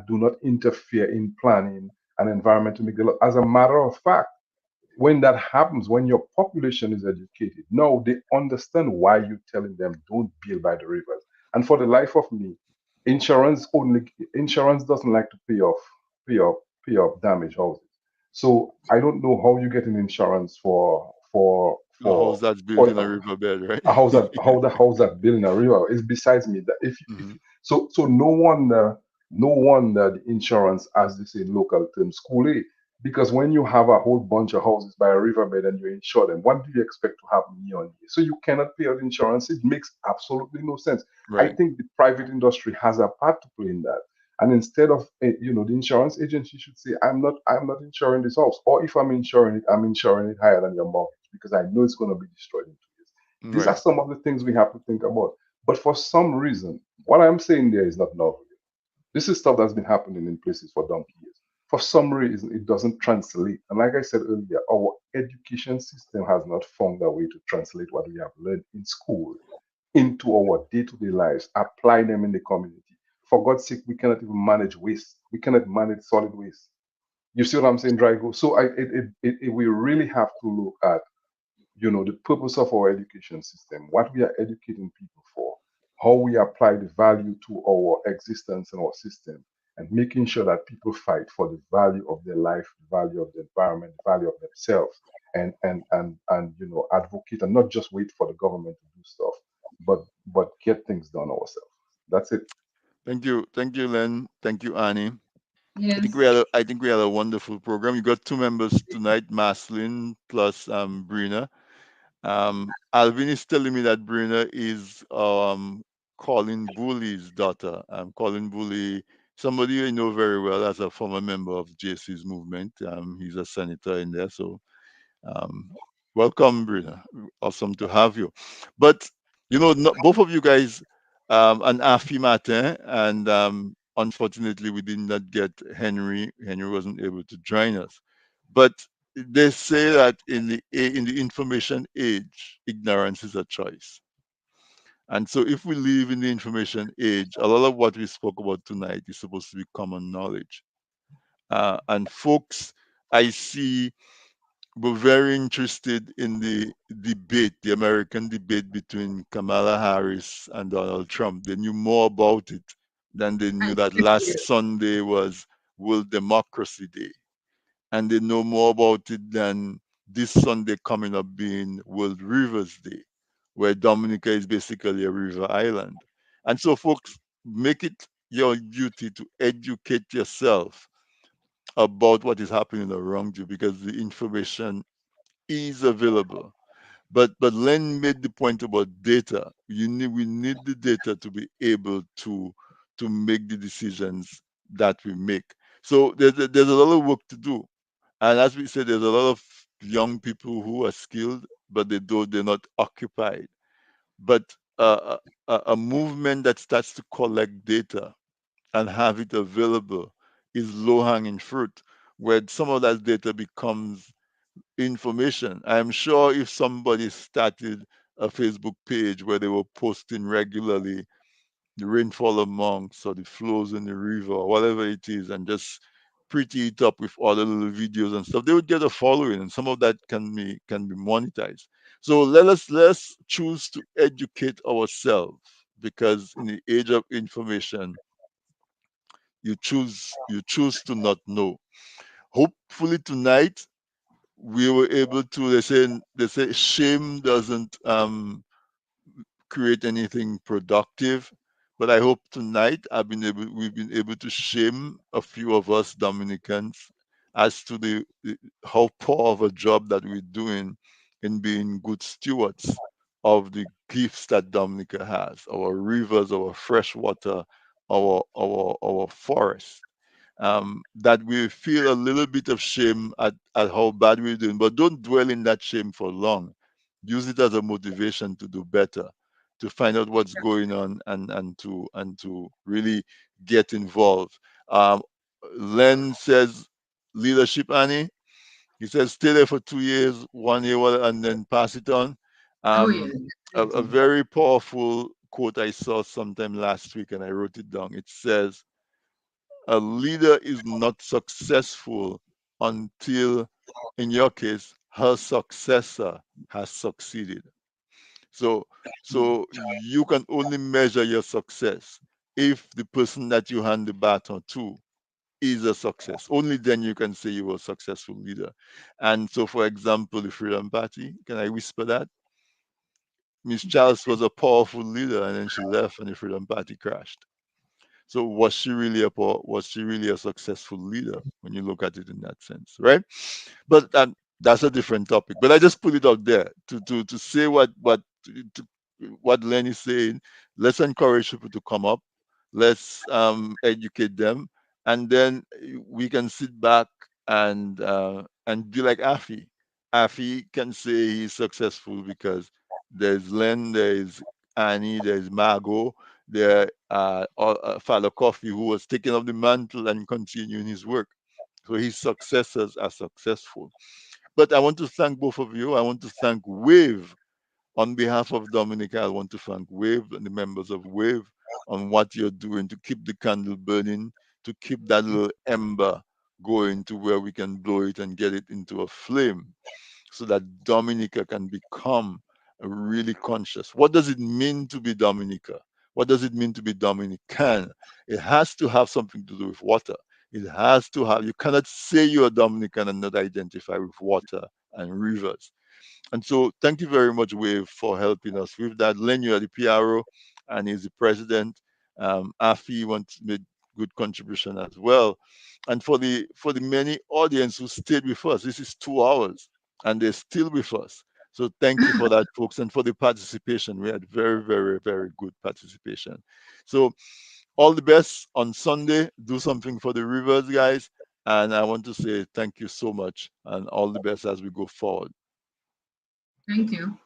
do not interfere in planning and environment to make the law. As a matter of fact, when that happens, when your population is educated, now they understand why you're telling them don't build by the rivers. And for the life of me, insurance doesn't like to pay off, pay off damaged houses. So I don't know how you get an insurance A house that's built in a for riverbed, right? a house that how the house that built in a river is besides me. That if Hmm. so no wonder the insurance, as they say in local terms, school A. Because when you have a whole bunch of houses by a riverbed and you insure them, what do you expect to happen year on year? So you cannot pay out insurance. It makes absolutely no sense. I Right. think the private industry has a part to play in that. And instead of the insurance agency should say, I'm not insuring this house, or if I'm insuring it, I'm insuring it higher than your mortgage because I know it's going to be destroyed in 2 years. These are Right. some of the things we have to think about. But for some reason, what I'm saying there is not novel. This is stuff that's been happening in places for donkey years. For some reason, it doesn't translate. And like I said earlier, our education system has not found a way to translate what we have learned in school into our day-to-day lives, apply them in the community. For God's sake, we cannot even manage waste. We cannot manage solid waste. You see what I'm saying, Drago? So we really have to look at, the purpose of our education system, what we are educating people for, how we apply the value to our existence and our system, and making sure that people fight for the value of their life, the value of the environment, the value of themselves, and advocate and not just wait for the government to do stuff, but get things done ourselves. That's it. Thank you, Len. Thank you, Annie. Yes. I think we had a wonderful program. You got two members tonight, Maslin plus Brina. Alvin is telling me that Brina is Colin Bully's daughter. Colin Bully, somebody I know very well as a former member of JC's movement. He's a senator in there, so um, welcome, Brina. Awesome to have you. But both of you guys, and Afi Martin, and unfortunately, we did not get Henry. Henry wasn't able to join us. But they say that in the information age, ignorance is a choice. And so, if we live in the information age, a lot of what we spoke about tonight is supposed to be common knowledge. And folks, I see were very interested in the debate, the American debate between Kamala Harris and Donald Trump. They knew more about it than they knew that last Sunday was World Democracy Day. And they know more about it than this Sunday coming up being World Rivers Day, where Dominica is basically a river island. And so, folks, make it your duty to educate yourself about what is happening around you because the information is available. But Len made the point about data. We need the data to be able to make the decisions that we make. So there's a lot of work to do. And as we said, there's a lot of young people who are skilled, but they're not occupied. But a movement that starts to collect data and have it available is low hanging fruit, where some of that data becomes information. I'm sure if somebody started a Facebook page where they were posting regularly the rainfall amounts or the flows in the river or whatever it is, and just pretty it up with other little videos and stuff, they would get a following, and some of that can be monetized. So let's choose to educate ourselves because in the age of information, you choose to not know. Hopefully tonight we were able to they say shame doesn't create anything productive, but I hope tonight we've been able to shame a few of us Dominicans as to how poor of a job that we're doing in being good stewards of the gifts that Dominica has, our rivers, our fresh water, our forests. That we feel a little bit of shame at how bad we're doing, but don't dwell in that shame for long. Use it as a motivation to do better, to find out what's going on, and to really get involved. Um, Len says leadership, Annie. He says stay there for 2 years, 1 year, and then pass it on. Oh yeah, Um, a definitely. very powerful quote I saw sometime last week, and I wrote it down. It says, a leader is not successful until, in your case, her successor has succeeded. So, so you can only measure your success if the person that you hand the baton to is a success. Only then you can say you were a successful leader. And so, for example, the Freedom Party, can I whisper that? Miss Charles was a powerful leader, and then she left, and the Freedom Party crashed. So was she really a successful leader when you look at it in that sense, right? But that's a different topic. But I just put it out there to say to, what Len is saying. Let's encourage people to come up. Let's educate them, and then we can sit back and be like Afi. Afi can say he's successful because there's Len, there's Annie, there's Margot, there Father Coffee, who was taking up the mantle and continuing his work. So his successors are successful. But I want to thank both of you. I want to thank Wave on behalf of Dominica. I want to thank Wave and the members of Wave on what you're doing to keep the candle burning, to keep that little ember going to where we can blow it and get it into a flame so that Dominica can become really conscious. What does it mean to be Dominica? What does it mean to be Dominican? It has to have something to do with water. It has to have, you cannot say you're a Dominican and not identify with water and rivers. And so thank you very much, Wave, for helping us with that. Len, you are the PRO and he's the president. Afi wants made good contribution as well. And for the many audience who stayed with us, this is 2 hours and they're still with us. So thank you for that, folks, and for the participation. We had very, very, very good participation. So all the best on Sunday. Do something for the rivers, guys. And I want to say thank you so much and all the best as we go forward. Thank you.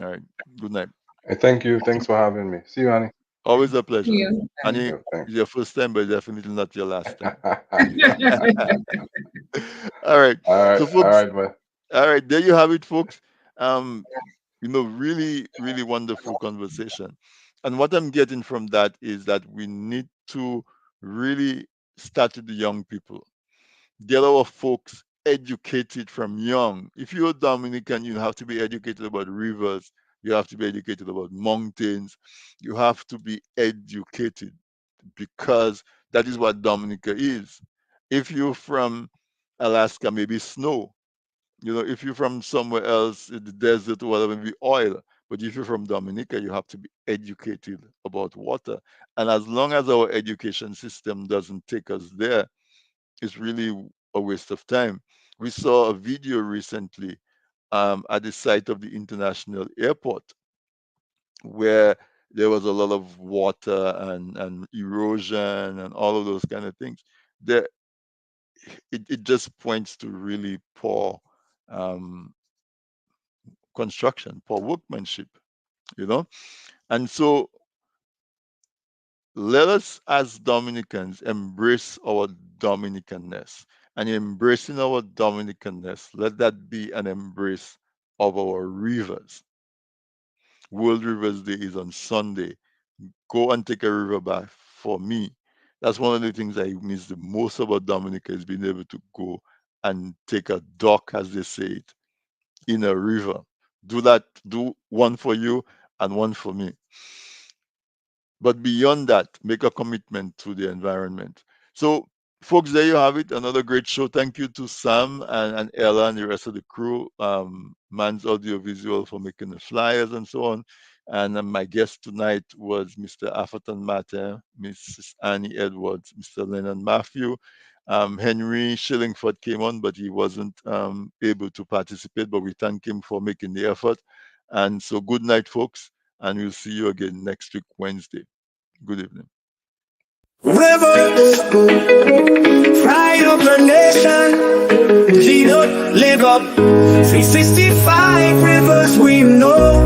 All right. Good night. Hey, thank you. Thanks for having me. See you, Annie. Always a pleasure. See you. Annie, Yeah, thanks. it's your first time, but definitely not your last time. All right. All right, So, all folks, right, man. all right, there you have it, folks. Really, really wonderful conversation. And what I'm getting from that is that we need to really start with the young people. Get our folks educated from young. If you're Dominican, you have to be educated about rivers. You have to be educated about mountains. You have to be educated because that is what Dominica is. If you're from Alaska, maybe snow. If you're from somewhere else, in the desert or whatever, maybe oil. But if you're from Dominica, you have to be educated about water. And as long as our education system doesn't take us there, it's really a waste of time. We saw a video recently at the site of the international airport where there was a lot of water and erosion and all of those kind of things. There, it just points to really poor construction, poor workmanship, you know. And so let us as Dominicans embrace our Dominicanness. And embracing our Dominicanness, let that be an embrace of our rivers. World Rivers Day is on Sunday. Go and take a river bath for me. That's one of the things I miss the most about Dominica is being able to go and take a dock, as they say it, in a river. Do that, do one for you and one for me. But beyond that, make a commitment to the environment. So, folks, there you have it. Another great show. Thank you to Sam and Ella and the rest of the crew, Man's Audiovisual, for making the flyers and so on. And my guest tonight was Mr. Atherton Martin, Mrs. Annie Edwards, Mr. Lennon Matthew. Henry Shillingford came on, but he wasn't able to participate, but we thank him for making the effort. And so good night, folks, and we'll see you again next week, Wednesday. Good evening. Rivers, pride of the nation. G-Dot, live up. 365 rivers we know.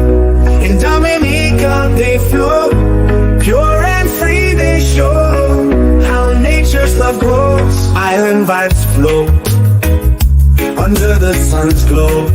In Dominica they flow. Pure and free they show how nature's love grows. Island vibes flow under the sun's glow.